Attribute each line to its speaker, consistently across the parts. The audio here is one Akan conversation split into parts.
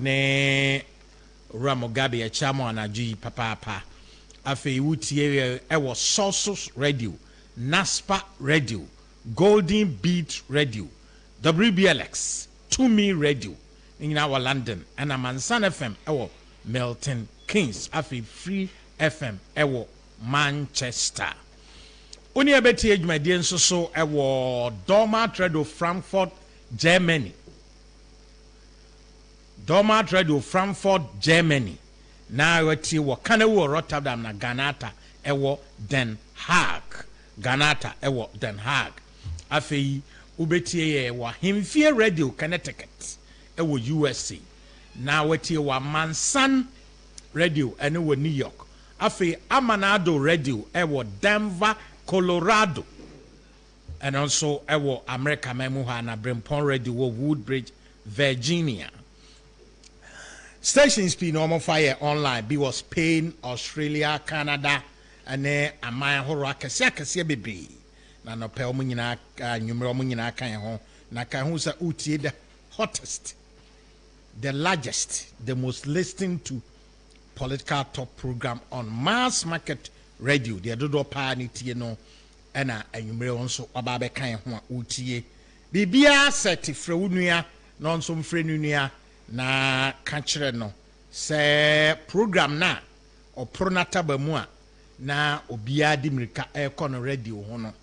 Speaker 1: ne Ramogabe a chamo anaji papa afe wutie ewo Sources Radio, Naspa Radio, Golden Beat Radio, WBLX, To Me Radio in our London, and Amansan FM ewo Milton Keynes, afe Free FM ewo Manchester. Oni abeti ejumadi nso so ewo Dormat Radio Frankfurt, Germany. Dormat Radio Frankfurt, Germany. Na wati wo Kanewo Rotterdam na Ganata ewo Den Haag. Ganata ewo Den Haag. Afei ubeti ye wa Hemfie Radio Connecticut ewo USA. Na wati wa Mansan Radio ene wo New York. Afei Amanado Radio ewo Denver, Colorado. And also ewo America memuha na Brimpon Radio wo Woodbridge, Virginia. Stations be normal fire online be was Spain, Australia, Canada, and amaya horo akese bebre. Na no pe omu nyina nwumre omu nyina kan ho na kan ho sa utie the hottest, the largest, the most listened to political talk program on mass market radio. The dodo pa ni tie no na nwumre onso oba be kan ho a utie. Bibia set frɛ wunua no nso mfrɛ nunua na kanchire no se program na opro na tabamu a na obia di mirika ekɔ no radio ho no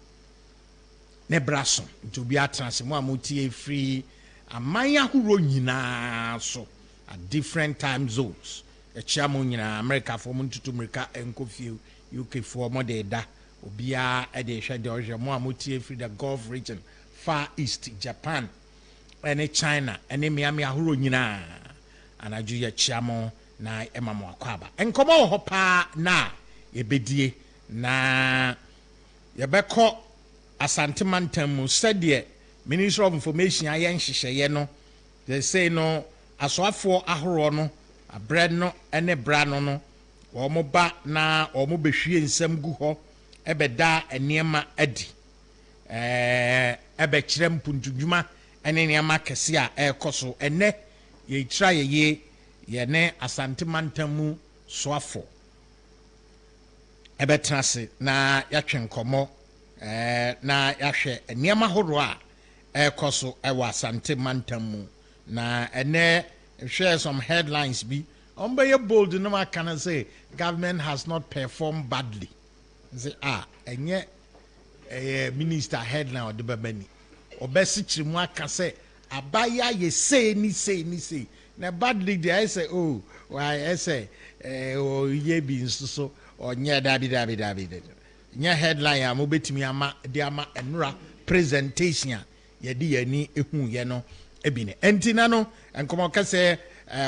Speaker 1: ne braso nti obia transemu a motie free amanya huro nyina so at different time zones echiamo nyina America for mo ntutu mirika enkofie UK for mo de da obia e de hwɛ de ohwɛ mo a motie free the Gulf region, Far East, Japan, ene China, ene Miami ahuro nyina anaju ya chiamo na emamo akwaba enkomo ho pa na yebedie na yebekɔ Asante Mantam said the Ministry of Information ayen hyehyeye no they say no asoafo ahoro no abrɛ no ene bra no omo ba na omo behwie nsam gu hɔ ebeda eniema adi ebe kyerɛ mpuntudwuma ene niema kɛse a ɛkɔso ene ye try ye ne Asante Mantam soafo ebe trase na yatwe nkomo na yahwɛ niema horo a ɛkɔso ɛwɔ Asante Mantam na ene share some headlines be be bold no ma can say government has not performed badly. Say enye minister headline or the babani obesi chirimu aka say abaya ye say ni na badly they say oh why I say oh ye bi nso or nya dabi nya headline am obetimi ama de ama enura presentation ye di yani ehu ye no ebine entina no enkomo ka say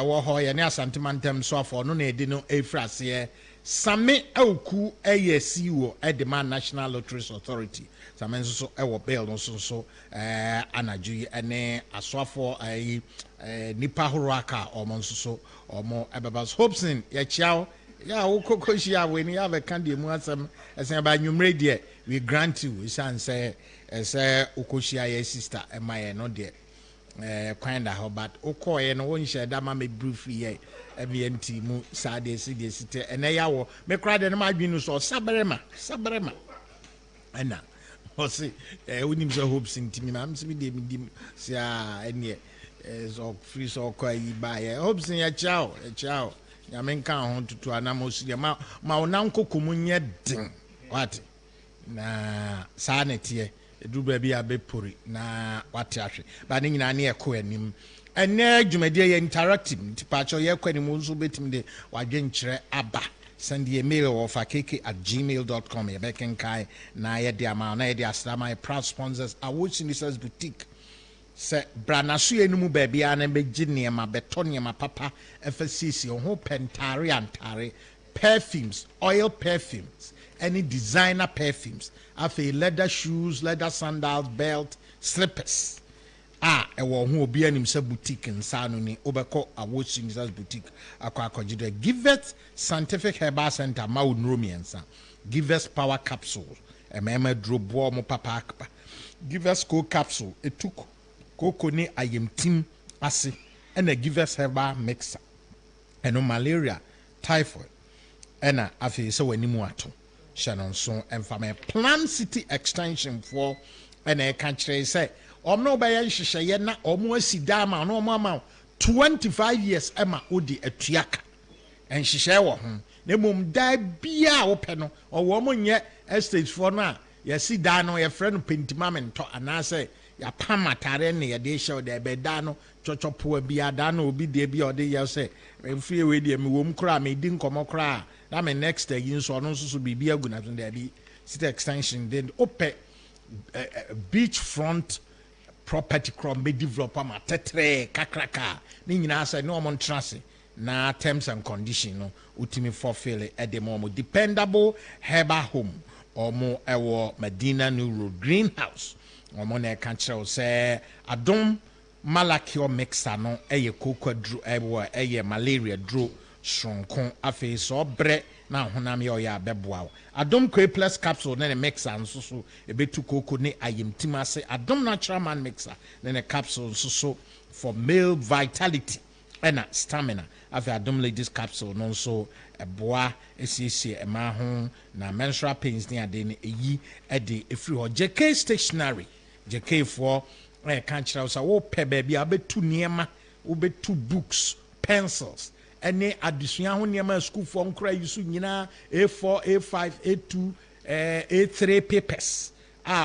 Speaker 1: wo ho ye ne Asante Mantam so afọ no na edi no efrase Same Auku ASCO Edema National Lotteries Authority. Same so ewo bail no so anaju ene aswafo nipa horaka omo so omo ebabas Hobson ya chiao ya ukokoshia we ni have kandi mu asem esen ba nwumre de we grant you san say ukoshia ya sister emaye no de kind of but okoye no won share da ma me brief ye MNT mu sade site ene yawo me kra de no ma dwinu so sabrema ana o se unim so hopes intimi ma mse mi de mi sia ene so free so ko yi ba ye hopes ya chao ya men kan ho tutu anamo su ma ona nkokomu nye den what na sanete edu ba bi abepori na wate ahwe ba ne nyina ne ekọ anim ene dwumadie ye interactive tipacho ye kwani mu nso betim de wadwenkyere aba send the email of akeke@gmail.com ye bekenkai na ye de ama na ye de asra my proud sponsors Awuchi Nisas Boutique se branaso ye numu ba bia na beji niema beto niema papa FCC ho pentare antare perfumes, oil perfumes, any designer perfumes, afi leather shoes, leather sandals, belt, slippers. Ewo hu obi anim se boutique nsa no ni obekọ Awuchi Nisas Boutique akọ Give it scientific herbal center ma unromi ensa. Give us power capsule emema drobo mo papa akpa. Give us cold capsule etuk koko ni ayemtim ase ɛna give us herbal mixer ɛno malaria typhoid ɛna afei sɛ w'animu ato hyɛ no nso ɛmfama Plan City extension for ɛna ɛka kyerɛ sɛ ɔmo bɛyɛ nhyehyɛeɛ na ɔmo asi dama na ɔmo ama 25 years ɛma odi atuaka nhyehyɛeɛ wɔ ho na mmom daa bia wopɛ no ɔwɔ ɔmo nyɛ estate for no a yɛsi daa no yɛfrɛ no pentima mentɔ anaasɛ yɛapam atare ne yɛde hyɛ ɔde ɛbɛda no twɔtwɔpoa bi ada no obi deɛ bi a ɔde yɛ sɛ mfie wei deɛ mewɔ mu koraa medi nkɔmmɔ koraa na me next yi nso ɔno nso so biribi agu na so deɛ city extension de opɛ beach front property krom be developer ma tetre kakraka ne nyinaa sɛ ne ɔmo ntena se na terms and condition no utimi fulfill e de mo dependable herbal home ɔmo ɛwɔ Medina New Road greenhouse ɔmo na ɛka kyerɛw sɛ adom malakio mixer no ɛyɛ cocoa dro ɛyɛ malaria dro shronko afei so bre na honam yɛ ɔyɛ abɛboa adom Kwe plus capsule ne mixer nso so ebetu cocoa ne ayemtim ase adom natural man mixer ne capsule nso so for male vitality ɛna stamina afei adom ladies capsule no nso ɛboa esiesie ɛma ho na menstrual pains ne ade ne eyi ɛde efiri hɔ JK stationery JK for ɛka kyerɛw sɛ wo pɛ baabi a betu niema wo betu books pencils any additional ho niema school for nkra yusu nyina A4 A5 A2 A3 papers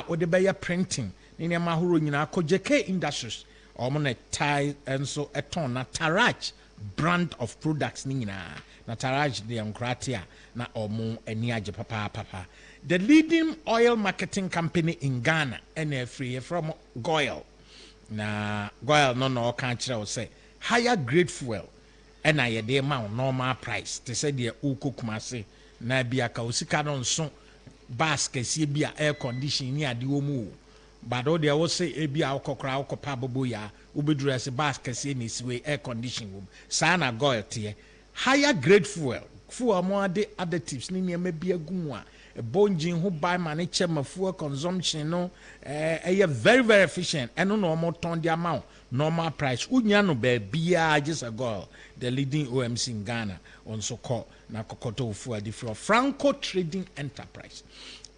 Speaker 1: wo de be printing ni niema horo nyina ko JK Industries omo na tie enso eton na Taraj brand of products ni nyina na Taraj de nkratia na omo ani age papa the leading oil marketing company in Ghana and free from Goil na Goil no can kyerɛ say higher grade fuel and I de ma normal price te say the uko kumase na bia ka osika no nso basket sie bia air condition ni ade wo mu but all they will say e bia okokra okopa bobo ya ubeduru ase basket sie ni siwe air condition wo sa na Goil te higher grade fuel mo ade additives ni niam bia gumu a bonjin who buy money chema fuel consumption no very very efficient and no more ton the amount normal price unya no be bia just a Goil the leading OMC in Ghana on so called na kokoto fuel the Franco Trading Enterprise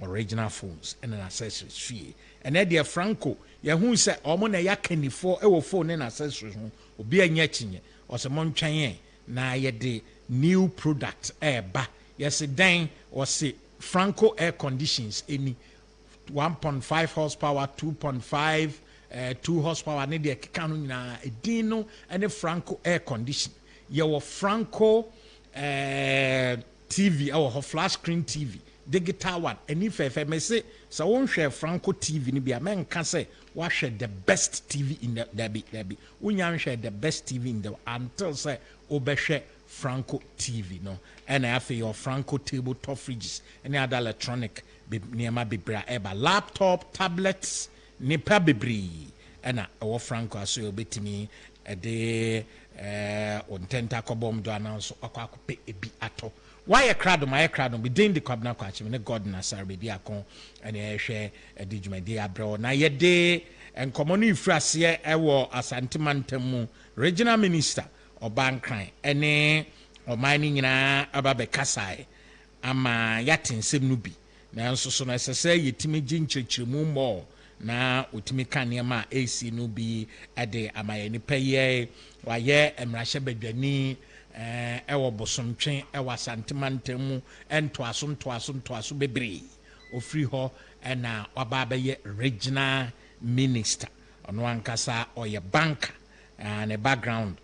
Speaker 1: original phones and an accessories fee and there Franco ya hu say omo na yakani for e phone and accessories ho obi anya chinye o se mon twan na ye de new product ba yes den or say Franco air conditions any 1.5 horsepower 2.5 2 horsepower ne de keka no nyina edin and Franco air condition your Franco TV or flash screen TV digital one and if me say so won share Franco TV ni bia men ka say wa share the best TV in the derby unya share the best TV in the until say obehwe Franco TV no and I have your Franco tabletop fridges any other electronic niema bebra eba laptop tablets nipa bebri and our Franco so you betimi de on tenta kobom do announce akwa pe ebi ato why crowd my crowd be din the kwabna kwachi me God na sarbe bi akon and ehwe de dwumade abro na ye de enkomo no ifrase ewo asantemantam mu regional minister Obankran ene Oman nyina ababe kasai ama yatensem no bi na nso so na sese yetimi ginchechiremu mo na otimi kanema AC no bi ade amaye ni peye waye emrahye badwani ewo bosomtwen ewa santemantemu entoaso bebre ofri ho na obabaye regional minister ono ankasa oye banker and a background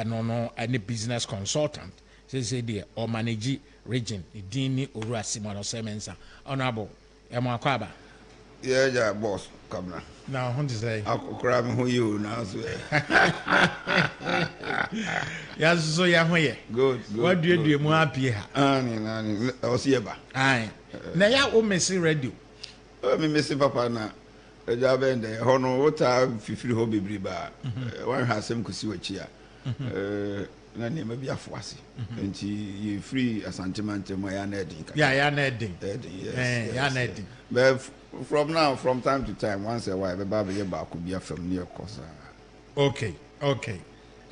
Speaker 1: no any business consultant say there or manage region idini oruasimo no semensa honorable emakwaba
Speaker 2: yeah boss come
Speaker 1: now what to say
Speaker 2: akokra me ho you now so
Speaker 1: yes so ya ho ye
Speaker 2: good
Speaker 1: what do you mu apie ha
Speaker 2: ani o se ba
Speaker 1: ai na ya o mesi radio
Speaker 2: o me mesi papa na eja bende hono wota fifiri ho bebri ba wan hasem kusi wachi a na nema bi afoase enti ye free asantemantem ya na edin
Speaker 1: ya na edin
Speaker 2: yes
Speaker 1: ya na edin
Speaker 2: but from time to time once a while be ba be back be from near course
Speaker 1: okay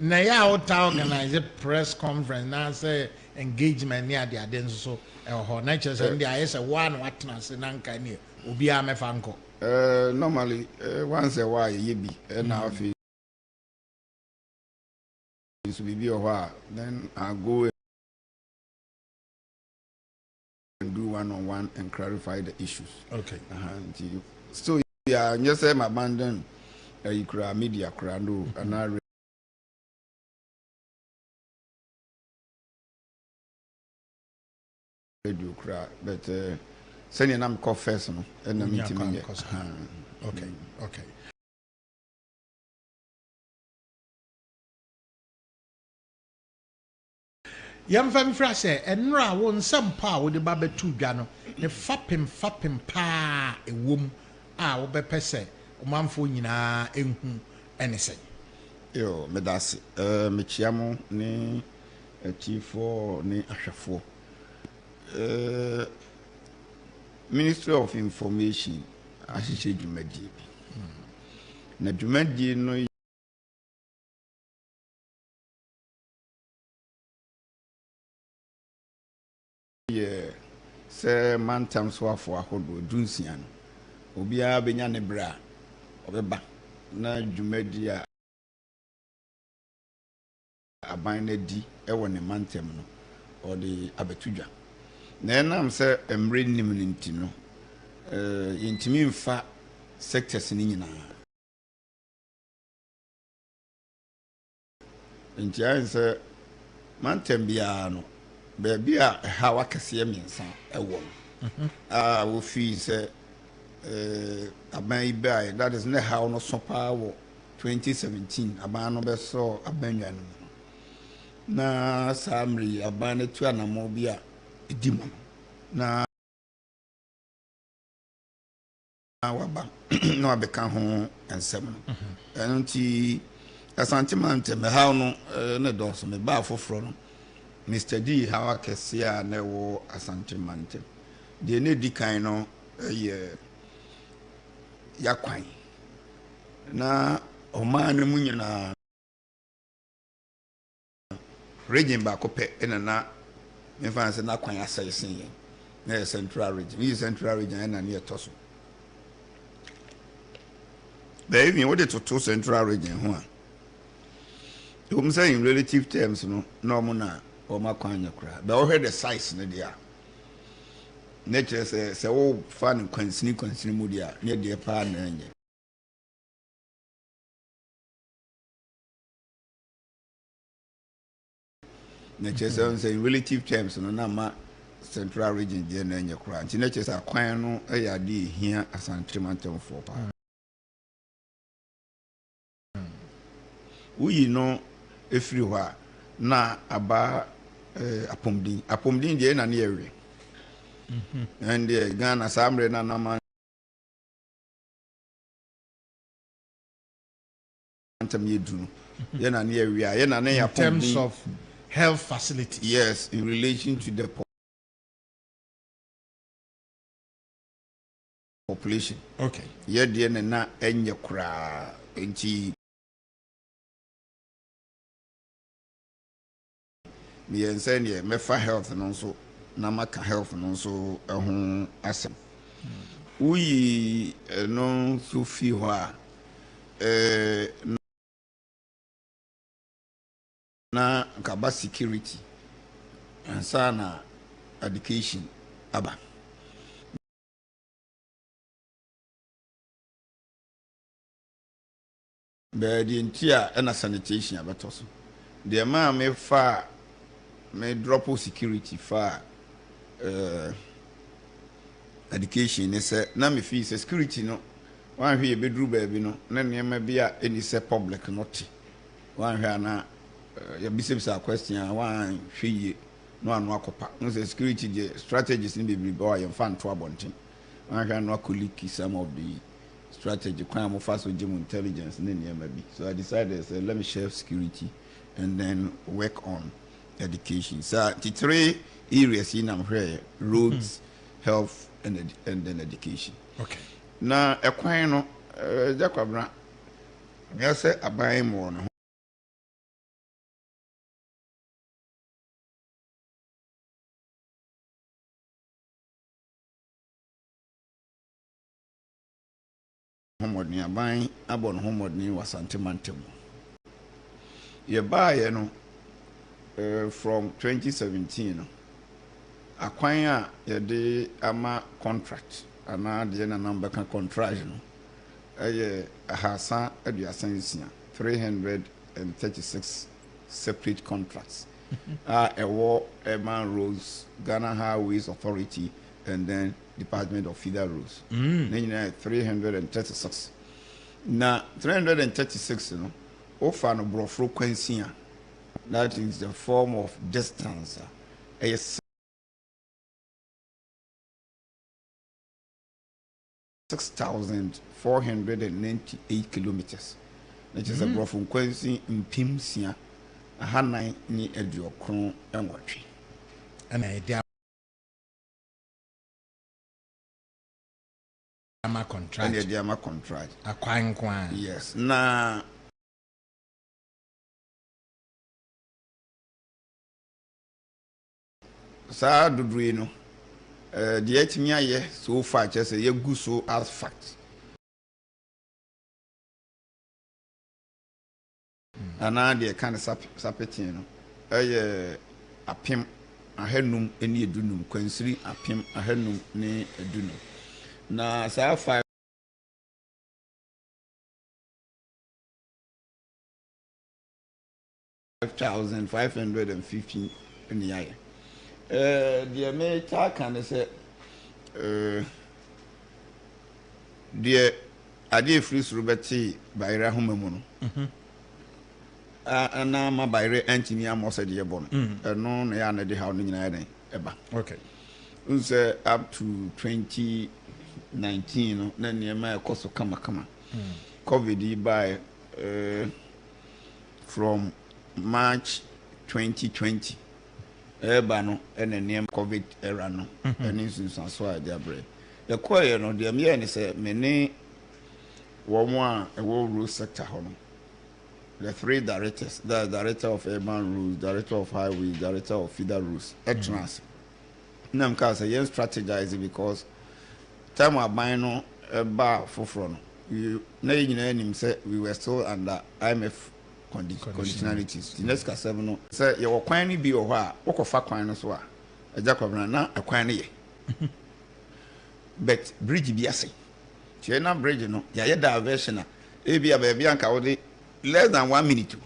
Speaker 1: na ya ota organize press conference na say engagement near the aden so ho na che say ndia yes one what na say na nka ni obi a mefa nko
Speaker 2: normally once a while ye bi na afi so be or then I go and do one-on-one and clarify the issues.
Speaker 1: Okay.
Speaker 2: So yeah, just say my abandon media crowd and I radio crowd, but sending them call first and the meeting.
Speaker 1: Okay. Yam fam fra say enra wo nsam pa wo de ba betu dwa no ne fapem pa ewom a wo be pese omanfo nyina enhu ene say
Speaker 2: yo medase mechiamo ne tifo ne ahwefo Ministry of Information ahihye dwumadie na dwumadie no say mantam so afo ahodo dunsia no obia benya ne bra obeba na dwumadi a aban na di ewo ne mantam no odi abetudwa na enam say emre nim ne nti no yintimi mfa sectors ni nyina nti ayin say mantam bia no baby a hawa kase miensa ewo wo fi say aban ibai that is not how no so power 2017 aban no be so abanwa no na samri aban tu anamo bia edimo na waba no abeka ho ensem no enti asantiment me how no na do so me ba foforo no Mr. D hawa kesia na wo asantiment de ne di kan no yakwan na Oman mu nyina region ba ko pe na me fan se na kwan asayesen yen na central region yi central region na ne etoso baby what to central region ho a you say in relative terms no normal na o makwanya kura but we the size no dia nature say wo fan kwansini mu dia ne dia pa na anye nature say in relative terms no na ma central region dia na anye kura nti nature say kwan no ya de hia asantremantam for pa we no efiri hɔ na aba apomdin de na ne ewe and Ghana samre na man antam yedu ye na ne ewe ye na ne
Speaker 1: in terms of health facilities.
Speaker 2: Yes, in relation to the population.
Speaker 1: Okay.
Speaker 2: Ye de na enye kura enti me ensene me fa health no so na maka health no so ehun asem uyi no so fi ho a na kaba security and education aba be di ntia na sanitation abato so de ma me fa me drop security fa education is na me fi security no wan hwe be dru ba bi no na niam bia eni se public not wan hwe na ya bisabisa question wan hwe no anu akopa no say security the strategies ni be ba ya fan to abonten wan hwe no akoliki some of the strategy kwan mo fa so gym intelligence na niam bi so I decided say let me share security and then work on education. So the three areas in Amhre: roads, health, and then education.
Speaker 1: Okay.
Speaker 2: Now, a quino, Jacobra, I say a buy more. anuaban abɔ no homɔden wɔ Asante Mantam. Yɛbaeɛ no from 2017 no akwan a yɛde ama contract anaa deɛ na nambɛka contract no ɛyɛ ahasa aduasa nsia 336 separate contracts ɛwɔ Oman Roads, Ghana Highways Authority, and then Department of Feeder Roads. 336. Now 336 no offer no brofro kwansi a that is the form of distance ɛyɛ 6,498 kilometers. Which is a brofro kwansi mpim sia ahanan ni aduokron enwatwe.
Speaker 1: And contract.
Speaker 2: And the contract.
Speaker 1: Akwan.
Speaker 2: Yes. Na saa dudui no the etimi aye so far just say yegu so as fact. Ana de kind of sapetin no apem ahanum eni edunum kwansiri apem ahanum ne edunum. Na saa 5,550 ni aye. The me ta kan say the ade free surubeti bayra homamu no. Ana ma bayre antimi amose de yebo no. No na ya na de ha no nyina den eba.
Speaker 1: Okay.
Speaker 2: Unse up to 2019 no na niema ekoso kama. COVID by from March 2020 eba no ene niema COVID era no ene sunsan so a dia bre the koye no de me ne say me ne wo mo a ewo road sector ho no the three directors, the director of urban roads, director of highways, director of feeder roads, extras. Nam ka say yen strategize because time we buy no bar for front. You na nyina nim say we were still under IMF conditionalities. The next ka 7 no say your kwan ni bi o ho a wokofa kwan no so a eja kwabna na akwan ne ye. But bridge bi ase. Che na bridge no ya diversion a e bi a ba bi anka wo de less than 1 minute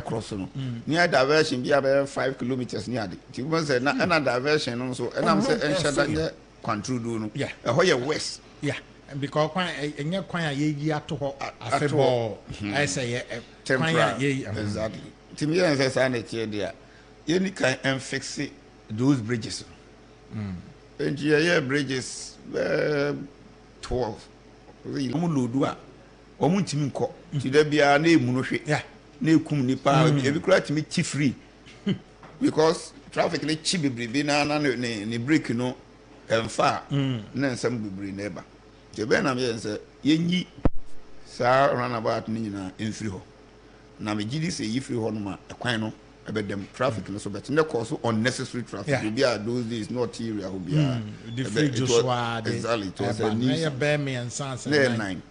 Speaker 2: cross no near diversion be about 5 kilometers near the you say na diversion no so and am say enshada control do no hoye west
Speaker 1: because kwan enye kwan a ye ato ho afebo I say kwan a ye
Speaker 2: exactly timi yan say say na tie dia ye ni kan en fix those bridges and ye bridges 12 we lodu a omu ntimi nko ti da bia na emu no hwe na ekum nipa ebi kura timi chi free because traffic le chi bibribi na ne break no emfa na nsam bibri na eba je be na me yense yenyi sa runabout ni nyina enfiri ho na me gidi se yi free ho no ma ekwan no ebedem traffic no so bet na cause unnecessary traffic be are those days not area ho bia
Speaker 1: the free Joshua
Speaker 2: exactly to say
Speaker 1: ni be me and sans
Speaker 2: 9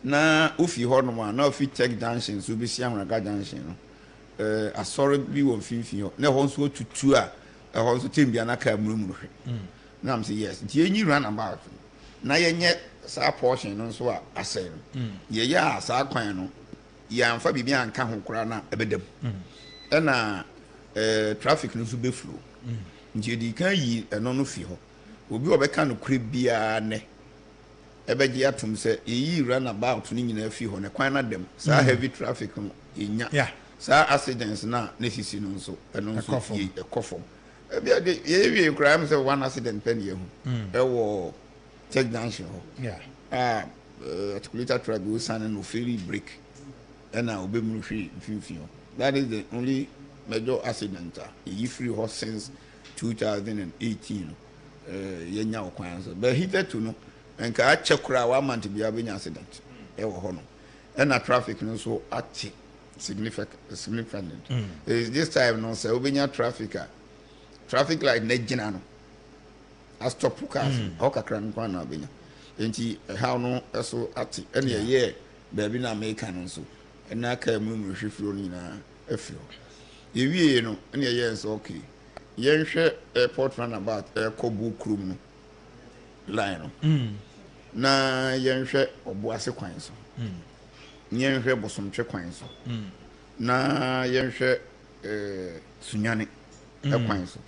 Speaker 2: na ofi ho no ma na ofi check junction so bi si ahuraga junction no asori bi won finfin ho na ho nso tutu a ho nso tembia na ka murumuru hwe na am say yes ti enyi run about na yenye sa portion no nso a asem ye ya sa kwan no ya amfa bibi anka ho kura na ebedam na traffic no so be flow nti di kan yi eno no fi ho obi obeka no kure bia ne ebeji atum se yi run about ni nyina fi ho ne kwan na dem sa heavy traffic no enya sa accidents na nesisi no nso eno nso yi ekofom ebia de ye crime say one accident pen ye hu ewo check junction ho articulator truck go san no ferry break na obemuru hwe finfin ho that is the only major accident yi free ho since 2018 yenya okwan so but hitherto no enka achekura wa month bia benya accident ewo ho no na traffic no so ati significant is this time no say obenya traffic light na gina no a stop cars o kakra nkwa na obenya enti how no so ati ene ye baabi na America no so ena aka mu mu hwefiro ni na afiro ewie no ene ye nso okay yenhwe airport runabout kobu krum no line no na yenhwe oboase kwan so yenhwe bosomtwe kwan so na yenhwe sunyane kwan so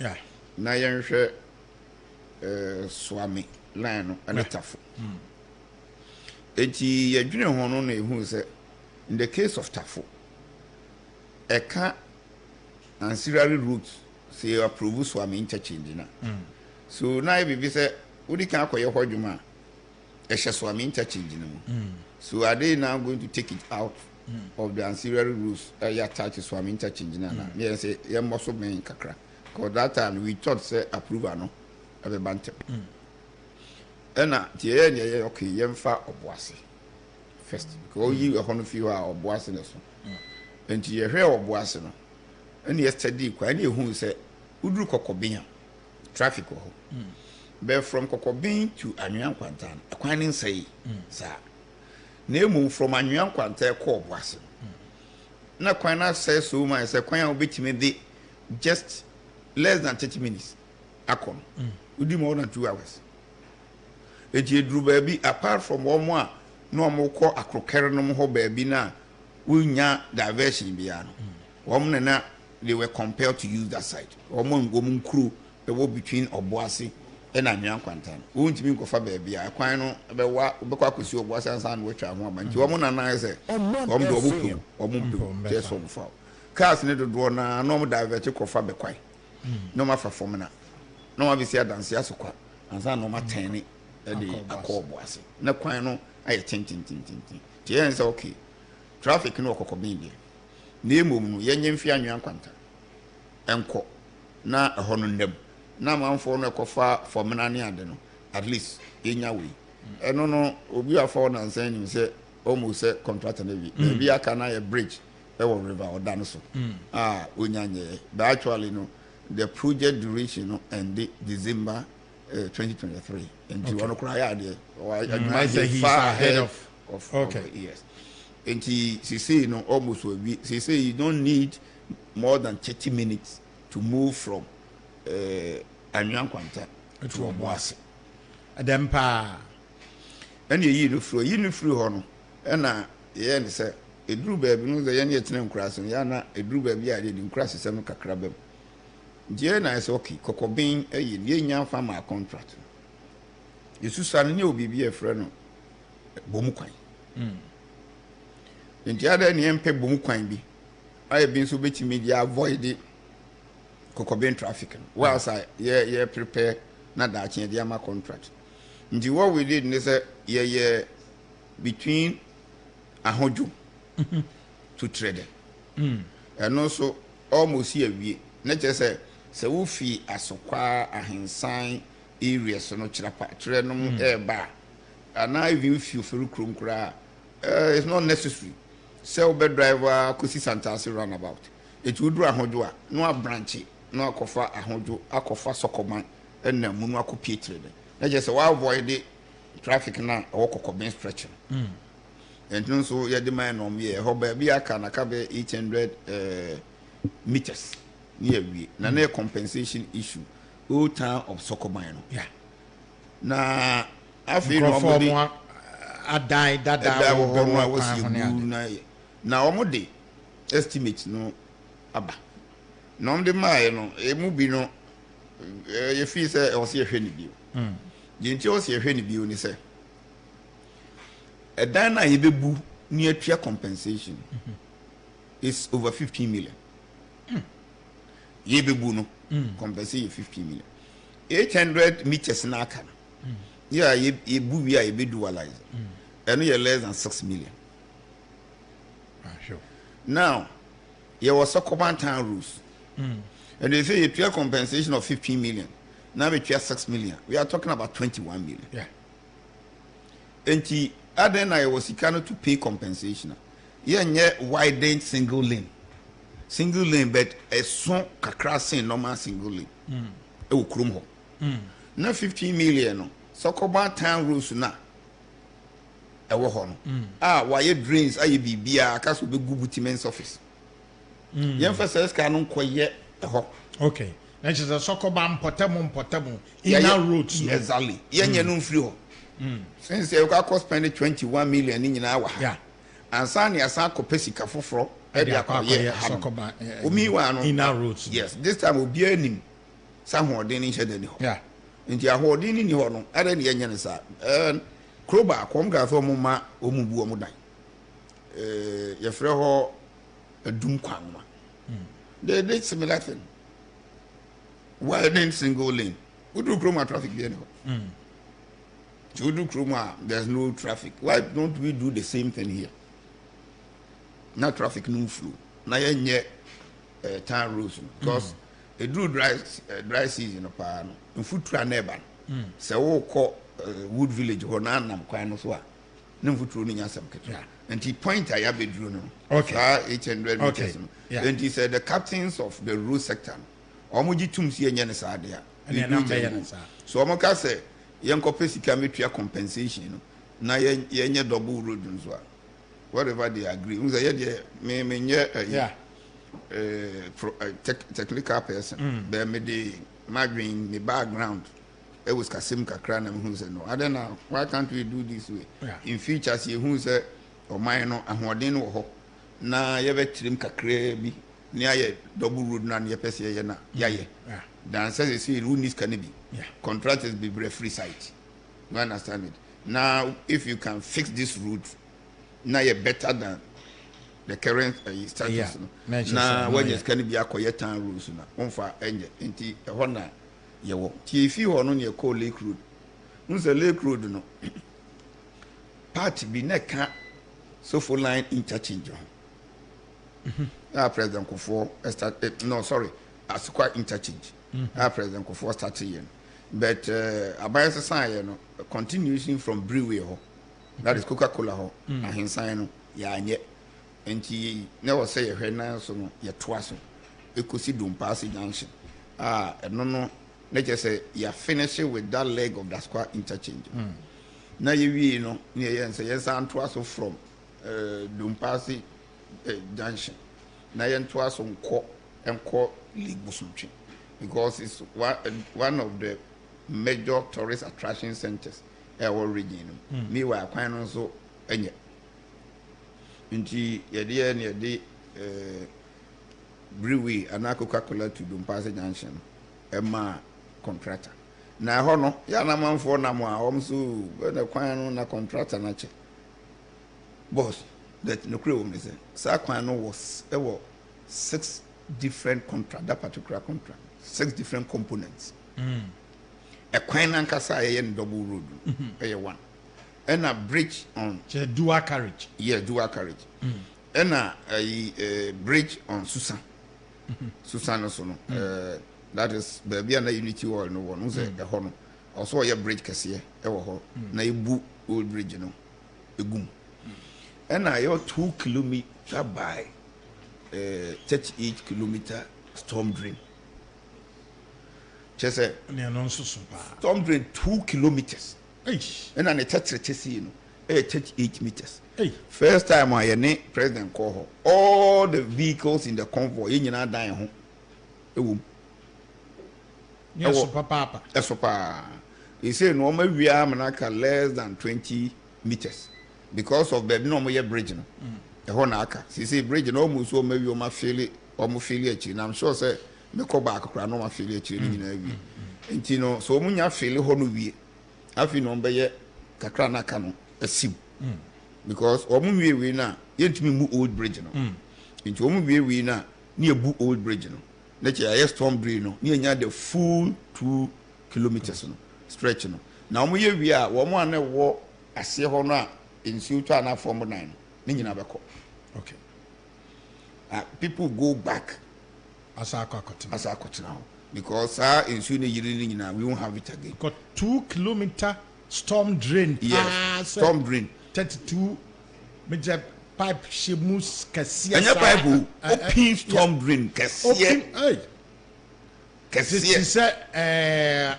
Speaker 2: na yenhwe swami line no anatafo eti yadwene ho no na ehu se in the case of Tafo eka ancillary routes say approve swami interchange na so na e bibi se udi kan akoye hwadwuma ehye swami interchange no so are they now going to take it out of the ancillary routes ya attach swami interchange na na me say ye moso men kakra because that time we thought say approval no ebe bantem ena tie ye okay yemfa oboase first because you e hono fi ha oboase ne so enti ye hwe oboase no ena yesterday kwa na ehun se uduru kokobin traffic ho be from kokobin to anwan kwantan akwan ne nsai sa na emu from anwan kwantan ko oboase na kwan na say so man say kwan obetime de just less than 30 minutes akon udi more than 2 hours eti eduru baabi apart from omo a no omo kɔ akrokere no ho baabi na wunya diversion bia no omo na they were compelled to use that side omo ngom nkuru ewo between oboase and anwan kwantan wuntimi nkofa baabi a kwan no bewa obekɔ akosi oboase ansa na wetwa ho aba nti omo na na sɛ omo do omo pu just on fall cars ne do na no omo divert kofa bekwai no ma fa fom na no ma bi sia dance asokwa ansa no ma tɛn edi akoboase na kwan no aye tin tie en say okay traffic no okokobin bi na emom no yenye mfi anwan kwanta enko na eho no ndam na manfo no ekofa fomna ne ade no at least yenya we eno no obi afọ na nsan nim say almost say contractor na bi aka na ye bridge e wo river odan so onyanye but actually no the project duration no end December 2023 and you want to cry out there or I say he's ahead of yes and she say no almost will be she say you don't need more than 30 minutes to move from Anyan Kwanta to Oboase
Speaker 1: them pa
Speaker 2: and you no free hono and ye and say a drew baby no the yan yet crass and yana a drew baby I didn't crash some kakrabem na is okay kokobin ye nya farmer contract yesu sane ne obibi e frɛ no bomu kwan enti ada ne empe bomu kwan bi aye bi so betimi dia avoid kokobin traffic whilst ye prepare na da chen dia ma contract nti what we did ne say ye between ahojo to trader and also almost here we na just say se wo fi asokwa ahensan areas no chirapa tre no eba ana even fi feru krom kra it's not necessary se wo be driver kosi santase runabout it would do ahojo a no a branch no akofa ahojo akofa sokoman na munu akopie trade na je se wa avoid the traffic na okokobin stretch and so ye de man no me ho ba bi aka na ka be 800 meters near we na compensation issue all time of sokoman no
Speaker 1: yeah
Speaker 2: na afi no mo
Speaker 1: adai dada
Speaker 2: wo na omo de estimate no aba na omo de mai no emu bi no ye fi se o se hwe ni bio nti o se hwe ni bio ni se edan na ye bebu ni atua compensation is over 15 million ye bebu no compensate 50 million 800 meters na aka yeah ye bu wi a ye be dualize and you less than 6 million
Speaker 1: sure
Speaker 2: now you was Sokoban town rules and they say you pay compensation of 15 million now we pay 6 million we are talking about 21 million
Speaker 1: yeah
Speaker 2: and then I was to pay compensation yeah widened single lane but a son kakra normal single lane e wo krom ho na 15 million no Sokoban town rules na ɛwɔ hɔ no wɔayɛ drains ayɛ biribiara aka so bɛgu butimens office yɛmfa sɛ sika no nkɔyɛ ɛhɔ
Speaker 1: okay na kyerɛ sɛ sɔkɔba mpɔtamu inner roads
Speaker 2: exactly yɛnyɛ no mfiri hɔ since you can spend 21 million in our yeah and san ya san ko pesika foforo e dia kwa ye sokoba omi wa no
Speaker 1: inner roads
Speaker 2: yes this time obi anim sa hoden ni hede ni ho
Speaker 1: yeah
Speaker 2: nti ahoden ni ho no ade ne yenye ne sa kroba kom ga so mo ma omubu omu dan ye frɛ ho adum kwanma they did similar thing widening single lane udu kroma traffic bi ni ho Chudu Kruma, there's no traffic. Why don't we do the same thing here? No traffic, no flow. Now you town roads because a dry season of Pano, and food to a neighbor. So call Wood Village or Nanam Kwanoswa. No food running as some and he point I have a drone. Okay, 800 meters. And he said the captains of the road sector, Omuji Tumsi and Yanisada. And so Omoka said, yanko pesika metua compensation na yenye double road nso whatever they agree unza ye de me nye technical person be me de madwin me background e was kasem kakra na me hu say no I don't know why can't we do this way in futures ye hu say oman no ahoden no ho na ye betrim kakra bi ni aye double road na ye pese ye na ye dan say say who needs can be contractors be free site. You understand it? Now, if you can fix this route, now you're better than the current status. Now, when it's going to be a quiet town rules, on for engine, into a honor, you will. If you are on your call Lake Road, who's a Lake Road, no party be neck so for line interchange. President Kufo, no, sorry, as quite interchange. President Kufo started here. But about society, continuation from brewery, that is Coca-Cola, and his sign, and he never say a henna, so yet twice. You could see Dum Passy Junction. And no, let's just say you're finishing with that leg of that square interchange. Now you know, near and say, yes, I'm twice from Dum Passy Junction. Now you're twice on court and court league Busumchi. Because it's one of the major tourist attraction centers in our region. Meanwhile, quite also any. Inti yedi brewery and Coca-Cola to Dumpase Junction. Emma contractor. Na hono ya na manfo na mo a omso the kwan na contractor na che. Boss, that no crew me say. Sa kwan no was 6 different contract, that particular contract. 6 different components. A quine and Casa and double road, one. And a bridge on
Speaker 1: dual carriage.
Speaker 2: Yeah, dual carriage. And a bridge on Susan. Susan also. That is baby and unity or no one who's a honor. Also, a bridge cassia, na bu old bridge, no, a goom. And I 2 kilometers by 38 kilometer storm drain. Storm drain 2 kilometers. And then a touch 38 meters. First time I had President call all the vehicles in the convoy in our dying home.
Speaker 1: Yes, Papa.
Speaker 2: That's Papa. He said normally we are less than 20 meters because of the normal bridge. The Honaka. He said bridge almost so maybe you must feel it almost feel it. And I'm sure say me go back kra no ma feel it in enti no so munya feel ho no wie afi no be ye kakra na ka no asim because omu wie na yentumi mu old bridge no enti omu wie na na ebu old bridge no na che aye storm drain no na nya the full 2 kilometers no stretch no na omu ye wie a wo mo ana wo ase ho no a ensu to ana form 9 ni nyina beko
Speaker 1: okay
Speaker 2: people go back Asakot now because in we won't have it again.
Speaker 1: Got 2 kilometer storm drain.
Speaker 2: Yes, storm drain.
Speaker 1: 32 major pipe shimus kasia.
Speaker 2: And your pipe open storm drain kasia.
Speaker 1: Hey.
Speaker 2: Kasia.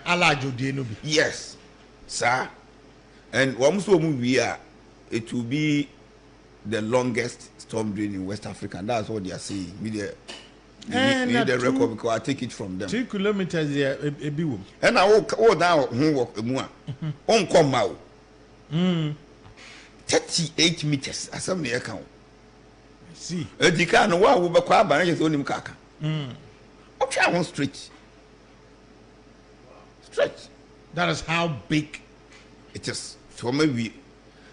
Speaker 1: Alajo de no be.
Speaker 2: Yes, sir. And one so we are it will be the longest storm drain in West Africa, and that's what they are saying. We need the record because I take it from them.
Speaker 1: 2 kilometers there, a bill.
Speaker 2: And I walk down homework on come out. 38 meters. As some near account.
Speaker 1: See,
Speaker 2: you can't know what will be by his own kaka. Okay, I want stretch.
Speaker 1: That is how big
Speaker 2: it is. So maybe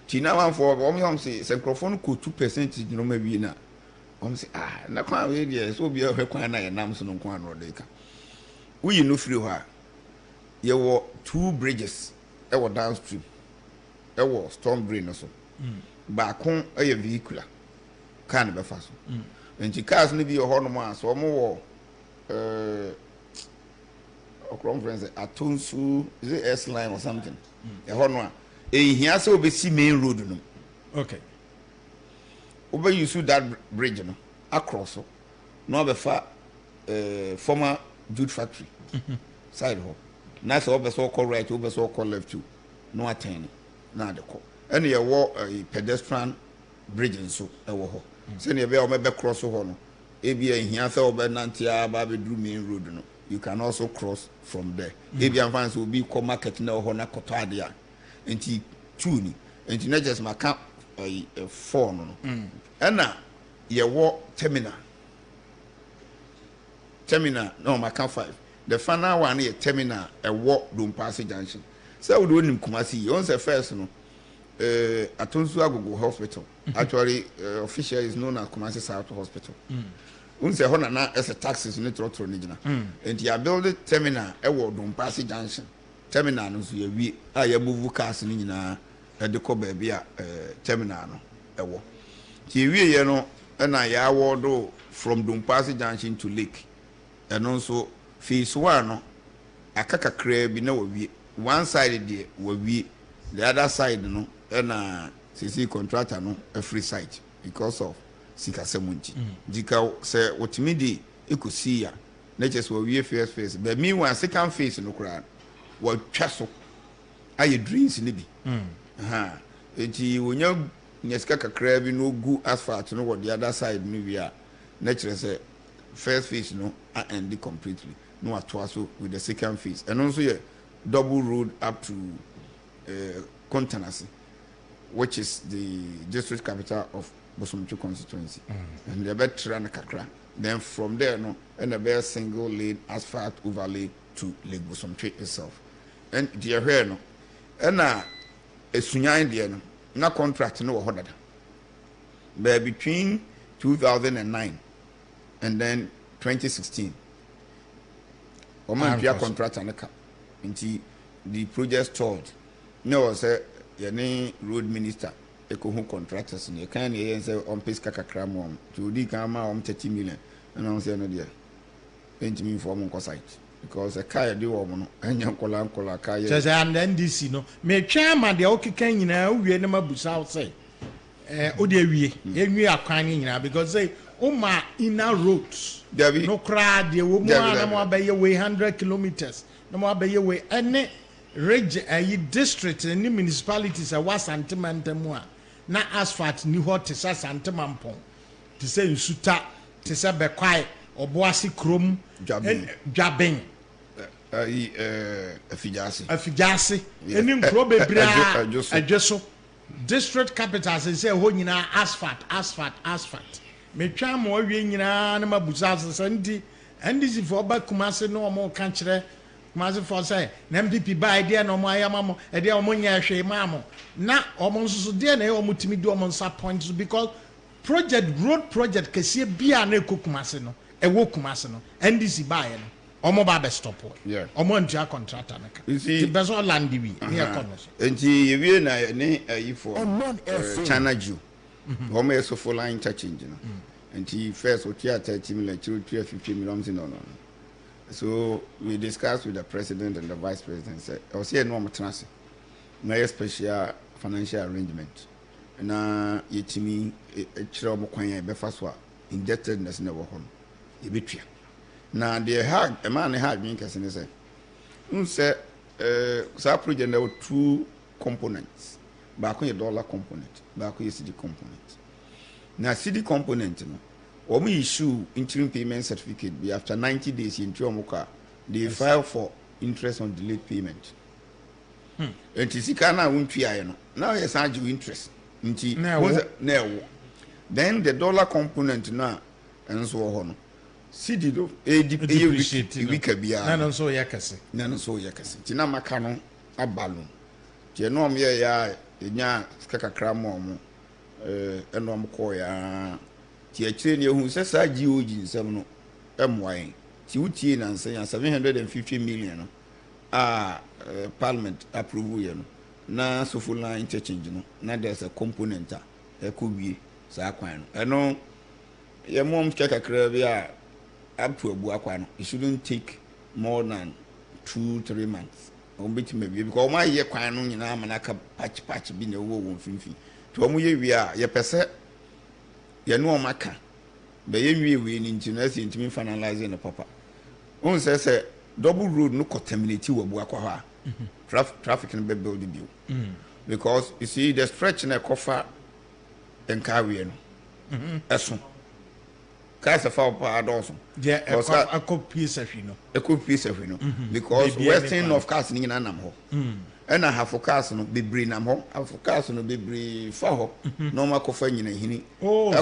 Speaker 2: Tina one for one say microphone could 2%, you know, maybe now. Say, na kwa we dey so be a kwan na nam so no kwan no dey ka. We no free her. Ye wo 2 bridges e wo downstream. E wo storm drain no so. Ba kon e vehicular. Kan be fa so. Nti cars no bi ho no ma so mo wo conference Atonsu, is it S line or something? E ho no a e hia se obesi main road no.
Speaker 1: Okay.
Speaker 2: Over you see that bridge no across so no be far former jute factory side ho na so be so call right over so call left too no attain na de call and ye wo pedestrian bridge so e wo ho say ne be o me be cross ho no e bi ehia say obe nantia ba be dru main road no you can also cross from there e bi am so be ko market na ho na koto ade a enti two ni enti na just maka 4 no ena ye wo terminal no maka 5 the final one ye terminal e wo Dompase junction so we do nim Kumasi on say first no Atonsu Agogo hospital actually official is known as Kumasi South Hospital un say hona na as a taxis ni trotro ni gina and ya build terminal e wo Dompase junction terminal no so ye wi a ye move cars ni nyina de ko ba bia terminal no ewo ti wie ye no na ya wodo from Dompase junction to lake eno so phase 1 no akaka kra bi na wawie one side de wawie the other side no na CC contractor no a free site because of sikasemunti dika se otimidi ekusi ya na just wawie first phase but meanwhile second phase no kra wa twaso aye dreams ni bi eti wonya nyeska kakra bi no gu asphalt no the other side no wi a na kire say first phase no end completely no atwaso with the second phase and also yeah double road up to Contractor, which is the district capital of Bosomtwe constituency and the better kakra then from there no and a bare single lane asphalt overlay to Lake Bosomtwe itself and the here no and esunyan de no na contract no ho dada but between 2009 and then 2016 Oman contractor na ka nti the project stalled no say any road minister ekohu contractors ne kan ye say on pesca kakra mo to di kan ma 30 million and on say no there enti me for mon site because a car de wo no anya nkola car ye
Speaker 1: say and NDC no me twa ma de okeka nyina wie na mabusa say o de wie enwi akwan nyina because say Oma inner roads no cra de wo mo na mo abaye we 100 kilometers na mo abaye we ene region district and municipalities a wasantemantamu a na asphalt ni ho te sa santemampon te se nsuta te se bekwai oboase krom dwaben afijase eni nkro bebra adweso district capitals say ho nyina asphalt metwa ma owie nyina na mabuza asese ndi for ba Kumasi no mo kan kire Kumasi for say na MPP ba idea no mo ayamamo e dia mo nya hwe maamo na omo nsusu de na e omo timi de omo nsa points because road project kese bia na Kumasi no e wo Kumasi no NDC ba ye no omo ba be stop omo ntia contractor na ka the best land wi ne economy
Speaker 2: enti ye wie na ne ayi for China Jew omo yeso for line interchange no enti first o tia 30 million 50 million no. So we discussed with the president and the vice president. Said, I was here no more transfer. No special financial arrangement. Na yetimi chira mo kwan ya be faswa indebtedness na wo ho. E betua. Na the hard a man hard me kese say. Say sa project there were 2 components. baako yɛ dollar component baako yɛ cedi component na cedi component no wɔn issue interim payment certificate bi after 90 days yɛntwi wɔn kɔ a they file for interest on delayed payment nti sika na wɔntwi ayɛ no na yɛ san gye interest nti na ɛwɔ then the dollar component na nso wɔ hɔ no cedi do ɛyɛ wika biara
Speaker 1: na nso yɛ kɛse
Speaker 2: nti na maka no abalo nti ɛno ɔmo yɛ ya ɛnya sika kakra ma ɔmo ɛno ɔmo kɔɔ ya nti akyire ne ehu sɛ saa GOG nsɛm no ɛmoa yɛn nti wotie na nsɛn ya 750 million no parliament approve yɛ no na sofo line interchange no na there's a component a ɛkɔ wie saa kwan no ɛno yɛ mom kakra bi a up to abu akwa no it shouldn't take more than 2-3 months bit maybe because my year kwan no nyina manaka patch bi na wo mfimfi to omo ye wi a ye pese ye no maka be ye wi ni nti na si ntimi finalize no papa on say double road no contaminate wo bu akwa ha traffic no be build bi because you see the stretch na kofa enkawe no eso Kasa fa pa adonso.
Speaker 1: Yeah, a piece of
Speaker 2: because western of cars ni na nam ho. And I have for cars no be bring nam ho, have for cars no be bring fa ho. No ma ko fa nyina hini.
Speaker 1: Oh,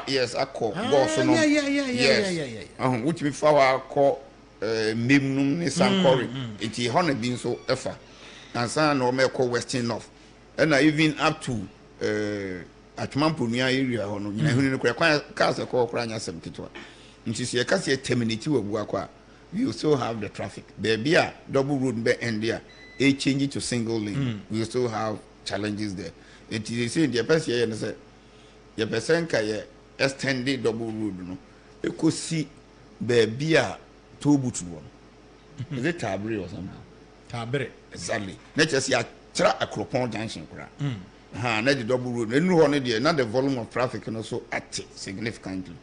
Speaker 2: yes, akọ go so no. Yeah. Which me fa wa akọ memnum ni sankori. Iti ho na bi so efa. Ansa na o me ko western of. And even up to atmampo nua area ho no nyina hunu no kura cars ko kura nya sem kitwa nti se kase terminate wabu akwa we still have the traffic baby a double road be end there a change it to single lane we still have challenges there it is say the person here say the person ka ye extended double road no ekosi baby a tobutu wo is it Tabre or something
Speaker 1: Tabre
Speaker 2: exactly let's say tra Akropon junction kura na the double road enu ho ne de na the volume of traffic no so active significantly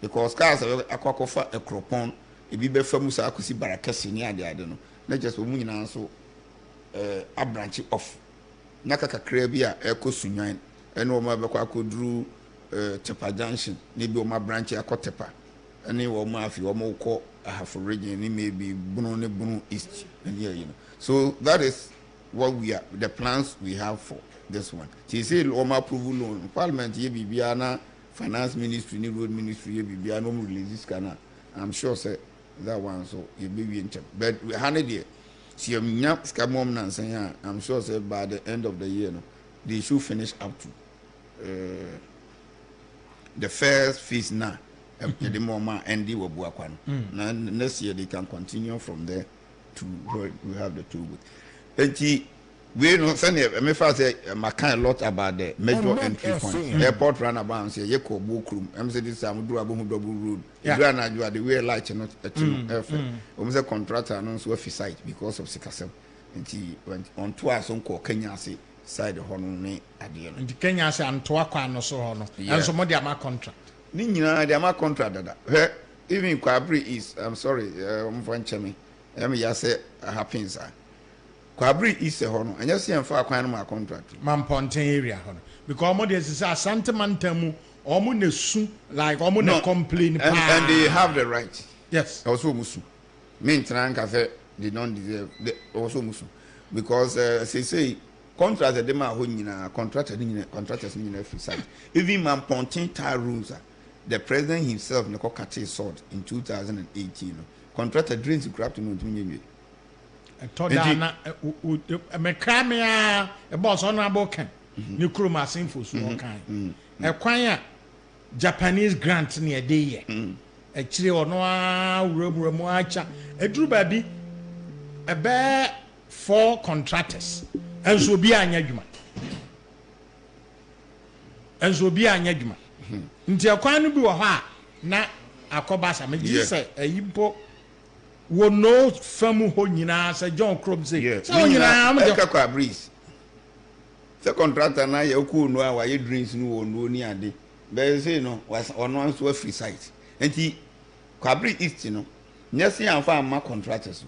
Speaker 2: because cars akwakofa Akropon ebi be famu sa akosi barakasi ni ade no na just omu nyina so a branch off na kakakra bi a ekosunwan ene o ma be kwa koduru Tepa junction ne bi o ma branch akotepa ene o ma afi o ma ukọ ahafo region ni maybe bunu east and here you know so that is what we are the plans we have for this one. She said, "Oma approval loan. Parliament ye bibiana, finance ministry, ni road ministry ye bibiana no release this kana. I'm sure say that one so ye be in check. But we handed it. See nyap skamom nan say I'm sure say by the end of the year no, they should finish up to the first phase now. The moment and they will work on. Now next year they can continue from there to where we have the two good. We don't send me first say a lot about the major entry point. Airport runabout say you go book room. I'm say this time do double road. You are the way light not a say contractor announce we site because of Sikasem. And on to us on Kenya say side the honor ade no.
Speaker 1: And Kenya say antoa kwa no so hono. And so mo dey am contract.
Speaker 2: Ni nyina dey am contract dada. Even Kwabri is I'm sorry, mfan chemi. Ya say happens Kwabri is a hono, and just see him for a contract.
Speaker 1: Mamponten area hono. Because omo dey say Asante Mantamu, omo ne su like omo ne complain.
Speaker 2: And they have the right.
Speaker 1: Yes.
Speaker 2: Also musu. Mean Tranka they don't deserve also musu. Because say contract the ma ho nyina contractors in every side. Even Mamponten tar rules the president himself ne kokate sword in 2018. Contractor drains grab to no to
Speaker 1: Todana mekramia a boss honorable can ni kroma sinfo so kan e kwan a Japanese grant near day e kire ono a wuramu acha eduru ba bi e be 4 contractors enso bi anya dwuma nti e kwan no bi wo ha na akobasa me ji say ayimpo wo no famu ho nyina sa John Krom say so nyina am de
Speaker 2: ka breeze se contractor na ye ku no a wa ye drinks no wo no ni ade be say no was ono so free site enti Kwabri East no nyese amfa am contractors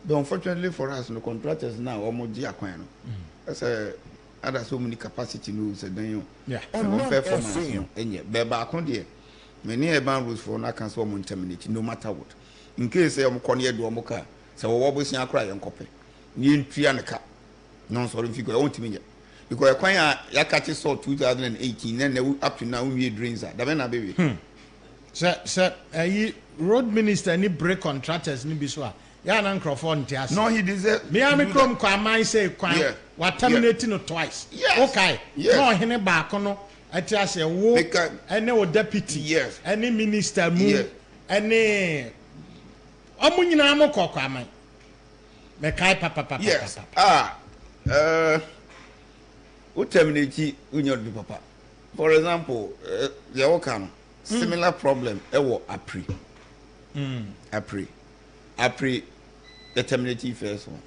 Speaker 2: but unfortunately for us no contractors now omo gi akwan no say ada so many capacity no say dan yo
Speaker 1: yeah
Speaker 2: performance no enye be ba ko de many urban rules for na can so mo terminate no matter what in case am ko ne do mo ka say wo bosia akra ye nkope ni ntua ne ka no so figure I want me because kwan ya catch so 2018 then up to now we drains that na baby
Speaker 1: sir road minister any break contractors ni bi so a ya na microphone ntia
Speaker 2: no he deserve
Speaker 1: me am krom kwa man say kwan what terminating no twice okay no hene ba ko no ati ase wo ene o deputy any minister mu any omunyina mo kokwa man me kai papa
Speaker 2: who terminate union do papa for example there can similar problem ewo apri the terminate first one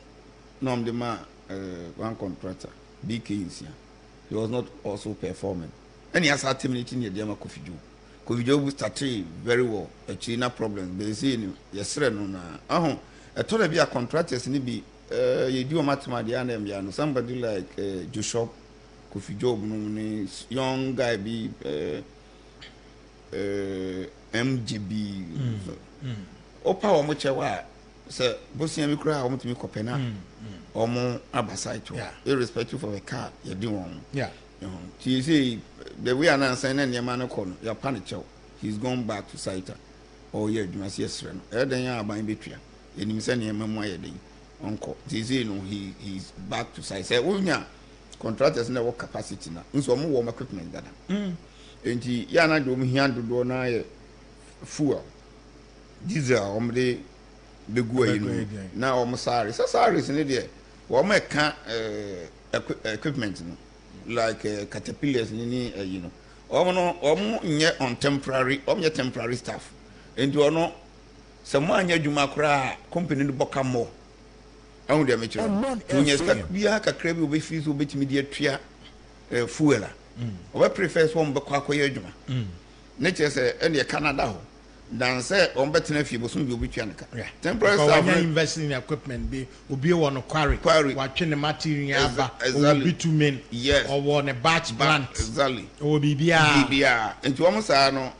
Speaker 2: no the man one contractor bk insia he was not also performing and he has terminating the dema kofijo started very well actually no problem they say yesre no na a told be a contractors ni be you do mathematics and them somebody like Joshua Kofi Job no young guy be MGB opa wo mo chewa say bosia mi kura wo mutimi kopena omo abasai to irrespective of a car you do one you see the way an answer na niam na kono your panichew he's gone back to site or yeah you must yes no e den ya aban betua enim se niam mu ayeden onko you know he's back to site say wonya contractors na work capacity na nso mo wo equipment dada enti ya na do mo hia dodo na ye fuel diesel omde begu ayi no na o mo saris ne de wo mo ka equipment no like caterpillars ni you know o mo nye on temporary o nye temporary staff enti ono se mo anya dwuma kora company no boka mo awu de mechi no nye staff bia kakra bi obefi so obetimi de atua fuel a o prefer so mo bekwa akoye adwuma ne chese ene Canada ho dan say on betena fie bosun bi obetua nka temporary staff
Speaker 1: when investing in equipment be obi wo no quarry watwe ne material aba obi to men or one batch plant
Speaker 2: exactly
Speaker 1: o bibia
Speaker 2: enti wo mo sa no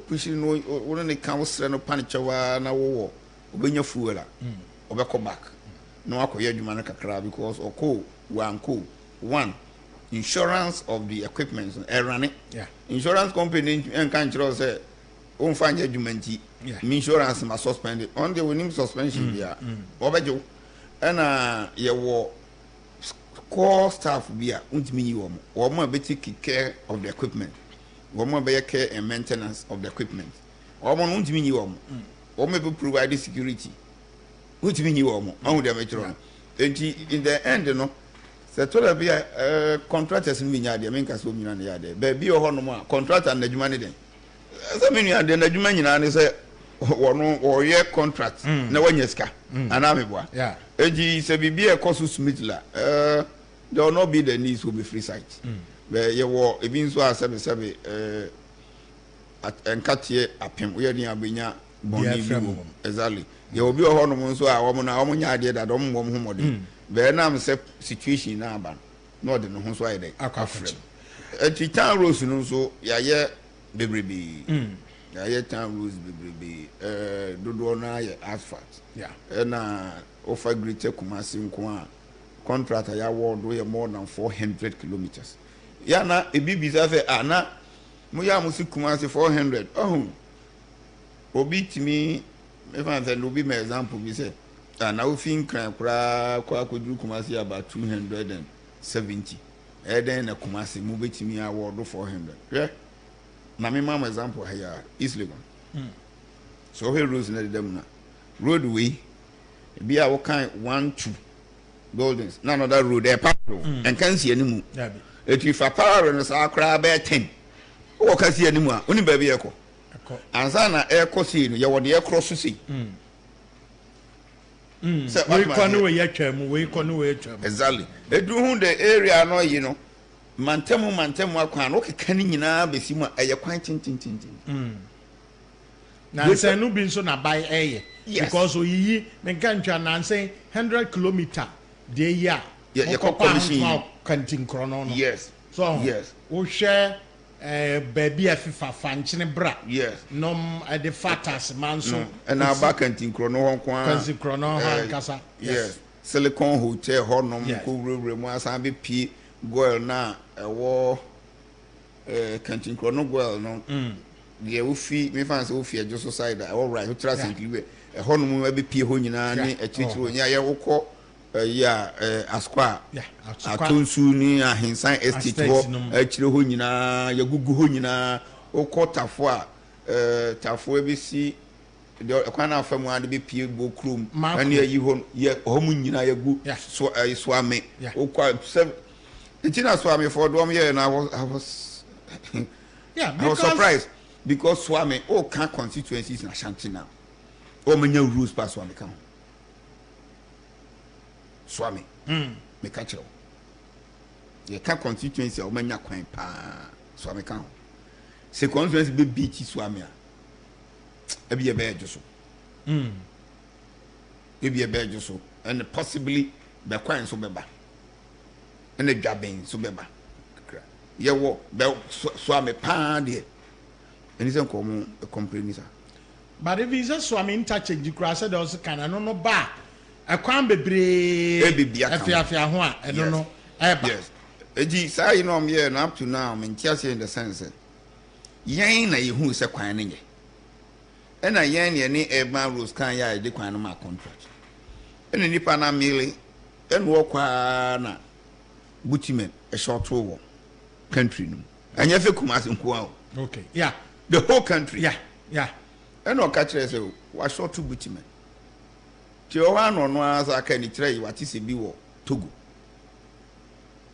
Speaker 2: pushi no wo ne kan wo sre no panichewa na wo obenya fuel a obekọ back no akoye adwuma na kakra because oko one insurance of the equipment running insurance company en kan chiro say on find adwumanti insurance ma suspend on the winning suspension bia obejo na ye wo core staff bia untimi yi wo mo be take care of the equipment wo mo be care and maintenance of the equipment wo mo untimi yi wo mo be provide security untimi yi wo mo on the metro enti in the end no se to bia contractors mi nya de menka so nyina na ya de ba bi ho no mo contractor na adwuma ne den so menu and the adwuma nyina ne say wono o ye contract na wanya sika ana meboa eji se bibia ekoso smithla there will not be the needs will be free site where ye wo ebi nso asebe enkatie apem we dey abenya boni bi exactly ye obi ho no nso a wo mo na wo nya ade da do mo ho mode be na am se situation na aba no de no ho so ayede
Speaker 1: akafre
Speaker 2: eti town roads no nso ya ye bebrebe ya town roads bebrebe dodo na ye asphalt na offer greater Kumasi nko a contractor ya world we more than 400 kilometers ya na ebibi say na mo ya mo si Kumasi 400 obi timi if I say no be my example be say na we fin kran kura kwa koduru Kumasi about 270 then na Kumasi mo betimi ya world 400 na me mama example here East Legon so he roads na dem na roadway be a kind 1-2 buildings na another road there park and can see animu if a power no sa kra be 10 o ka see animu a oni ba bi ekọ ansa na ekọ see no ye wo de ekro so see
Speaker 1: we kwanu we yatwam
Speaker 2: exactly edu hu the area no yi no mantemu akwan no keka ni nyina besi mu eye kwan tintintin
Speaker 1: na say no bi nso na buy eye because oyiyi me kan twa na say 100 kilometer dey year
Speaker 2: ye commission
Speaker 1: kantin krono no
Speaker 2: yes
Speaker 1: so
Speaker 2: yes
Speaker 1: wo hwe baby afifa fanchine bra
Speaker 2: yes
Speaker 1: nom the fatas man so
Speaker 2: and now back kantin krono hon kwa
Speaker 1: kantin krono han kasa
Speaker 2: yes Silicon Hotel honom ko wurewure mu asan be pie goil na ewo kantin krono goil no ye wo fi me fan se wo fi ejo side all right ultra simply honom be pie ho nyina ne akirikiro nya ye wokọ ya askwa atonsu ni ahensan estate ho akire ho nyina ya gugu ho nyina wokọ tafo a tafo be si de kwana afamu ade be pie go krom ane ayi ho ye homu nyina ya gu so swame wokọ itina swame for do me na I was I was surprised because swame all can constituencies in Ashanti now o menya rules pass swame kan swame me catch you ye can constituency o menya kwan pa swame kan se constituency be beach swame a ebi e be ejoso ebi e be ejoso and possibly be kwan so beba and dwaben so beba ye wo be swame pa de and is come complain sir
Speaker 1: but if is swame interchange kura said there was kana no ba akwan bebre afia ho a eno no eba
Speaker 2: yes eji say no me no up to now me ntia in the sense yen na yehu se kwan ne nye ena yen ne urban rules kan ya de kwan no ma contract ena nipa na mele eno wo kwa na butimen a short wo country no anya fe kuma nko a
Speaker 1: okay yeah
Speaker 2: the whole country
Speaker 1: yeah
Speaker 2: eno ka kire se wa short to butimen ti o wa no no asa ka ni kire yi wati se bi wo Togo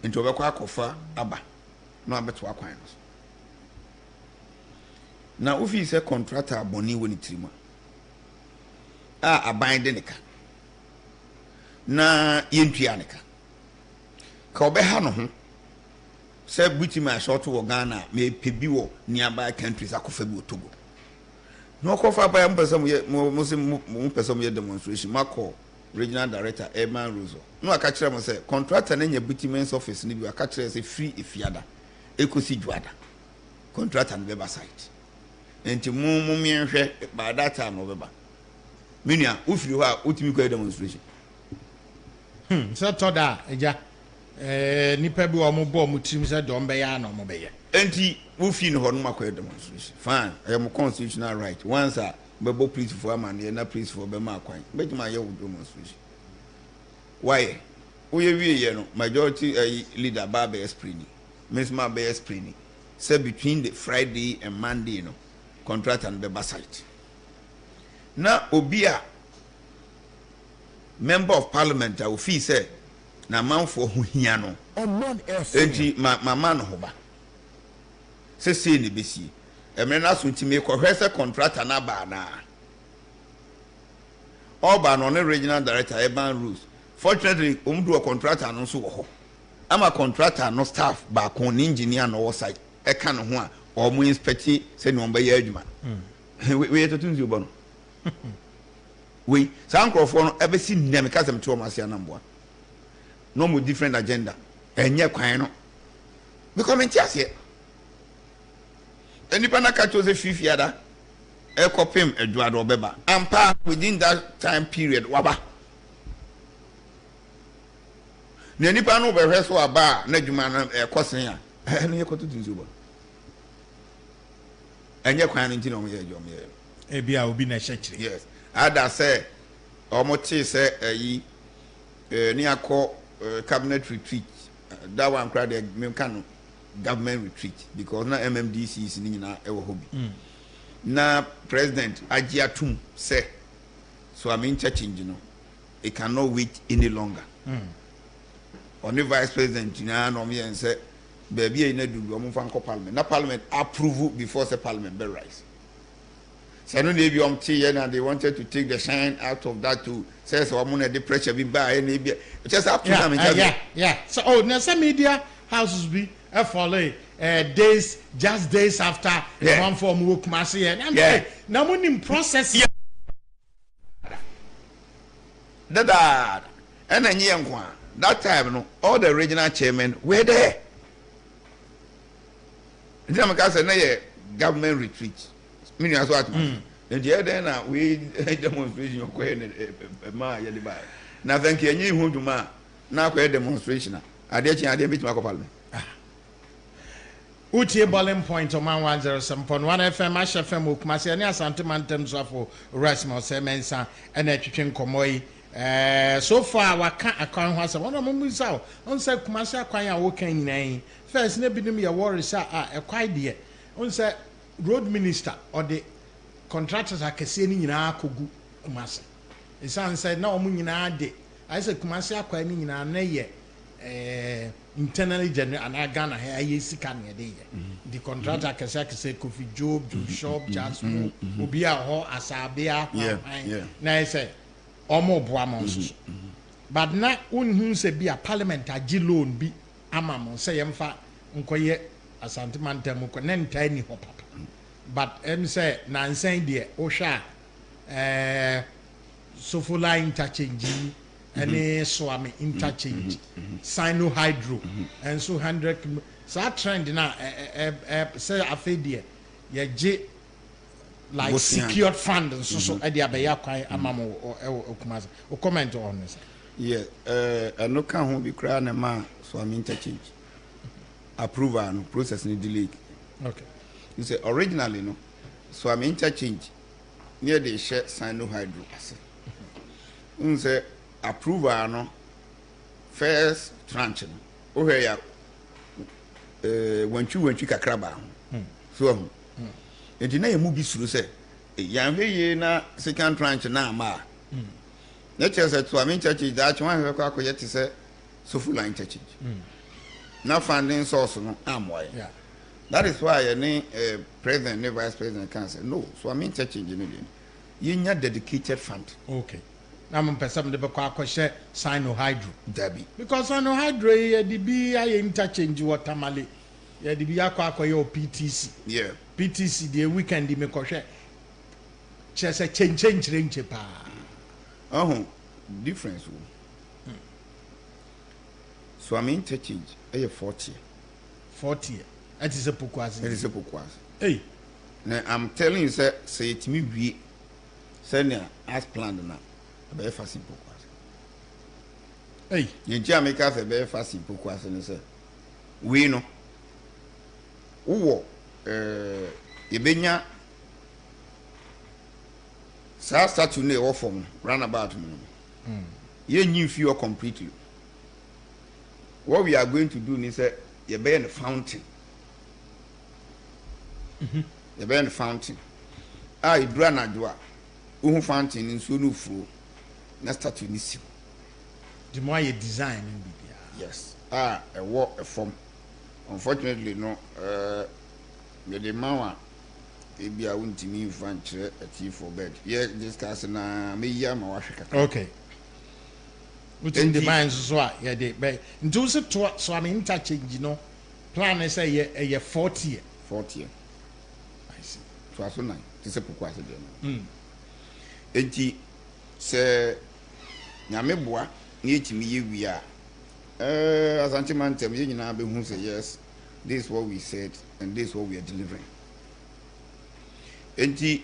Speaker 2: nti obekwa akofa aba no abeto akwan no na ofi se contractor aboni woni tirima aban de nika na yentua nika ka obeha no ho se butima short wo Ghana me pebi wo nearby countries akofa bi wo Togo no kofa ba mpesam ye mo mpesam ye demonstration mako regional director Edman Rozo no aka kire mo se contractor na nya butimen's office ni bi aka kire se free efiada ekosi dwada contractor no beba site enti mo mienhwe ba data no beba menua ufiri ho a utimi kwa demonstration
Speaker 1: so toda eja nipa bi o mo bo mo tim se do mbe ya no mo be ye
Speaker 2: enti ufi no ho no makwa demonstration fine I am constitutional right once a bebo police for man na police for be ma kwan bejima ye wo demonstration why we ye no majority leader ba be explain miss ma be explain say between the Friday and Monday no contract and the site na obia member of parliament a ofi say na manfo ho hia no enti mama no ho ba se ni besi emre na so ntime ko hwese contractor na ba na oba no ne regional director Edman Rules fortunately do a contractor no so wo ho ama contractor no staff ba kon engineer no oversight e ka no ho a o mo inspect se ni on ba ye adwuma we to tunzi obo no we sankrofo no ebe si nem ka sem to o masia na mboa no mo different agenda enye kwan no because me tiase enipa na ka chose fifiada e kopim eduado obeba ampa within that time period waba na enipa no be hweso aba na dwuma na ekosen a eno ye koto tunzubo enye kwan no ntino mo ye jom ye
Speaker 1: bia obi na hye
Speaker 2: yes ada say omote say ayi ni akọ cabinet retreat that one crowd me kan government retreat because na MMDC is ni na ewo hobi na president agiatum say so I mean change no it cannot wait any longer on the vice president na no me say baby e na du mo fan ko parliament na parliament approve before say parliament be rise so no dey be and they wanted to take the shine out of that to say so mo na the pressure be by na be just up to them
Speaker 1: yeah so na some media houses be follow days after one form work mass here na mo nim process
Speaker 2: dada and enye nko that time no all the regional chairmen were there. The time I said na government retreat. Meaning as what and the other na we demonstration ma ya di ba. Na thank you nyi hu duma na kwa demonstration ade chi ade bit makopal me.
Speaker 1: Utie Bowling Point Oman 107.1 FM Ash FM Kumasi ani asante mantem so afo Rasmus Semensa ena twetwe nkomo yi so far waka akwan ho asa wona mumisa on say Kumasi akwan a wo kan nyina first na binum ye worry sa ekwai de on say road minister or the contractors akese ni nyina akogu Kumasi isan say na omu nyina de I say Kumasi akwan ni nyina na ye internally general and Ghana here I sika na dey the contractor kese Kofi Job Shop Jasmine obi a ho asabia na say omo boa mo so but na unhu se bi a parliament agi loan bi ama mo say yemfa nkoye asante mantem ko na ntai ni ho papa but em say na nsan de o hwa Sofula interchange any swami interchange sino hydro and so 100 so trend na say afedie ye je like secured fund so e dia be yakwan amamo Kumasi o comment on this
Speaker 2: yeah no kan ho bi kra na ma swami interchange approval no process ni delay
Speaker 1: okay
Speaker 2: you say originally no swami interchange near the share sino hydro ase say approval no first tranche no o he ya wantwi kakra ba so enti na yemu bi suru se yan hweye na second tranche na ama na chese to amin church da chwa hwe kwa akoye te se Sofula interchange na funding source no amoy
Speaker 1: yeah
Speaker 2: that is why any president ne vice president can say no so amin interchange no you need dedicated fund
Speaker 1: okay I'm person de kwa kwhye sino hydro
Speaker 2: dabi
Speaker 1: because sino hydro ye di bi aye interchange watermale ye di bi akwa PTC
Speaker 2: yeah
Speaker 1: PTC the weekend me kwhye chese change pa
Speaker 2: difference so I'm interchange 40
Speaker 1: that is a pokwase hey
Speaker 2: now I'm telling you say it me wie say as planned na be fa simple kwase
Speaker 1: hey
Speaker 2: yinti ameka fe be fa simple kwase ne say we no wo yebenya sa statue ne wo form roundabout no ye nyi fio completely what we are going to do is say ye be in fountain ye be in fountain idura na doa wo fountain nso no furo na statue ni si
Speaker 1: the more you design in bibia
Speaker 2: yes a wo a form unfortunately no the man e bia wontimi fan kire a tea for bed yeah discuss na me ya ma wahwe
Speaker 1: okay within the minds so yeah they be ntu se to so am interchange no plan is say ye 40
Speaker 2: I see so aso nine this pokwase dem enti se nyame boa na etimi ye wi a asante mantem ye nyina be hu say yes this is what we said and this is what we are delivering enti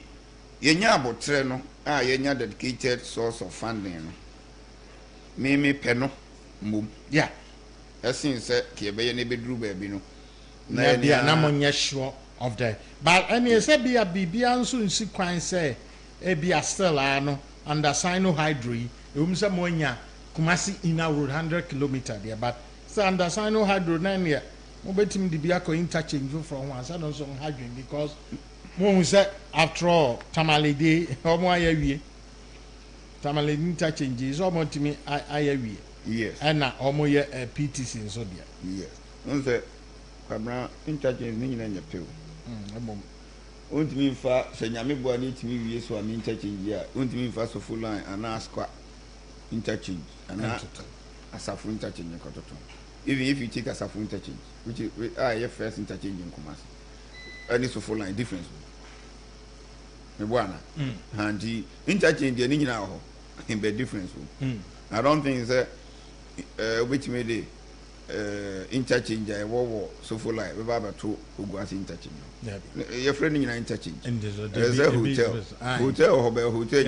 Speaker 2: yenya abotre no a yenya dedicated source of funding no me pe no mum
Speaker 1: yeah
Speaker 2: esin se ke be ye ne beduru ba bi no
Speaker 1: na bia na monye sure of the but any say bia bibia nso nsi kwan say e bia still no under sino hydro say monya Kumasi ina road 100 km there but say under sino hydro na ne mo betim di bia ko interchange from one side so hydro because mo say after all tamale dey omo ayawie tamale interchange is omo timi ayawie
Speaker 2: yes
Speaker 1: and na omo ye PTC nso there
Speaker 2: yes on say kwabra interchange ni nyina nya pew ontimi fa se nyame boa ni timi wie so am interchange a ontimi fa so full line ana askwa interchange ana asafu interchange kototo even if you take asafu interchange which is your first interchange in Kumasi any so full line difference me boana and the interchange ni nyina ho in be difference I don't think say which made it interchange I wo so for like we baba to Oguasi interchange. Your friend in interchange. There's a hotel. Hotel or hotel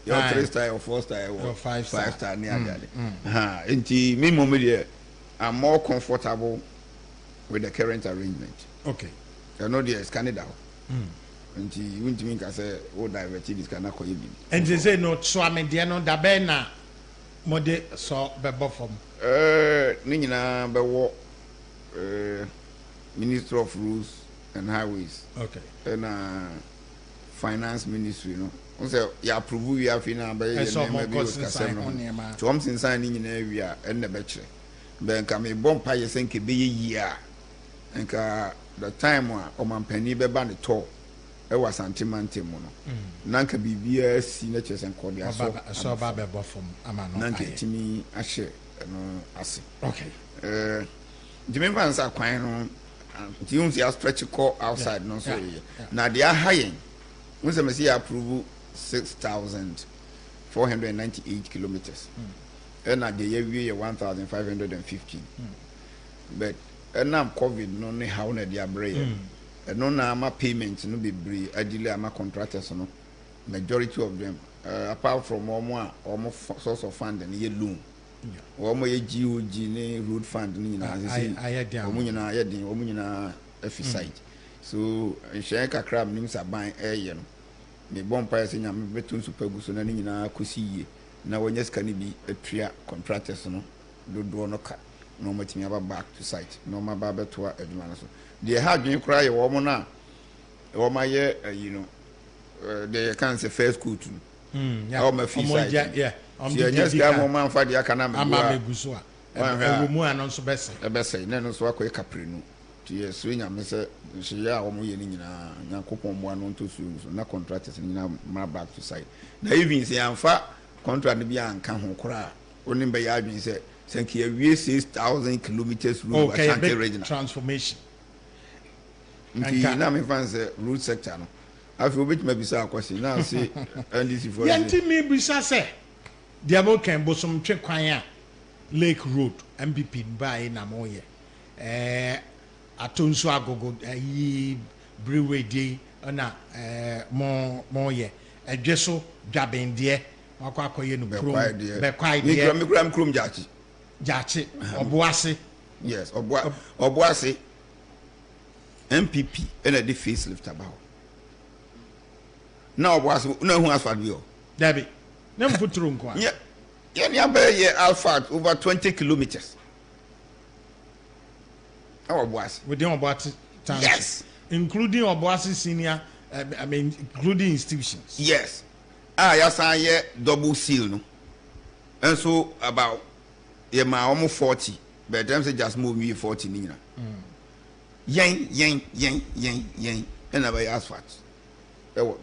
Speaker 2: your 3-star or 4-star or 5-star near that. Inti me moment I'm more comfortable with the current arrangement.
Speaker 1: Okay.
Speaker 2: I know there is Canada. Inti you want me to say oh diverted this cannot call you.
Speaker 1: And they say no so I mean they no da be na mode so bebo from
Speaker 2: ni nyina be wo Minister of Roads and Highways.
Speaker 1: Okay.
Speaker 2: And Finance Ministry no. On say ya approve we have na be ye na be kasem no. Thompson sign ni nyina wi a en na be kire. Ben ka me bompa ye senke be ye a. Enka the time Omanfm be ba ne to e wa santimante mu no. Nanka bibia si na chesen kode aso.
Speaker 1: So ba be bo from ama no.
Speaker 2: Nanka timi ahye no ase.
Speaker 1: Okay.
Speaker 2: Jimmy Vance akwan no you see stretch call outside no so na they are high we say me approve 6,498 kilometers and na they we 1,515 but now COVID no ne how na they abre no na ma payment no be bre adile ama contractors no majority of them apart from almost source of fund and ye loan omo ye GOG ne road fund ni na say omo nyina ye den omo nyina oversight so nhye kakra nim saban eye no me bompa se nya me betun supergu so na ni nyina kosi yie na wonya ska ni bi atua contractors no dodo no ka no matimi aba back to site no ma ba beto adwuma no so de ha dwen kra ye wo mo na wo ma ye you know they can say first school too
Speaker 1: yeah
Speaker 2: my fee site
Speaker 1: yeah
Speaker 2: yes ga mo man fa de aka na me
Speaker 1: guso a ewomu anon so bese
Speaker 2: na no so akoy kaprenu ti yes we nya me se ya wo mo ye ni nyina Nyankopon mo anon to so na contractors nyina ma back to site na even say amfa contract bi anka ho kora oni be ya adwin se sanki awie 6,000 kilometers road Ashanti region
Speaker 1: transformation
Speaker 2: nti na me fan say road sector no afi obetuma bisa akwasi na say NDC for
Speaker 1: yanti me bisa say dia mo kan bosom twe kwan a Lake Road MPP by na mo ye atonso agogo yi brewery dey na mo ye edweso dwabendie akwa akoye no krom be kwai dey
Speaker 2: me krom jachi
Speaker 1: oboase
Speaker 2: yes oboase MPP and the facelift about now oboase no who asfalt bi o
Speaker 1: Dabi nem futuru nkwa
Speaker 2: yeah be asfalt over 20 kilometers oboase
Speaker 1: within Oboase town
Speaker 2: yes
Speaker 1: including Oboase senior I mean including institutions
Speaker 2: yes yasan ye double seal no and so about ye ma almost 40 but them say just move me 40 ni nyina yen and about asphalt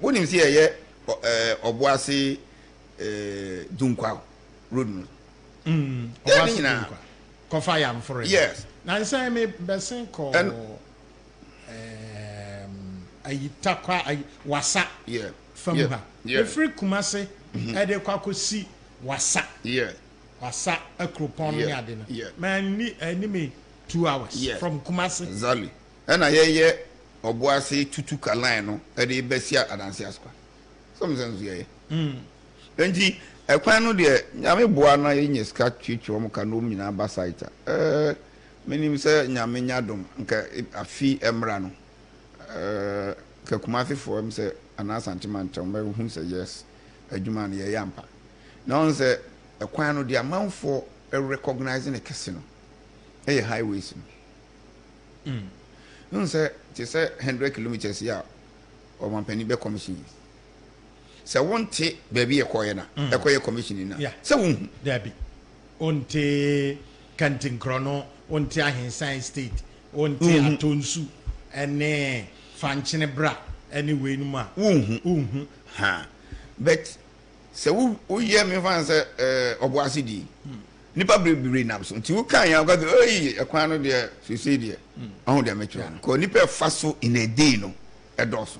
Speaker 2: when him see ye Oboase Dunkwa road no
Speaker 1: Oboase Dunkwa kofa yam for it
Speaker 2: yes
Speaker 1: na say me besen ko ayitakwa wasa
Speaker 2: yeah
Speaker 1: from ha the free Kumase e de kwakosi wasa
Speaker 2: yeah
Speaker 1: wasa akropon ni ade no man ni anime 2 hours from Kumase
Speaker 2: exactly and ye Oboase tutuka line no e de besia adanse askwa some sense ye enti ekwan no de nyame boa na ye nyeska twetwe mo ka no nyina ba site menim se nyame nyadom nka afi emra no ka Kumase for em se ana sentiment on hu se yes adwuma no ye yampa na on se ekwan no de amanfo recognizing the kese no e highways no say ti say 100 kilometers ya Omanfm be commission se wonte baby ekoye na ekoye commission na se won
Speaker 1: Dabi onte kantin krono onte ahensan state onte atonsu ene fanchine bra anyway no ma
Speaker 2: ha but se wo ye me fan se Oboase di nipa brebre na so nti wo kan ya go ekwan no de so de ahun de metro ko nipa fa so in a day no edoso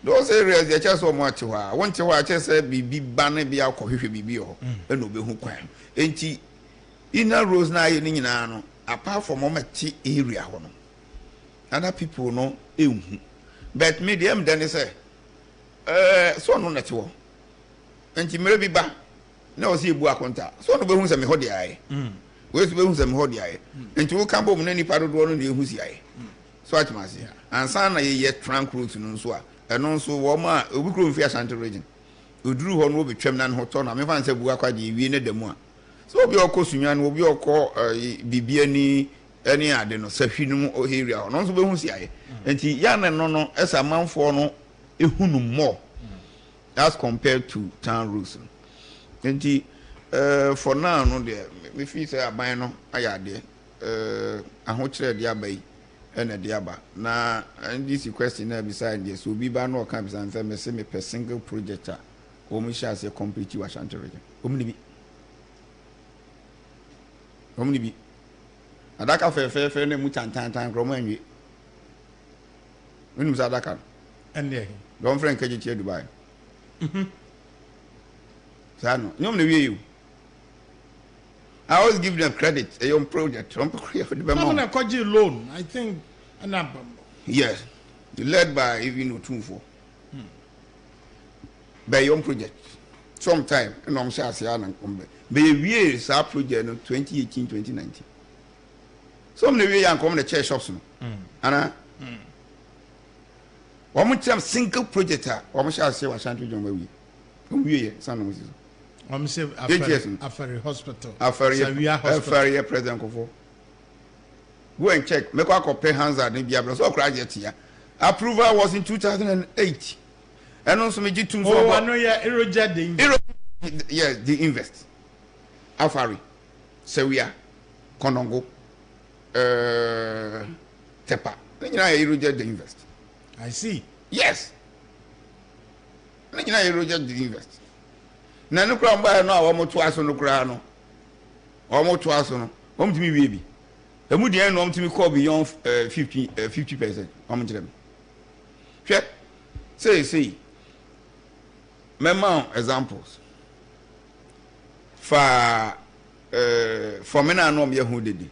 Speaker 2: those areas they just so much wa wonte wa che se bibi ba na bia akohwehwe bibi ho e no be hu kwan enti inner roads na ye ni nyina no apart from omati area ho no other people no ehu but me dem then say so no net wo enti mere bi ba na o si ebu akonta so no be hu se me ho de aye we so be hu se me ho de aye enti wo kan bo mu na nipa do no de hu si aye so atmasi ansa na ye tranquil no so a eno so wo ma obi kro mfi Ashanti region oduru ho no obi twem na ho to na me fa nse bu akwa de wie ne demu a so obi okosunwa no obi okọ bibia ni any ade no sahwinum area no so be hu si aye enti ya ne no esa manfo no ehunu more as compared to town rules enti for now no there me feel say aban no ayade ahokire de abai ene de aba na this question na beside there so bi ba no kan bisan say me say me per single project a o mu sha say complete wa Ashanti region o mu ni bi adaka fe na mu tantan kromo anwi minum sa adaka
Speaker 1: ende
Speaker 2: don friend keji che Dubai sano nyom na wie you I always give them credit a young project I'm
Speaker 1: na koji loan I think
Speaker 2: yes led by even Otumfo by young project sometime and I'm sure say na kombe be wie sa project no 2018 2019 some na wie yan come the chair shops no ana one time single project one shall say was Ashanti John Bawi we son of Moses
Speaker 1: say Afari Hospital
Speaker 2: Afari President Kofo go and check make a pay hands at Nibia so graduate here approval was in 2008 and also me two
Speaker 1: so I know
Speaker 2: yes the invest Afari Sewia Konongo Tepa you know the invest
Speaker 1: I see.
Speaker 2: Yes. Nina Roger the invest. Nanu crown by no almost twice on the crown. Almost twice on. Home to me, baby. The moody end home to me call beyond 50%. Home to them. Check. Say. Memo examples. For me, I know me who did it.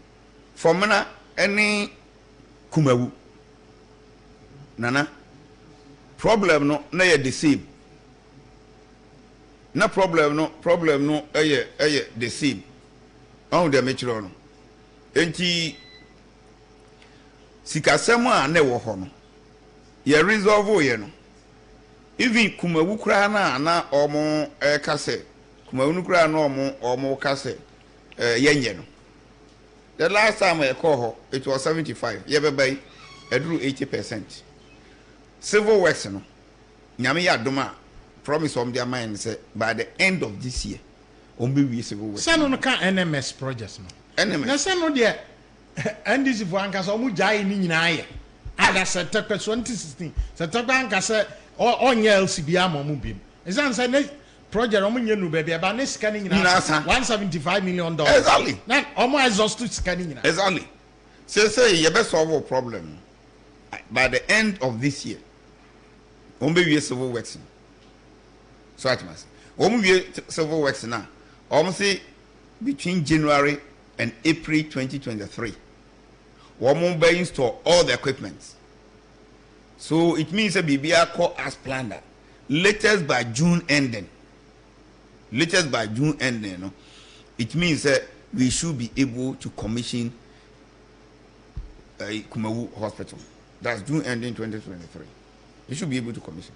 Speaker 2: For me, any Kumawu. Nana problem no na ye the same na problem no the same on the metro no enti sikasem a na wo ho no ye resolve ye no even kumawu kra na omo kase kumawu no kra na omo kase yenye no the last time I call her it was 75 ye be by edru 80%. Civil works no nyame ya doma promise on their mind say by the end of this year on be civil works
Speaker 1: say no kan NMS projects no
Speaker 2: NMS
Speaker 1: na say no de NDC for anka so mu jai ni nyina ye ada se tekwe 2016 se tekwe anka se onye LCB amomu bim ezan say ne project omu nyenu be be ba ne sika ni nyina $175 million
Speaker 2: exactly
Speaker 1: na omu exhaust sika ni nyina
Speaker 2: exactly say you be solve a problem by the end of this year on be civil works so at mass civil works now almost between January and April 2023 we be install all the equipment so it means a BBR call as planned latest by June ending no it means that we should be able to commission Kumawu Hospital. That's June ending 2023. You should be able to commission.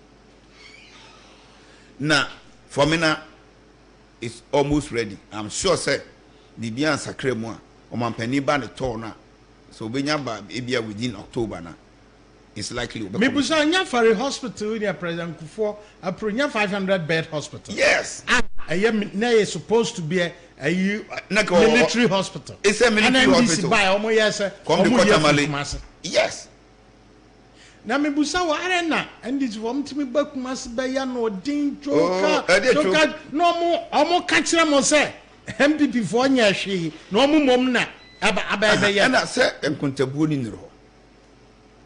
Speaker 2: Now, for me now, it's almost ready. I'm sure, sir, the Bian Sacre Moi, Omanfm ban the tour now. So when you be within October now, it's likely.
Speaker 1: Me busa Nyafari Hospital in President Kufo, a 500-bed hospital.
Speaker 2: Yes.
Speaker 1: It's supposed to be a military hospital.
Speaker 2: It's a military hospital. Yes.
Speaker 1: Na me busa wa arena and this from timi bakumas be ya no din choka no mo ka kire mo say MPP for nya hwe no mo mom na aba be ya
Speaker 2: na say enkontabu ni niro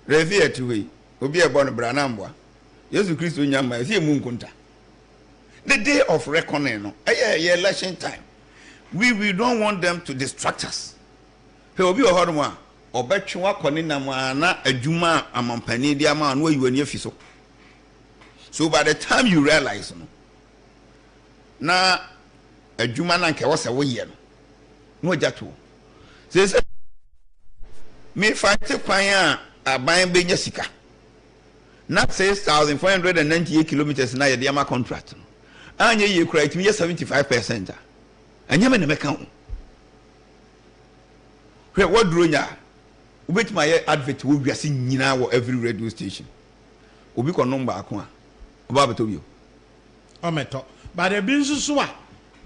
Speaker 2: revi atuwe obi e bo no branambwa Yesu Kristo nya ma say mu nkonta the day of reckoning no election time we don't want them to distract us. He will be a hard one. Or bet you walk on in a juma among penny the amount where you were near Fiso. So by the time you realize, now a juma nanke was a way, no jatu. Says, me fight a pioneer a buying Benyasika. Not 6,498 kilometers na the Yama contract. And you create me 75%. And you may count. What drew ya? Which my advert will be seen now every radio station. Ubi con number aqua. About to you.
Speaker 1: Ometo. But the business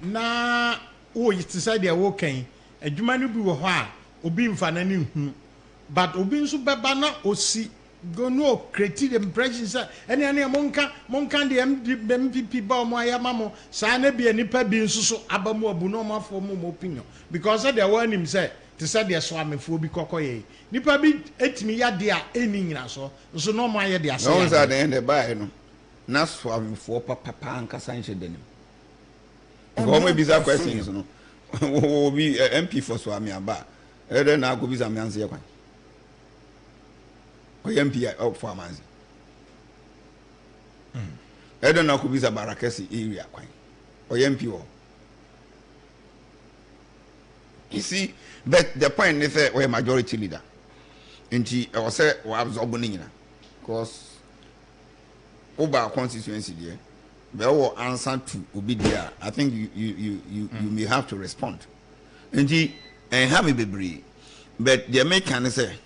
Speaker 1: na oh, it's decided they're working. A human be a Obi Fanani. But Obi Subabana or see. Go no create the impression sir any monka the MPP ba mo ayamamo sa na bia nipa bi nsuso abamu abu no ma for mo opinion because there one him say to say there so amefo bi kokoye nipa bi etimi yade a eni nyina so no mo aye de ase
Speaker 2: no say the end buy no na so amefo papa anka sanche denim go mo bisa questions no obi MP for so ami aba e de na go bisa mi anse ye kwan MP out for Amanzi. I don't know who is a Barakesi area. Or MP. You see, but the point is that we're a majority leader. And she was said, was Obonina. Because over constituency there, the whole answer to Obidia, I think you may have to respond. And she have a baby. But the American say,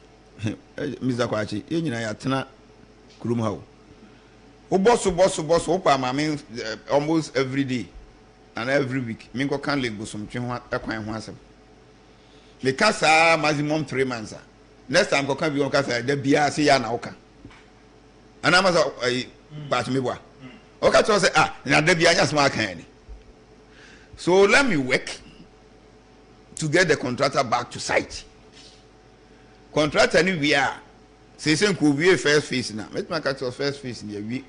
Speaker 2: Mr. Kwachi, you know, Tana Kurumho. Boss, almost every day and every week. Mingo can't live with some children. Because maximum 3 months. Next time, go come be on Casa, the BRC Yanaoka. And I was a batch me. Okay, so I say, now the BRC mark handy. So let me work to get the contractor back to site. Contractor ni we are say could be a first phase now. Let my catch first phase in the week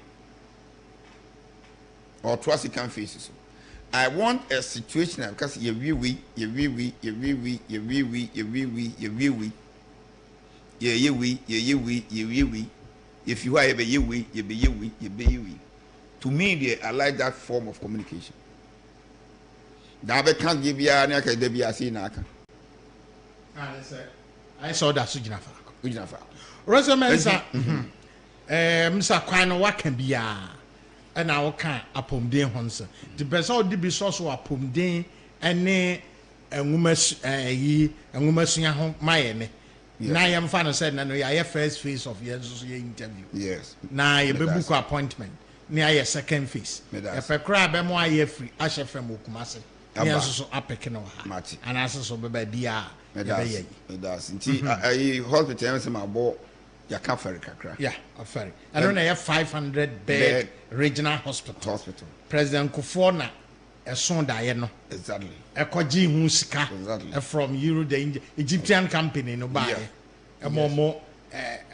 Speaker 2: or twice second phases. I want a situation because if you are to me I like that form of communication. That can't give you any academia see now.
Speaker 1: I saw that Sujinafa. Rosamesa, Mr. Quino, what can be and our can upon day Honsa. The best all the be source of upon day and nay and woman's home, my now I am fan said, and I have first phase of your interview.
Speaker 2: Yes.
Speaker 1: Now you book appointment near your second phase. If I crab, I'm why you're free. I shall from Mukumasi. Yes, up a canoe, and as so baby. It does. I hospital my boy. You can't ferry kakra. Yeah, a ferry. I don't have 500 bed regional hospital. President Kufona, a son Diana.
Speaker 2: Exactly.
Speaker 1: A Koji Musika. Exactly. From Euro, the Egyptian company, no buy. A more,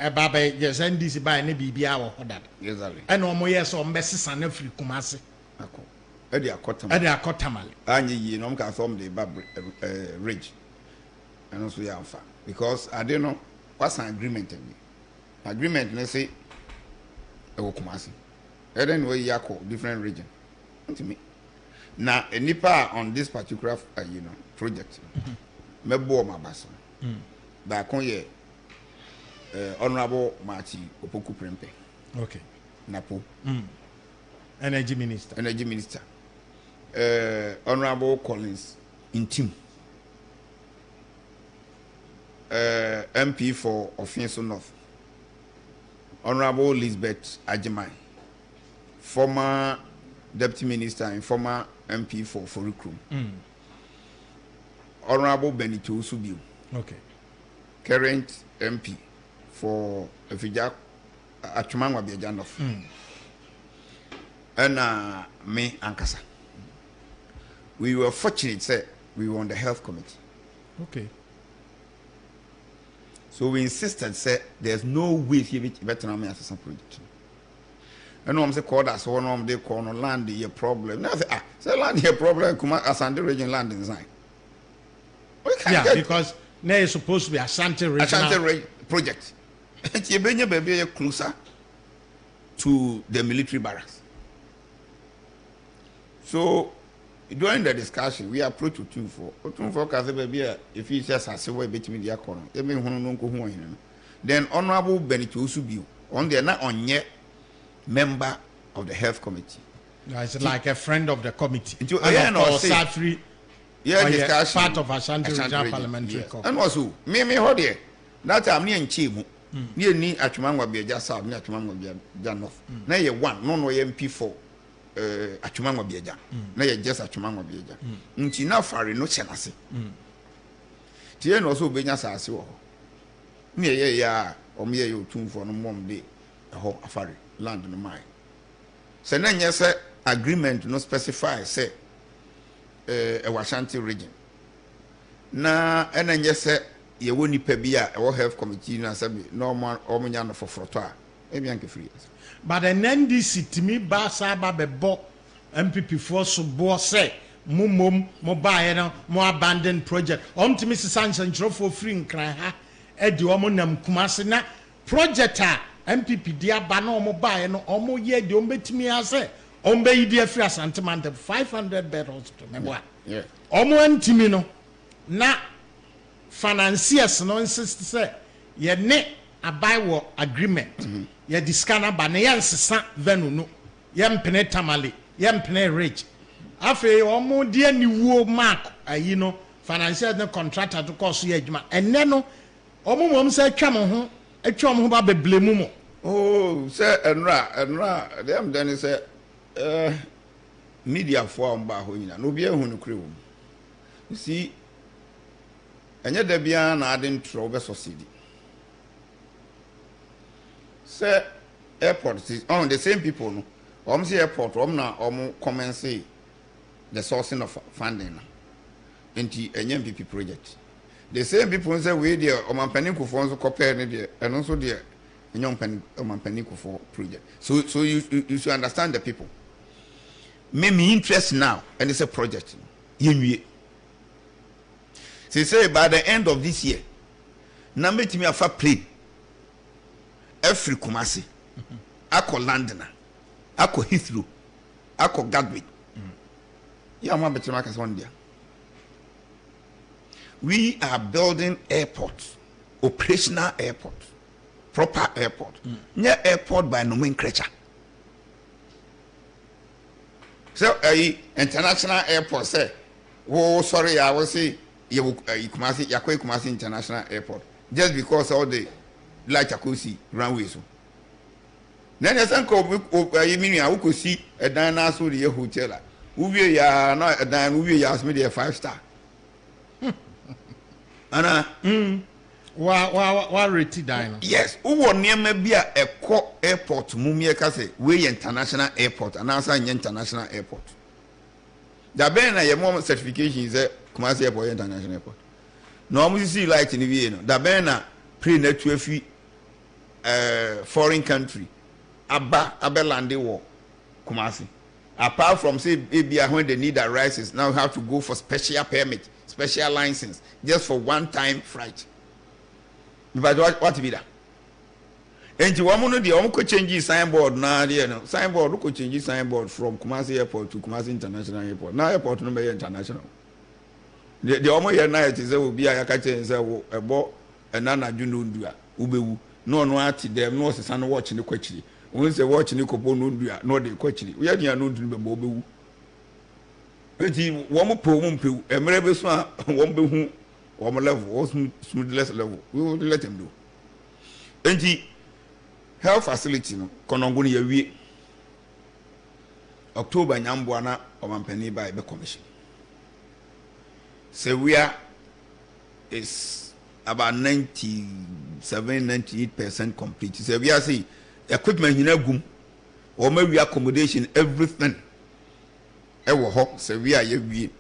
Speaker 1: a baby, yes, and this by any BBA or that. Exactly. And no more, yes, or Messi and every Kumasi.
Speaker 2: Eddie Akotam. And you know, can form the ridge. And also, yeah, because I don't know what's an agreement. Agreement, let's say, a Kumasi. And then we Yako, different region. To me. Now, a nipa on this particular, project. Mebo my basso. Back on ye, Honorable Marty Opoku Prempe.
Speaker 1: Okay.
Speaker 2: Napo.
Speaker 1: Energy Minister.
Speaker 2: Honorable Collins Intim. MP for Ofinso North. Honorable Lisbeth Ajimai, former Deputy Minister and former MP for Forikrum. Honorable Benito Subiu.
Speaker 1: Okay.
Speaker 2: Current MP for Efija Achumangwa Biajanov. And me Ankasa. We were fortunate, sir. We were on the health committee.
Speaker 1: Okay.
Speaker 2: So we insisted, say, there's no way he better than me as a project. And I'm saying, call us one of the corner land, your problem. Now, say, land, your problem, come as under region land design.
Speaker 1: Yeah, because now it's supposed to be Ashanti regional
Speaker 2: project. And you bring your closer to the military barracks. So during the discussion, we approached Otunfo Kaze if he says as way between the corner. Then Honorable Benito Subiu on the not on yet member of the health committee.
Speaker 1: No, it's like a friend of the committee.
Speaker 2: Discussion
Speaker 1: part of Ashanti Regional Parliamentary Corps.
Speaker 2: And also, me hold here. That time near Chimu, near ni Achumanga be just south, near Achumanga be north. Now you one, no MP4 Achumanga be ja. Now you just Achumanga be ja. Nchina fari no chenasi. Tien also be nyasa asiwo. Near ya or me you tune for no mom day a whole afari land no mine. So then yes agreement no specify say a Ashanti region. Na and then yes ye woni pa bia e wo health committee na sabi normal omunya no foforoto a bianke free.
Speaker 1: But an NDC to me ba saba bebo MPP for so bo say mumum mo ba no mo abandon project to Mrs. Sanson for free nkran ha e di omo nam kumase na project a MPP dia ba na omo ba no omo ye di ombetimi ase ombe yidi afri Asante Mantem 500 bed hospital member.
Speaker 2: Yeah.
Speaker 1: Omo antimi no na financiers no insist say ye ne abai agreement ye discana ba ne yansesa venu no ye mpene tamale ye mpene rich afi omo die ni wuo mark ayi no financiers ne contractor to cost ye adwuma enne no omo mom say atwa mo ho ba beblemu mo.
Speaker 2: Oh, say enra dem then say media for mba ho nyina no bia hu no kure wo. You see enye da bia na ade ntro be succeed. Say airport is on the same people no. Say airport na commence the sourcing of funding into a MPP project. The same people say we there Omanfm kufo so compare ne there and also there Omanfm kufo project. So you should understand the people. Me interest now and it's a project. Yenwie. Say by the end of this year, na metimi afa plane every Kumasi, ako London, ako Heathrow, ako Gatwick. Yeah, man, better make us one day. We are building airports, operational airport, proper airport. Near airport by nomenclature. So, international airport say, oh, sorry, I will say, Kumasi International Airport. Just because all the like Chakosi runways. Then I think I could see a dinosaur hotel. Uwe ya not a dime, Uwe asked me a 5-star. Anna,
Speaker 1: what rated dino?
Speaker 2: Yes, who will near maybe a core airport, Mumia Case, we international airport, and also an international airport. The Ben a moment certification is a Kumasi Airport International Airport. Normally see light in the Vienna. The Ben pre-net to a free foreign country. Abelande war Kumasi. Apart from say maybe when the need arises, now have to go for special permit, special license, just for one-time flight. But what be that? And you want to change signboard now, signboard, look change signboard from Kumasi Airport to Kumasi International Airport. Now airport number international. The almost here night is will be a catch and say a bo and nana junundua ubewu. No ati them no son watching the question. Once they watching the coponundua, no the question. We are near no to the bobu. But he one pro one pill, a merable one be who level, or smoothless level. We will let him do. And he health facility no kononguni yawie October nyamboana Omanfm by the commission. So we are is about 97-98% complete. So we are saying equipment in a gum or maybe accommodation, everything. Ewo ho so we are we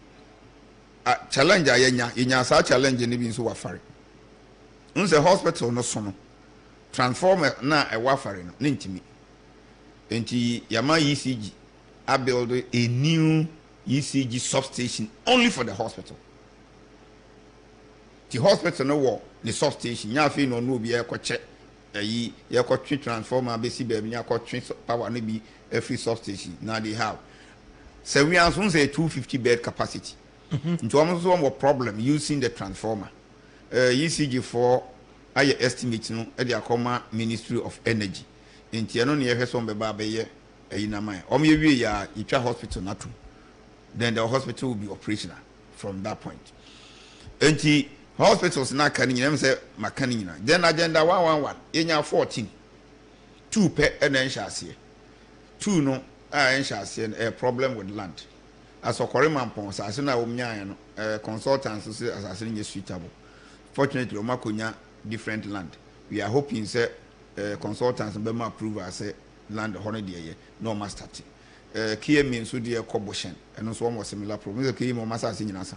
Speaker 2: challenge yenya sa challenge ni bi so wafare. Unse hospital no so no transformer na e wafare no ntimi. Enti yama ECG I build a new ECG substation only for the hospital. the hospital no war the substation nya fe no no bi e ko che yi ye ko twi transformer be si ba bi nya ko twi power no bi every substation now they have so we are soon say 250 bed capacity nti almost one problem using the transformer ECG4 aye estimate no e dey akoma Ministry of Energy nti eno ne ye hwe so mbeba be ye eyi na man ye wie ya itwa hospital na to then the hospital will be operational from that point nti hospitals na kan nyina say makan nyina then agenda 111 enya 14 2 pe ena nhase 2 no a nhase a problem with land as okore mampon asase na omnyaa no consultants say asase nye suitable fortunately omakonya different land we are hoping say consultants be ma approve as land hono de ye no ma start KM so de koboshen eno so almost similar problem KM o masase nyina sa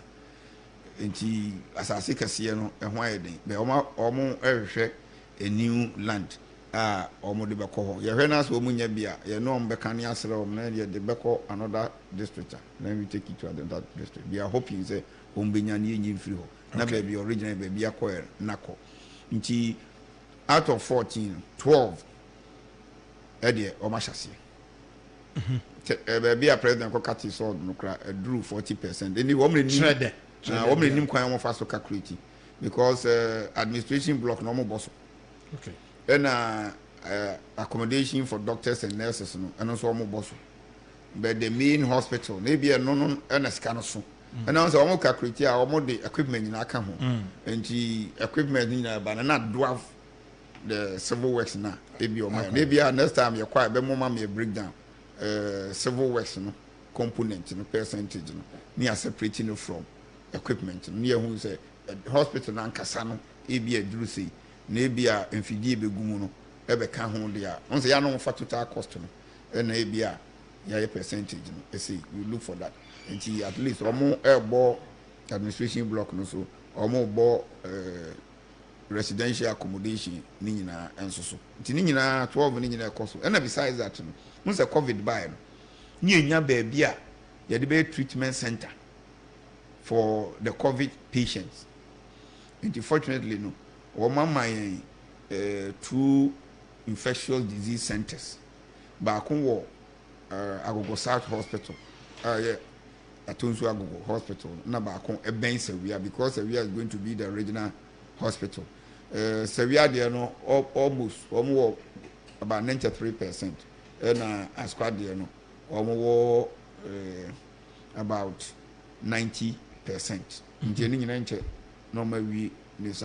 Speaker 2: enti asase kase no ho ayeden be omo ehwehwe a new land omo de beko ho ye hwe na so omunya bia ye no mbeka ne asere omo na de beko another district then we take it to another district we are hoping say ombenya ne yin free ho na be be original be bia ko nako nti out of 14 12 ede o mashase be a president ko kati so no kra drew 40% any woman ni woman nim kwan mo fa so calculate because administration block no mo boss
Speaker 1: okay
Speaker 2: and accommodation for doctors and nurses no and so mo boss but the main hospital maybe no na scan so and also mo calculate a mo the equipment na aka ho and the equipment ni na ba na dwarf the civil works na maybe o maybe next time you quite be mo ma me breakdown civil works no component no percentage no near separating from equipment near who say hospital na nkasa no ebi aduru sei na ebi a mfidie begumu no ebe ka ho dia on say ya no fa total cost no na ebi a ya percentage no say you look for that until at least omo ebo administration block no so omo bo residential accommodation ni nyina enso so nti ni nyina 12 ni nyina ekoso and besides that no mun say covid by no ni enya ba bia ya de be treatment center for the COVID patients. And unfortunately, no, Oman 2 infectious disease centers. Bakunwo Agogo South Hospital. Yeah, Atunsu Agogo Hospital. Na Bakun Eben Sevilla because Sevilla is going to be the regional hospital. Sevilla there no almost about 93%. And Asquad there no almost about 90%. Nti nyina nche normal we this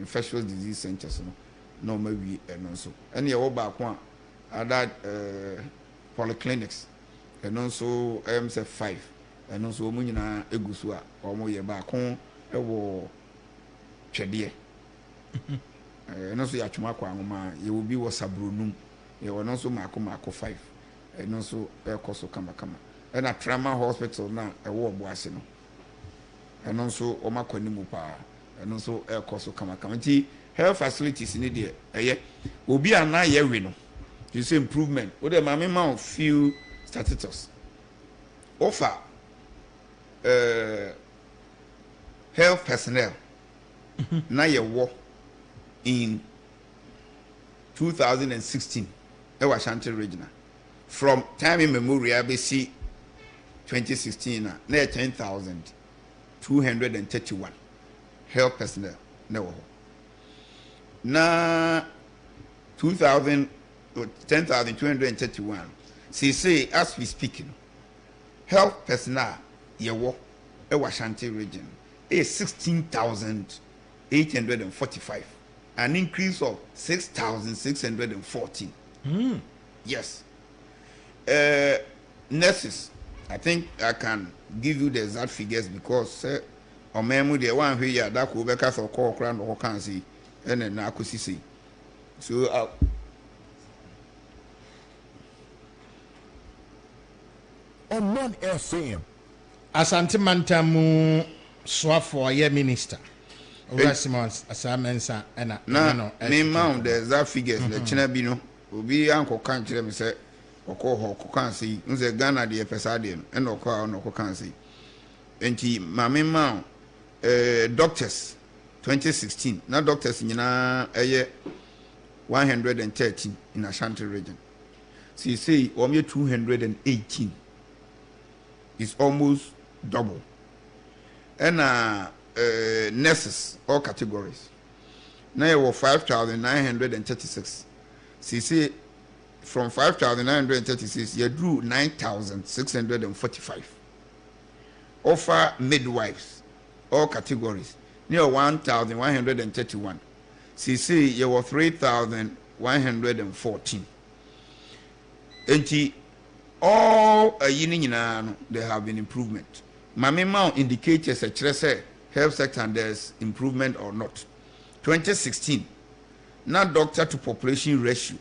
Speaker 2: infectious disease centers no normal we eno so ene ye wo ba ko other polyclinics eno so MC5 eno so omu nyina egusu a omo ye ba ko e wo twede eno so ya twuma kwa ngoma ye wo bi wo sabronum ye wo no so mako 5 eno so e koso kama ena trauma hospital na e wo oboase no eno so o makoni mu pa eno so e koso kama nti health facilities ni de eye obi ana ye we no you say improvement o de ma me ma few statuses offer health personnel na ye wo in 2016 e wa Ashanti regional from time immemorial be see 2016 na 10,231 health personnel na 10,231 say as we speaking health personnel yewo e Ashanti region is 16,845 an increase of 6,614 yes nurses I think I can give you the exact figures because Omanfm the one here that could be for call crown or can see and then I could see so
Speaker 1: Omanfm Asante Mantamu swafo ye minister Simons Asamensa and
Speaker 2: no me mount the exact figures the China bino obi anko kan kire me say okoho kokan sei nze Ghana de pesade no eno kwa no kokan sei enti mame ma doctors 2016 now doctors nyina 113 in Ashanti region. So you say 218 is almost double. And nurses, all categories. Now you have 5,936. So you say from 5,936, you drew 9,645. Offer midwives, all categories, near 1,131. CC, you were 3,114. And all a union, there have been improvement. My mount indicators a health sector and there's improvement or not. 2016, now doctor to population ratio.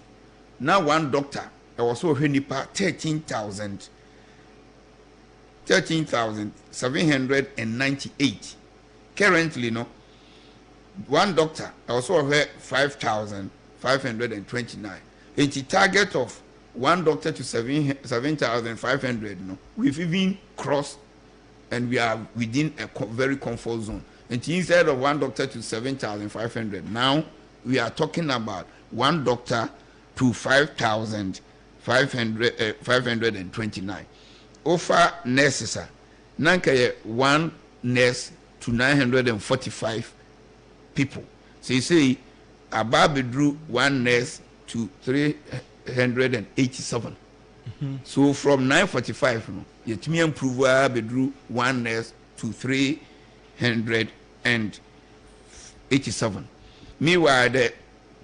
Speaker 2: Now one doctor, I was so 13,798. Currently, no, one doctor, I also heard 5,529. And the target of one doctor to 7,500, no, we've even crossed and we are within a very comfort zone. And instead of one doctor to 7,500, now we are talking about one doctor to 5,529. Offer nurses, nanka one nurse to 945 people. So you say Ababe drew one nurse to 387. So from 945, yet me improve drew one nurse to 387. Meanwhile, the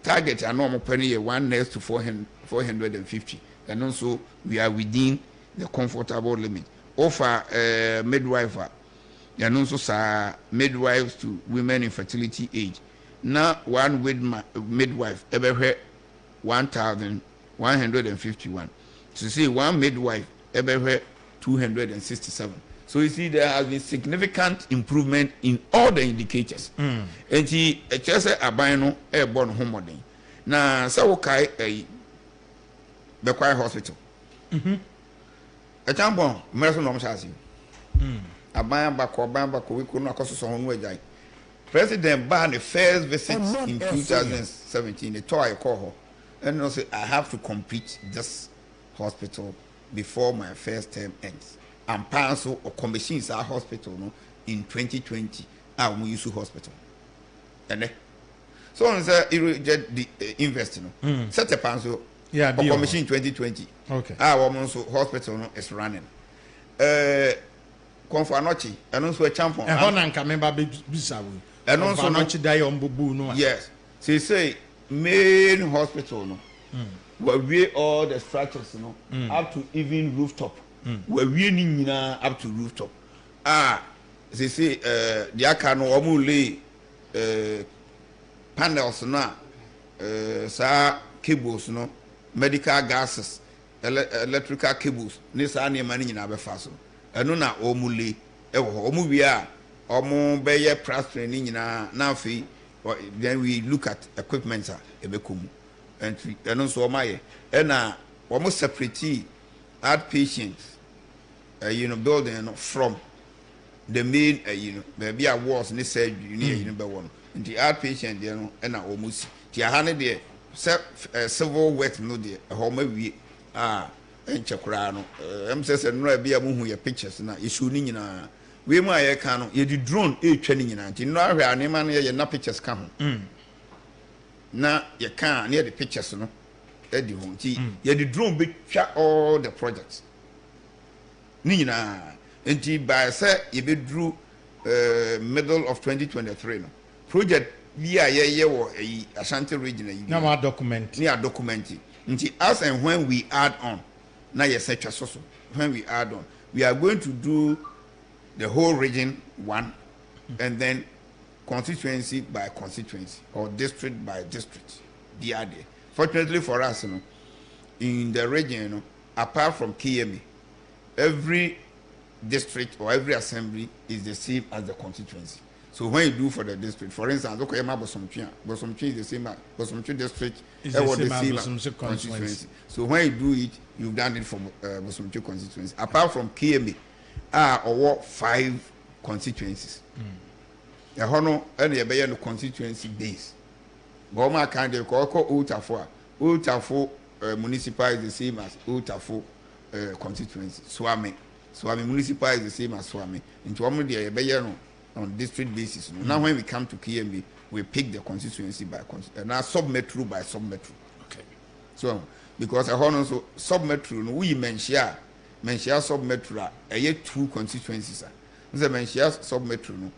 Speaker 2: target are normal penny one nurse to 450, and also we are within the comfortable limit. Offer midwife, and also midwives to women in fertility age. Now one with midwife ever 1,151. So see one midwife ever 267. So you see there has been significant improvement in all the indicators. And he just a bino airborne home. Now so okay the quiet hospital. A tampon, Merson Nomshasi. A ban back we could not cost on way. President banned the first visit in 2017, the toy call her, and also I have to complete this hospital before my first term ends. And Panso or commissions our hospital no, in 2020, our Muyusu hospital. And so on the investing. Set a Panso.
Speaker 1: Yeah,
Speaker 2: or commission 2020.
Speaker 1: Okay.
Speaker 2: Our woman's hospital no, is running. Confornochi, and also a champion.
Speaker 1: And Honan can remember Bisawu.
Speaker 2: And also
Speaker 1: not die on Bubu. No.
Speaker 2: Yes. So you say main hospital no. Where we all the structures no, up to even rooftop. Where we need up to rooftop. They say the Akano Omule panels na sa cables no. Medical gases, electrical cables, Nisa and money in Abefaso. And no na omule, omubia, omu beye press training in a nafi, then we look at equipment ebekumu. And also my and almost separate outpatients, building from the main, maybe a walls necessary you know, one. And the outpatient, and almost the there. Civil works no dear a home we and Chakrano. Says and no be a moon your pictures now. You shooting in a we my cano, you did drone training in a no name and your pictures come. Now you can't near the pictures no. Eddie won't you did drone big shot all the projects. Nina and by say you be drew middle of 2023 no project. Yeah, Ashanti region.
Speaker 1: Now our document.
Speaker 2: Near documenting. As and when we add on, now you say when we add on, we are going to do the whole region one, and then constituency by constituency or district by district. Fortunately for us, in the region, apart from KMA, every district or every assembly is the same as the constituency. So when you do for the district, for instance, okay, Bosomchi is the same. Bosomchi district is the same constituency. So when you do it, you've done it for Bosomchi constituency. Apart from KMA, or 5 constituencies. a hono and a bayan constituency base. Boma kind of call Utafo municipal is the same as Utafo constituency. Swami municipal is the same as Swami. Into Omudi a bayan on district basis. Now when we come to KMB, we pick the constituency by constituency. Now sub-metro by sub-metro.
Speaker 1: Okay.
Speaker 2: So because a hono so sub-metro, we mention sub-metro a 2 constituencies. The mention sub-metro no.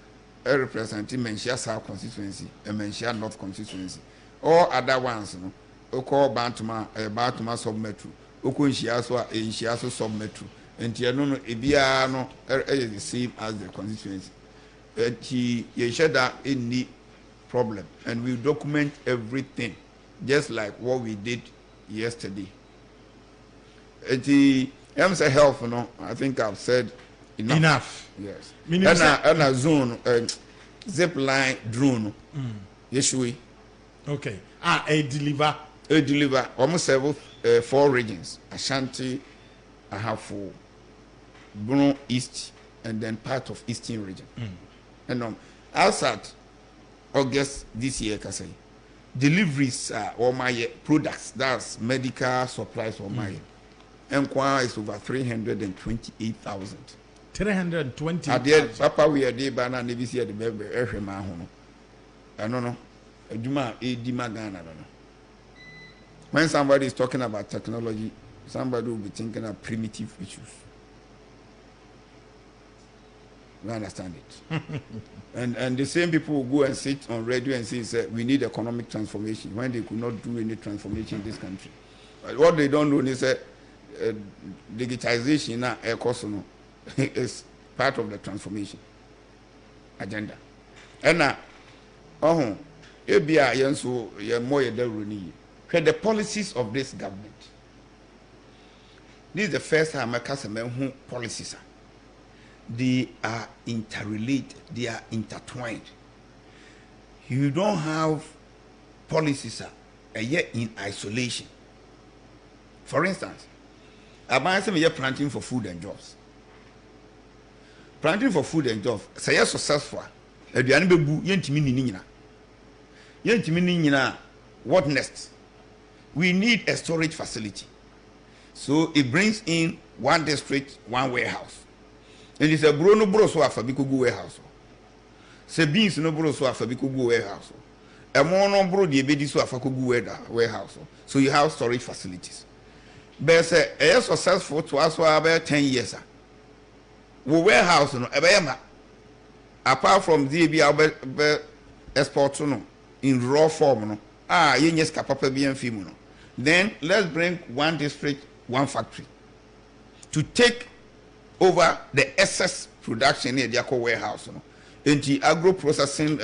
Speaker 2: Representing Menchia South constituency and Menchia North constituency. All other ones, no, Oko Bantuma sub-metro, Oko Inshiaso sub-metro, and Tiano Ibiano is the same as the constituency. He said that any problem, and we document everything, just like what we did yesterday. The MSA Health, no, I think I've said enough. Yes. And a zone, zip line drone. Yes, we.
Speaker 1: Okay. A deliver.
Speaker 2: Almost 4 regions: Ashanti, Ahafo, Bruno East, and then part of Eastern region. And outside August this year, I say, deliveries or my products, that's medical supplies or my enquiry is over 328,000.
Speaker 1: 320.
Speaker 2: Papa, we are there, but now we see the baby. I don't know. When somebody is talking about technology, somebody will be thinking of primitive issues. You understand it? and the same people will go and sit on radio and say we need economic transformation when they could not do any transformation in this country. But what they don't know is digitization now is part of the transformation agenda. And now, the policies of this government. This is the first time I can who policies are. They are interrelated, they are intertwined. You don't have policies yet in isolation. For instance, I'm planting for food and jobs. Planting for food and jobs, say yes successful. What next? We need a storage facility. So it brings in one district, one warehouse. And it's a bro no bro so afa bi kogu warehouse. Se beans no bro so afa bi kogu warehouse. E mo no bro de be di so afa kogu warehouse. So you have storage facilities. But say a successful to us for about 10 years. We warehouse no e be ma. Apart from the be export no in raw form no. Yen yes kapapa bi en film no. Then let's bring one district, one factory to take over the excess production in the warehouse. No? Into agro processing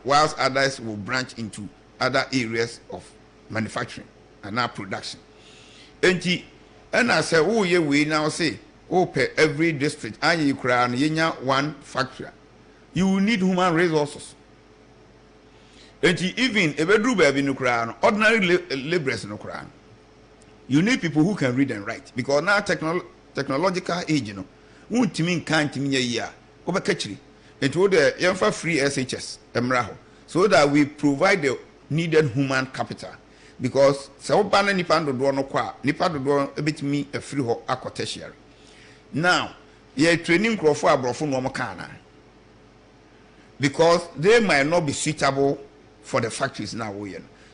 Speaker 2: whilst others will branch into other areas of manufacturing and now production. And I say, oh, yeah, we now say, per every district, and you crown one factory. You will need human resources. And even if a do baby no crown, ordinary laborers no crown. You need people who can read and write because now technological age, won't mean can't mean a year over catchery. And to the young free SHS, so that we provide the needed human capital. Because so banner nipando do no qua, nipando do a bit me a free ho aqua tertiary. Now, ye training crop for a brofun womakana. Because they might not be suitable for the factories now.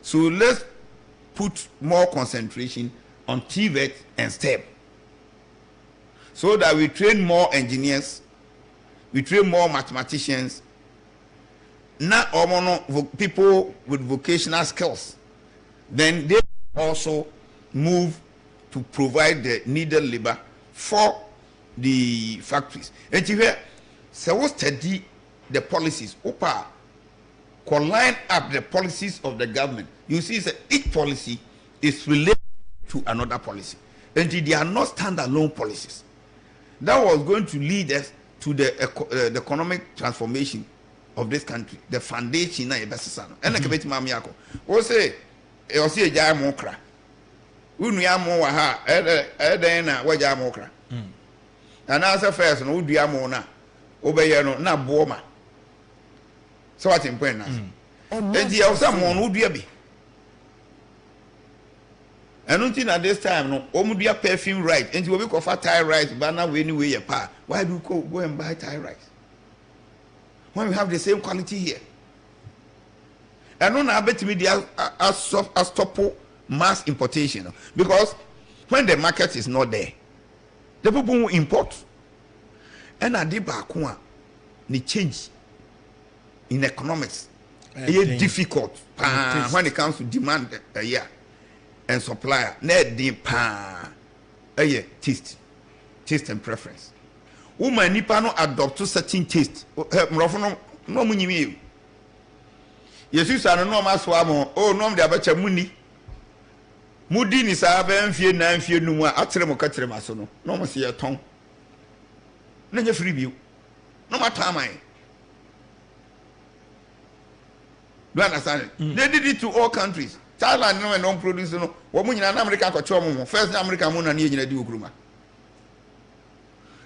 Speaker 2: So let's put more concentration on TVET and STEM. So that we train more engineers, we train more mathematicians, not all people with vocational skills. Then they also move to provide the needed labor for the factories. And if so we study the policies, line up the policies of the government. You see that each policy is related to another policy. And they are not standalone policies. That was going to lead us to the economic transformation of this country, the foundation na ebesesano. And like beti mami yako. O say a jaya mokra. Unu ya mo wa ha eden na wa jaya mokra. And as a first no udu ya mo na obeye no na booma. So what in point now? And the someone would be. And until at this time, no, omudia perfume right, and you will offer Thai rice, but now anyway your pa. Why do you go and buy Thai rice? When we have the same quality here. And no, I bet me the stop mass importation because when the market is not there, the people will import. And I did back one, the change in economics. It's difficult when it comes to demand and supplier. Taste and preference. Woman nipa no adopt to certain taste. No munyi. Jesus and no maswamo. Oh no, the abacha muni. Mudi ni sa be mfie na mfie numu a atere mo katere maso no. No mo se ye ton. Na nya free bio. No matter am. Do you understand? They did it to all countries. Thailand no and don't produce no. Wo mu nyina na America ko chomo mo. First America mo na ne nyina di okuruma.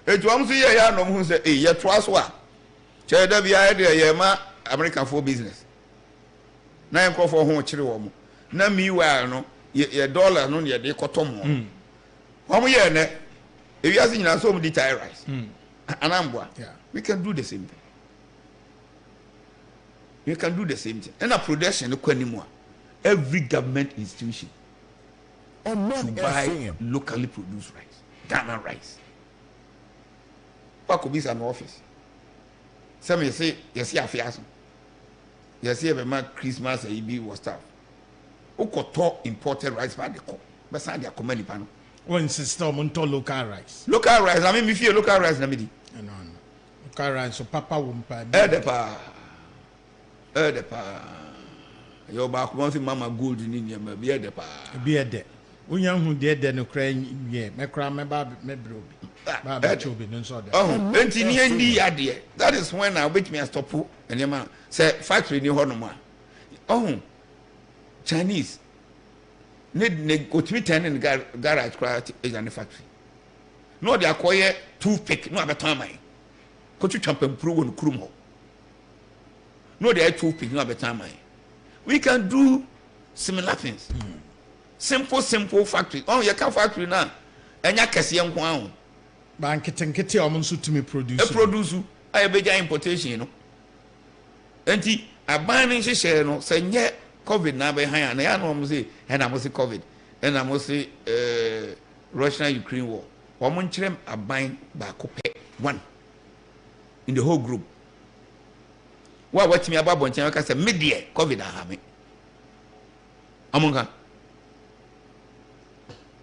Speaker 2: Etu am so ye ya no mo say ye to aso a. Che da bia de ye ma American for business. Na enko for ho kire wo mo. Na meanwhile no ye dollar no ye de kotom mo. Wo mo ye ne. E wi ase nyina so mo di Thai rice. Anambwa. Yeah. We can do the same thing. We can do the same thing. And a production every government institution should buy locally produced rice, Ghana rice. What could be an office? Some may say, yes, yeah, fiasco. Yes, yeah, but Christmas EB was tough. Who could talk imported rice by the co? But side their command panel.
Speaker 1: One system on local rice.
Speaker 2: Local rice, I mean, if you local rice, no,
Speaker 1: local rice, so Papa won't buy.
Speaker 2: The pa your back one mama gold in your beer the pa
Speaker 1: beer de when young who did then ukraine yeah me cry me bro
Speaker 2: that is when I wait me a stop and your man say factory ni hono ma Chinese need go to me 10 in garage cry in factory no they acquire toothpick no about time I go to champ improve on krumo. No, they are too big, no better. We can do similar things. Simple factory. Oh, you can factory now. And you can see them go.
Speaker 1: Bank and get your money to me produce.
Speaker 2: Produce. I beg importation, you know. And I buy in share, no. Say, yeah, COVID now behind. And I know say, and I must say COVID, and I must say, Russia-Ukraine war. One them are buying back one in the whole group. What me about Bonchana can say media COVID and among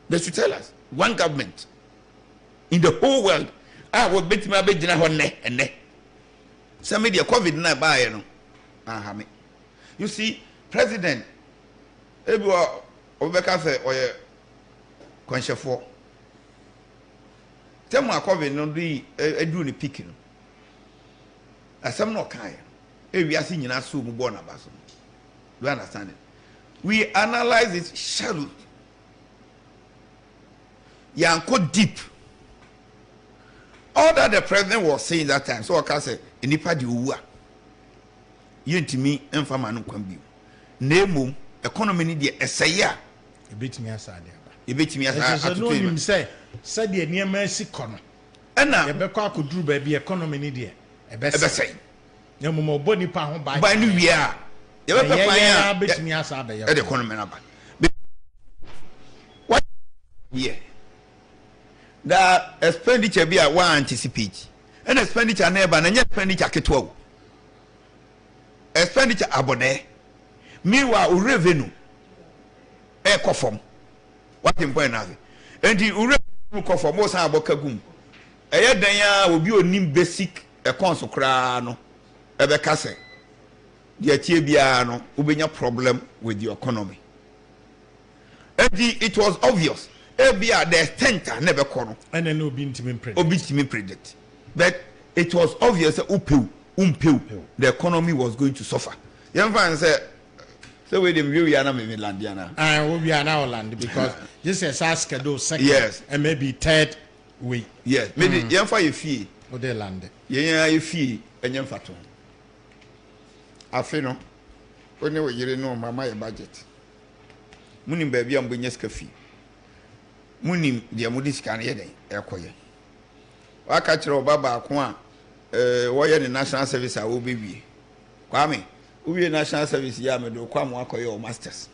Speaker 2: they should tell us one government in the whole world. I will bet my bed and ne. Some media COVID na buy no. You see, President Ebu Obeka or conscious for. Tell my COVID no be a do the picking. As some no kind. We are seeing us so born about. Do you understand it? We analyze it shallow. Yanko deep. All that the president was saying that time. So I can say, "Inipa di uwa." You to me, enfama no kwambi. Name economy ni de esaya.
Speaker 1: Ebetimi asade.
Speaker 2: Ebetimi asade.
Speaker 1: No him say, said the niema si kono.
Speaker 2: Ena.
Speaker 1: Ebekọ akuduru ba bi economy ni de.
Speaker 2: Ebesai.
Speaker 1: Nyamumo boni pa ho ba.
Speaker 2: Ba ni wia. Ye be pa ya
Speaker 1: betimi asade ya.
Speaker 2: E de economy na ba. What? Yeah. The expenditure be a one anticipate. And expenditure never na expenditure ketwa. Expenditure abode. Meanwhile revenue e kofom. What in point now? And the revenue kofom mo san aboka gum. Eye dan ya obi onim basic accounts kra no. Ebe kase. The tie bia no ubenya problem with the economy. And it was obvious. Ebia the extent never kono.
Speaker 1: And then obi ntimi predict.
Speaker 2: Obi ntimi predict. But it was obvious that the economy was going to suffer. Young man said, so we didn't really are not maybe Landiana.
Speaker 1: We are now land because this is ask those second and maybe third week.
Speaker 2: Yes, maybe young for your fee
Speaker 1: or they land.
Speaker 2: Yeah, you fee and young faton. afeno one we yire no mama ye budget munim ba bia mbenya sika fi munim dia mudi sika na ye den ekoye waka kire obaba ko a wo ye national service a wo bewie kwame uwie national service ya me do kwam akoye o masters.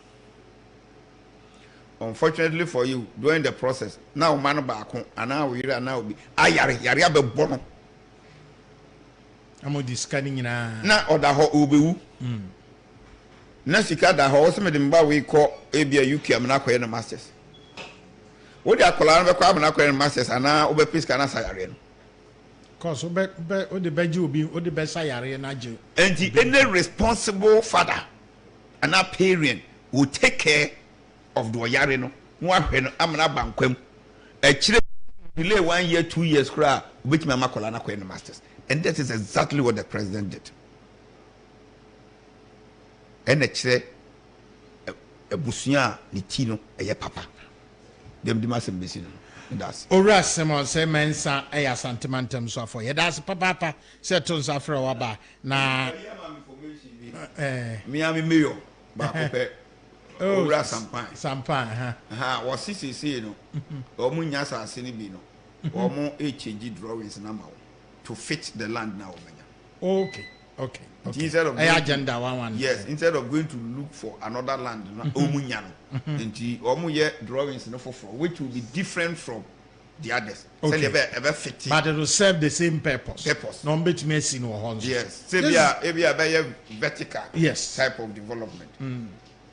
Speaker 2: Unfortunately for you, during the process, now man back and now we are now be ayari abebono.
Speaker 1: I'm scanning
Speaker 2: na order ho ubewu. Na sika da ho so me de mba we call abia UK am na koye na masters. Wo de akola na be kwa am na koye na masters ana obe piska na sayare no.
Speaker 1: Cause o de beji obi o de be sayare na je.
Speaker 2: And any responsible father and a parent will take care of the yare no ahwe no amna bankwam a chire delay 1 year 2 years kra which my makola na koye masters, and that is exactly what the president did. And a chire ebusuya ni tino eye papa dem di masem besi no that's
Speaker 1: ora semon say mensa eya sentimentum so for ye that's papa say to safra waba na
Speaker 2: Miami mayor ba ko pe ora
Speaker 1: sampan
Speaker 2: wo CCC no o mu nya asase ni bi no o mu change drawings na ma to fit the land now
Speaker 1: okay
Speaker 2: instead of
Speaker 1: agenda one
Speaker 2: yes instead of going to look for another land o mu nya no enti o mu ye drawings no for which will be different from the others.
Speaker 1: Okay.
Speaker 2: Fit
Speaker 1: but it will serve the same purpose. No bet me see no horns.
Speaker 2: Yes. Say be a vertical
Speaker 1: yes
Speaker 2: type of development.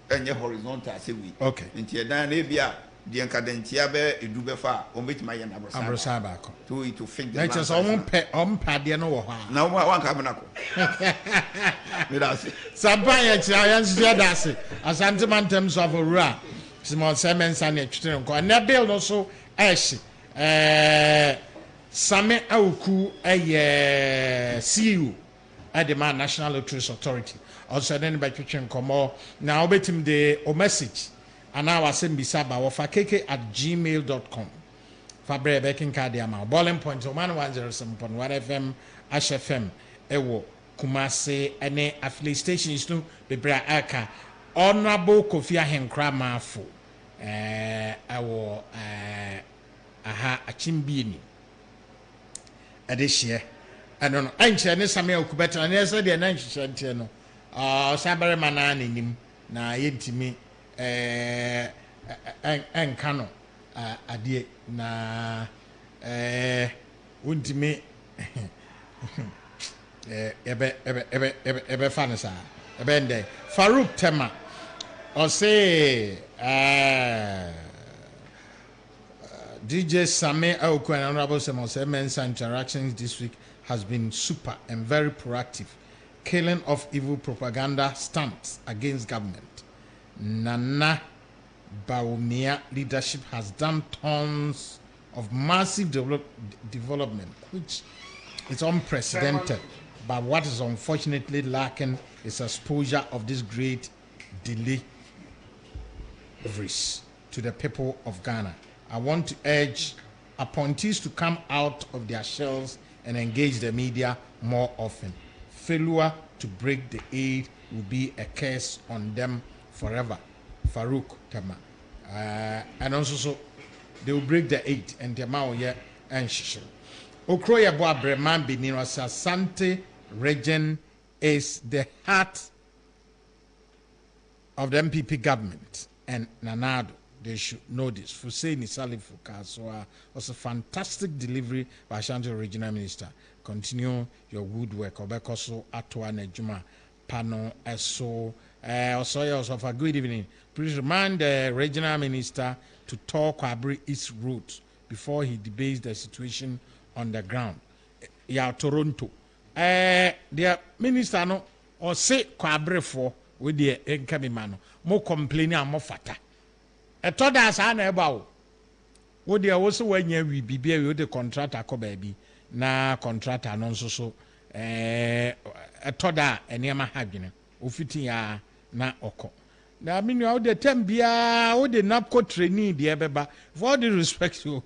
Speaker 2: And horizontal say we.
Speaker 1: Okay.
Speaker 2: Nti dan e bia de enkadentia be edu be fa o bet my yan
Speaker 1: abrosaba
Speaker 2: to fit the
Speaker 1: land. Let us on pade no wo ha.
Speaker 2: Na wan ka bena ko. Me da say.
Speaker 1: Sampan ya kira yan sia da say. Asante mantem so avora. Simon Simons and twetene ko. Na bill no so eshi. Same Auku CEO at the National Electricity Authority. Also, then by Twitching Komo. Now, betim the message. And now I send Bisaba or fakeke@gmail.com. Fabre Bekin Kadiama. Boiling point Oman 107.1 FM, Ash FM, Ewo, Kumase, and affiliate stations to Bebra Aka. Honorable Kofi Ahenkra Mafu. Aha achimbieni adehie ano no anche ne same okubeta na ese de na nhihye ntie no sabare mana nanim na yentimi enka no ade na wontimi ebe fanisa ebe ndey Farouk Tema o say DJ Same Aoku and Honorable Simon Mensa interactions this week has been super and very proactive, killing off evil propaganda stunts against government. Nana Baumia leadership has done tons of massive development, which is unprecedented. But what is unfortunately lacking is exposure of this great deliveries to the people of Ghana. I want to urge appointees to come out of their shells and engage the media more often. Failure to break the aid will be a curse on them forever. Farouk Tema. And also, so they will break the aid and the amount and shishel. Okroya Boa Breman Benino Asante region is the heart of the MPP government and Nanado. They should know this. Fuseni Salif Fukaswa was a fantastic delivery by Ashanti Regional Minister. Continue your good work. Obekoso Atwa Nejuma Pano Eso. Also for good evening. Please remind the Regional Minister to talk Kwabri East route before he debates the situation on the ground. Ya Toronto. The minister no or say Kwabri for with the incoming man. More complaining and more fata. A toda sana eba wo de wo so wanya wi bibia wi de contractor ko baabi na contractor no nso so a toda enema hadwene ofiti ya na oko na me no the time bia wo the napco trainee de beba for all the respect you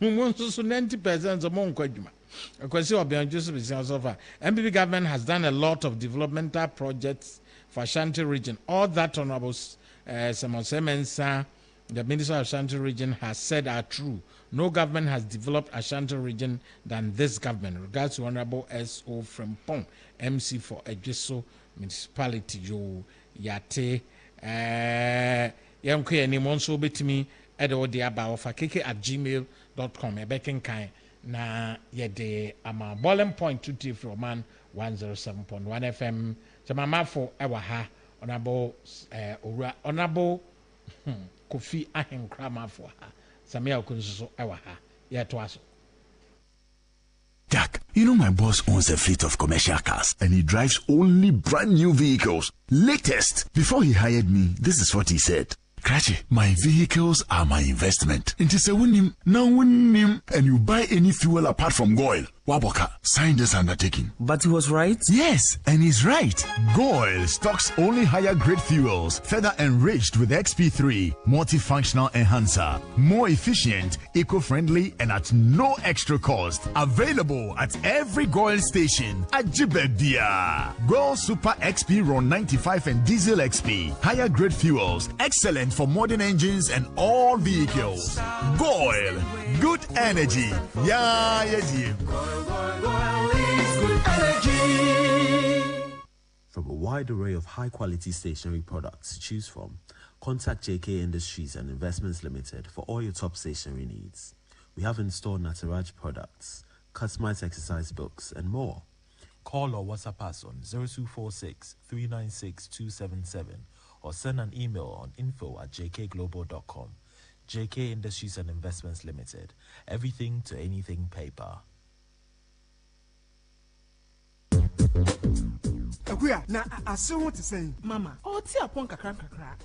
Speaker 1: mo so 90% of mo nkwadwuma because Obian Joseph is also MPP government has done a lot of developmental projects for Ashanti region. All that Honorable Semensa, the Minister of Ashanti region, has said are true. No government has developed Ashanti region than this government. Regards to Honorable S.O. Frimpong, MC for Ejiso Municipality, Yo Yate. Yamke any monso betimi edo de aba ofa kk@gmail.com. Ebekin kai na yede ama boiling point to tea from Oman 107.1 FM. Jamama for ewa ha Honorable Honorable Kofi Ahenkrama for ha. Samia Kunso ewa ha. Yetwaso.
Speaker 3: Jack, you know my boss owns a fleet of commercial cars and he drives only brand new vehicles. Latest. Before he hired me, this is what he said. Krachi, my vehicles are my investment. It is a winning, now winning, and you buy any fuel apart from Goil. Waboka, sign this undertaking.
Speaker 4: But he was right?
Speaker 3: Yes, and he's right. Goil stocks only higher grade fuels, further enriched with XP3, multifunctional enhancer, more efficient, eco-friendly, and at no extra cost. Available at every Goil station at Jibedia. Goil Super XP Ron 95 and Diesel XP, higher grade fuels, excellent for modern engines and all vehicles. Goil, good energy. Yeah, yes, yeah.
Speaker 5: From a wide array of high-quality stationery products to choose from, contact JK Industries and Investments Limited for all your top stationery needs. We have in-store Nataraj products, customized exercise books, and more. Call or WhatsApp us on 0246 396 277 or send an email on info@jkglobal.com. JK Industries and Investments Limited. Everything to anything paper.
Speaker 6: Akuya na ase ho te sen
Speaker 7: mama o ti apon kakra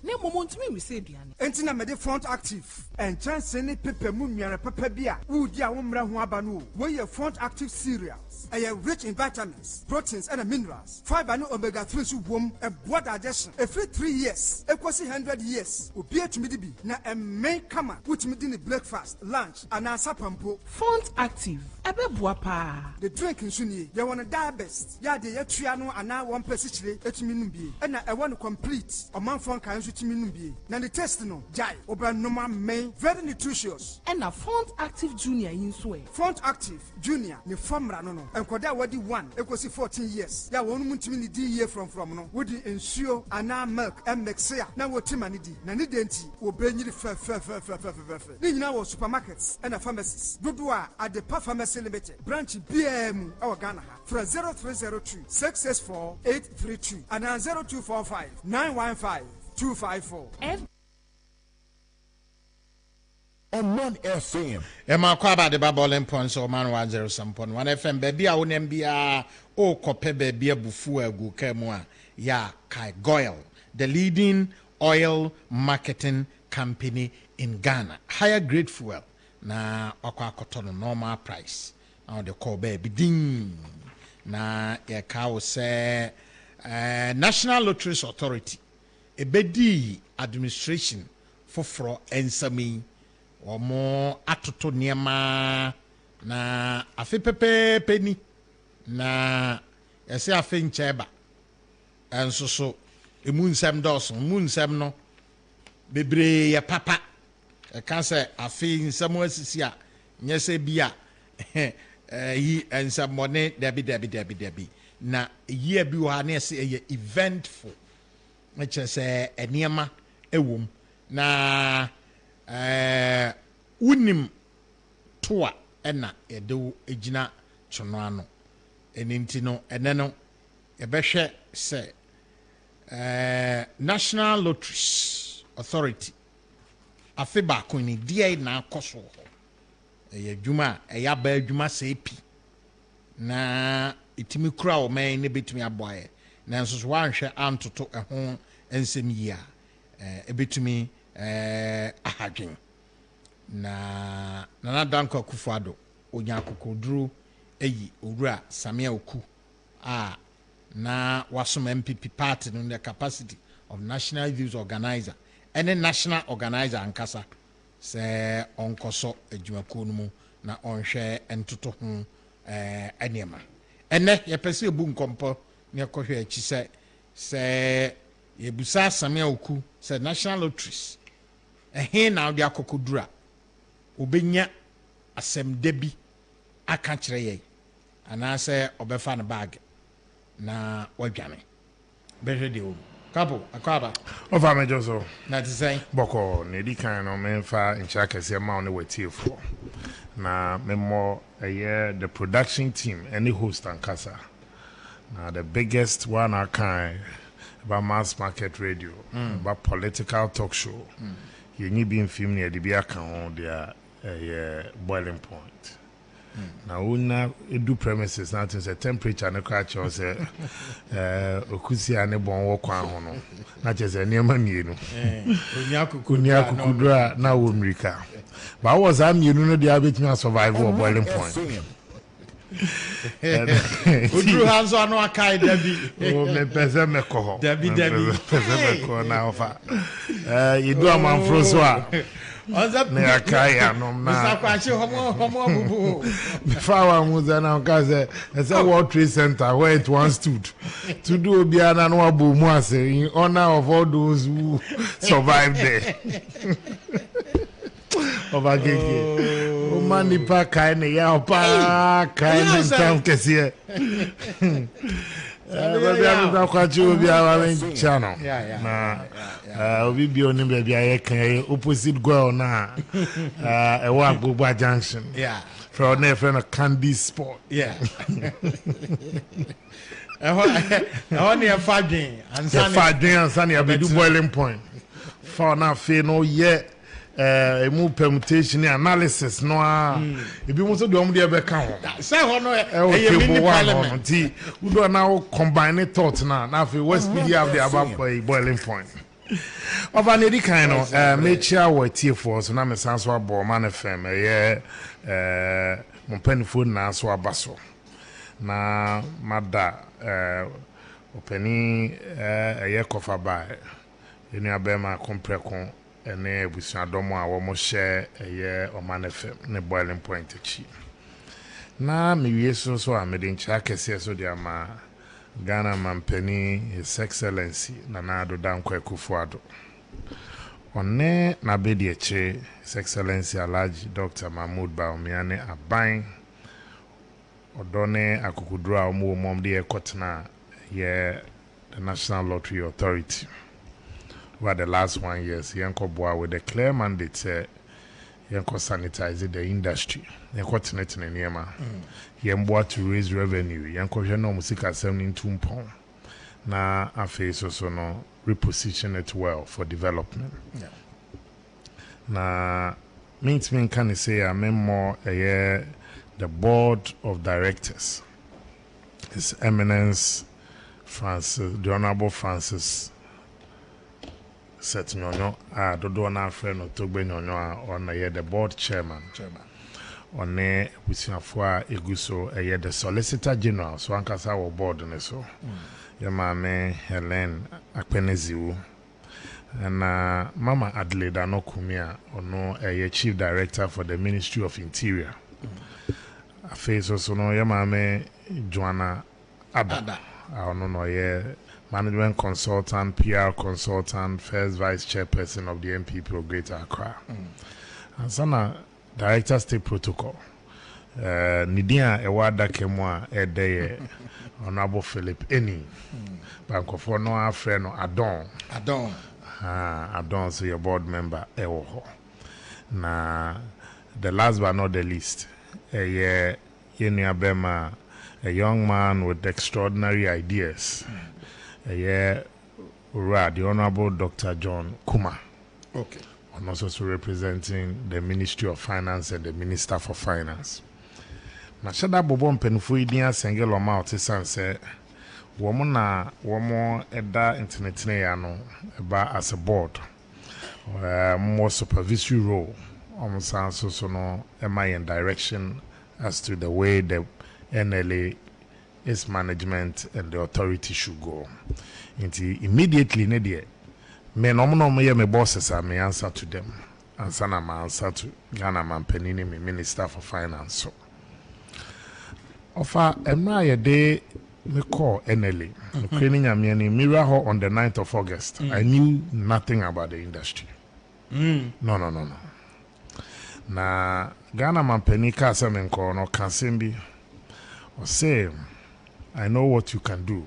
Speaker 7: ne moment me say duane
Speaker 6: enti na me de front active and chance ne pepe mu nware pepe bia wo di a wo mra ho aba no wo ye front active cereals are rich in vitamins, proteins and minerals, fiber no omega 3 so wom e boa digestion every 3 years equals 100 years obi atumi di bi na e men kama wutumi di ni breakfast lunch and asapampo
Speaker 7: front active ebe boa pa
Speaker 6: the drink nso ni ye won diabetes ya de yatua no ana one person etumi num bie na e won complete Omanfm kan so tumi num bie na the test no jai obra normal men very nutritious
Speaker 7: and na front active junior yin so e
Speaker 6: front active junior ne formula no enkoda wadi 1 ekosi 14 years ya won mu tumi ni di year from no wodi ensuo ana milk and mixia na wotima ni di na ni denti obenyiri fe ni nyina wo supermarkets and pharmacies dodo a Adepa Pharmacy Limited branch BM our Ghana from 0302 664 832 and 0245 915 254.
Speaker 3: Omanfm.
Speaker 1: Emma Kwaba de Baboling Points Oman 107.1 FM baby a wonem bia o kope baby abufu agu kemwa ya Kai Goil, the leading oil marketing company in Ghana. Higher grade fuel na okwa kotono normal price. Now they call baby ding na ya kawo say National Lotteries Authority ebedi administration foforo ensami omo atoto niema na afe pepe ni na yesi afe ncheba enso so emu nsem dawson mu nsem no bebre ya papa e kan se afe nsem asisi a nyese bia yi ensem mone debi na year bi wa na ese eventful which is eniema ewom na unim toa ena edo ejina chono ano eninti no ene no ebehwe se National Lotteries Authority afeba kuni die na akoso ho adwuma ba adwuma sepi na itimi kura o man ne betumi aboaye na nso so wanhwe antoto ho ensem yi a ebetumi ahadwen na Nana Danko Akufo-Addo onya kokoduru eyi owura Samia Oku a na wasom MPP party no the capacity of National Youth Organizer any national organizer ankasa sɛ ɔnkɔsɔ adwumakuo no mu na ɔnhwɛ ntoto ho nneɛma ɛnɛ yɛpɛ sɛ yɛbu nkɔmpɔ ne yɛkɔhwɛ akyi sɛ yɛbusa asame a oku sɛ national lotteries ɛhe na wode akɔkɔduru a wobɛnya asɛmda bi aka kyerɛ yɛn anaasɛ ɔbɛfa no bag na wadwane bɛhwɛ deɛ wɔ kapo akɔaba
Speaker 4: ɔfa mɛgyo so
Speaker 1: na te sɛn
Speaker 4: bɔkɔ na ɛdi kan no memfa nkyerɛ kɛseɛ ma wo ne watiefoɔ na memmɔ ɛyɛ the production team any host ankasa na the biggest one I can about mass market radio about political talk show yɛnyi bi mfim ne yɛde bi aka ho deɛ ɛyɛ boiling point na wona edu premises na tin say temperature ne kra kyerɛ sɛ okusi ane bon wɔ kwan ho no na kyerɛ sɛ nneɛma mienu onya kukudura na wɔ mrika ba wɔ za mienu no deɛ abɛtumi survive wɔ boiling point
Speaker 1: oduru ha nso ano akai dabi
Speaker 4: o me pese me kɔ hɔ
Speaker 1: dabi
Speaker 4: pese me kɔ na ofa yidu amanfro so a ne akai anom na
Speaker 1: sakwachi homo bubu
Speaker 4: before wa muza na nka say it's a World Trade Center where it once stood to do obiana no abu mu ase in honor of all those who survived there over gege o mani pa kai ne ya pa kai ne tam kese baby I'm not quite obi awa channel na obi bi oni baby aye kan opposite goal na e wa Gbogbo junction from there friend Candy Sport
Speaker 1: on your fadin
Speaker 4: ansani abedu boiling point for na fe no ye emu permutation analysis no a ebi mo so de om de be ka ho
Speaker 1: say ho no e mini parliament
Speaker 4: ti we do now combine thought na fe West Media have the about boiling point over ne di kind no me chia wa tie for so na me san so abo Omanfm mo penfo na so abaso na mada openi kofa ba enu abema komprekon ene ebusuadomo a wo mo share Omanfm ne boiling point chi na me wieso so a me de ncha kese so dia ma Ghana mampeni His Excellency Nana-Addo Dankwa Akufo-Addo one na be de che His Excellency Alhaji Dr. Mahmoud Bawumia aban odone akukudura omo mom de ekotena ye the National Lottery Authority over the last 1 year yanko boa with a clear mandate say yanko sanitize the industry yanko tenetene niema yemboa to raise revenue yanko hwe no musika asem ni ntumpon na afi so no reposition it well for development na means me can say I more the board of directors His Eminence the Honorable Francis Set Nyonyo dodo na friend no Togbe Nyonyo on the board chairman on busiafo a eguso the Solicitor General so ankasa wo board ne so your mama Helen Akpeneziwu and Mama Adelaide Anokumia ono Chief Director for the Ministry of Interior face also no your mama Joanna Ada no management consultant, PR consultant, first vice chairperson of the MPP of Greater Accra. And sana director state protocol. Nidia Ewada Kemwa Edeye Honorable Philip Eni. Banko for no our friend Adon. Adon so your board member Ewoho. Na the last but not the least, Yeni Abema, a young man with extraordinary ideas. The Honorable Dr. John Kuma.
Speaker 1: Okay.
Speaker 4: And also representing the Ministry of Finance and the Minister for Finance. Na shada bobon penfo idia sengelo ma otisan se womo eda internet ne ya no eba as a board. More supervisory role. So no am in direction as to the way the NLA its management and the authority should go. Immediately, me no me bosses are me answer to them. Answer na my answer to Ghana Mampenini, me Minister for Finance. So offer emra day me call NLA. Mirror on the 9th of August. I knew nothing about the industry. No. Na Ghana Mampeni Kasa Menko no Kansimbi or say, I know what you can do.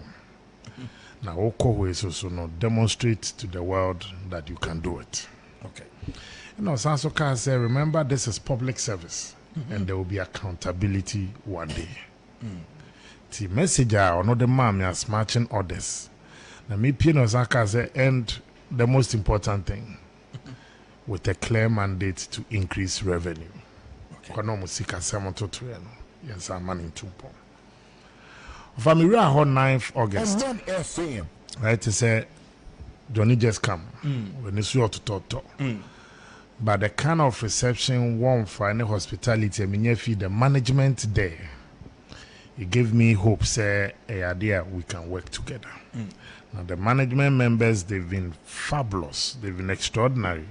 Speaker 4: Now Oko way so no demonstrate to the world that you can do it.
Speaker 1: Okay.
Speaker 4: You know, Sansoka say, remember this is public service and there will be accountability one day. The messenger or not the man is marching orders. Now me Pino Zaka say and the most important thing with a clear mandate to increase revenue. Kono musika semoto to eno. Yes, I'm man in Tumpo. Family on 9th August. Right to say Johnny just come when it's your to talk. But the kind of reception one for any hospitality, I mean, the management there. It gave me hope, say, a idea we can work together. Now, the management members, they've been fabulous, they've been extraordinary,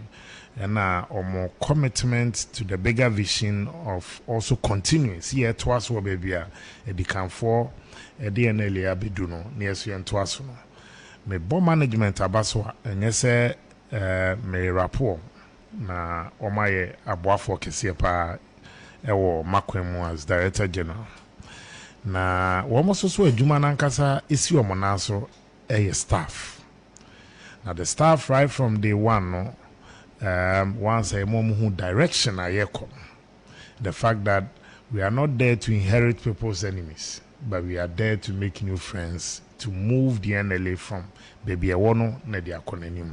Speaker 4: and more commitment to the bigger vision of also continuing. See, to us, what baby, a decam for a DNL, abiduno, near you and to us. Me bon management abaso, and yes, me rapport na omaye abuafo kesiepa ewo makwemu as Director General. Na womoso so adwuma nankasa esi omonaso staff. Now the staff right from day one no once a mom who direction ayeko. The fact that we are not there to inherit people's enemies, but we are there to make new friends, to move the NLA from baby awono na dia konanim.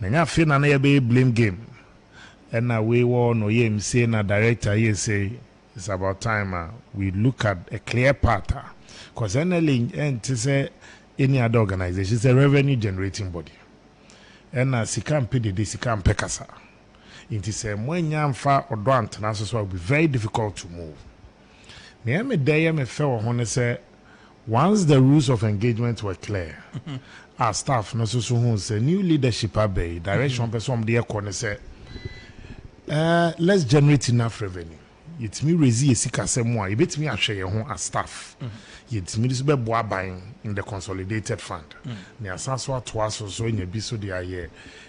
Speaker 4: Na nya fe na na be blame game. And na we won no ye say na director ye say it's about time we look at a clear path. Because NLA and to say any other organization is a revenue generating body. And Sikam pay the Sikam Pekasa. It is a when yamfa or don't and so will be very difficult to move. Me day me fell on say once the rules of engagement were clear, our staff no so say new leadership abe direction person there corner say let's generate enough revenue. Yet me rezi esika semwa ibet me ahwe ye ho as staff yet me this be boa ban in the consolidated fund ne asanso atoa so nya bi so dia ye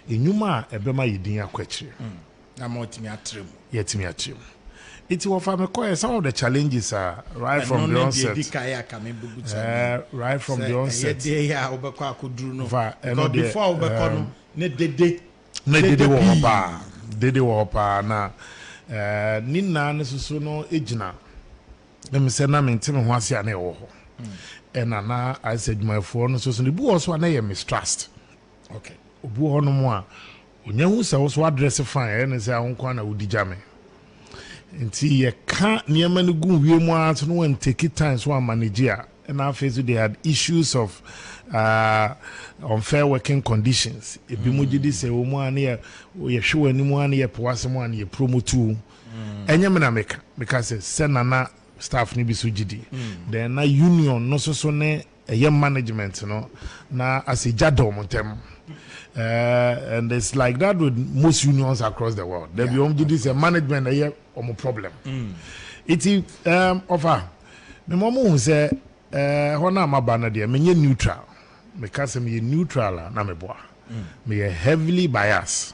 Speaker 4: enyuma ebema yidin akwachire
Speaker 1: na mo timi atrem
Speaker 4: yet me atrem it will for me call some of the challenges are right from the onset right from the onset
Speaker 1: yeah obekwa akoduru no
Speaker 4: because
Speaker 1: before obekwa no ne dede wo pa na nina nesusu no ejina dem se na mentime ho ase ana ewo ho na I said my phone so ne bu also na ye mistrust okay obu ho no mo a onya hu se wo so address fine na se ahonko na udigame nti ye ka niema no gu wie mu a so no wan take time so manage a na face they had issues of unfair working conditions. Ebi mo gidi se wo mu an ye hwe ani mu an ye poase mu an ye promote enye me na meka because se nana staff ni bi so gidi then na union no so ne eye management no na as a jado montem and it's like that with most unions across the world. There be gidi se management eye omo problem it offer me mo mu say hona mabana de me neutral because me neutral na me boa me heavily biased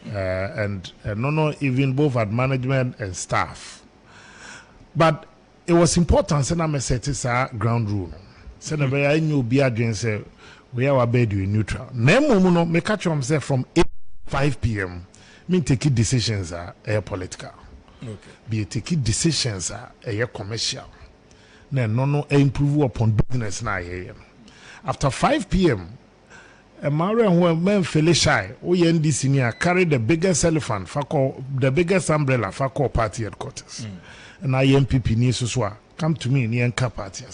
Speaker 1: and no even both at management and staff, but it was important say na me set this ground rule say na be anyu bi adwen say we are bed you neutral na mum no me catch am say from 5 p.m. me take decisions are political okay be take decisions are commercial no improve upon business na here. After 5 p.m. a Mario who men feel shy, NDC near carry the biggest elephant, the biggest umbrella for party headquarters. And I MPP near Suswa come to me near party.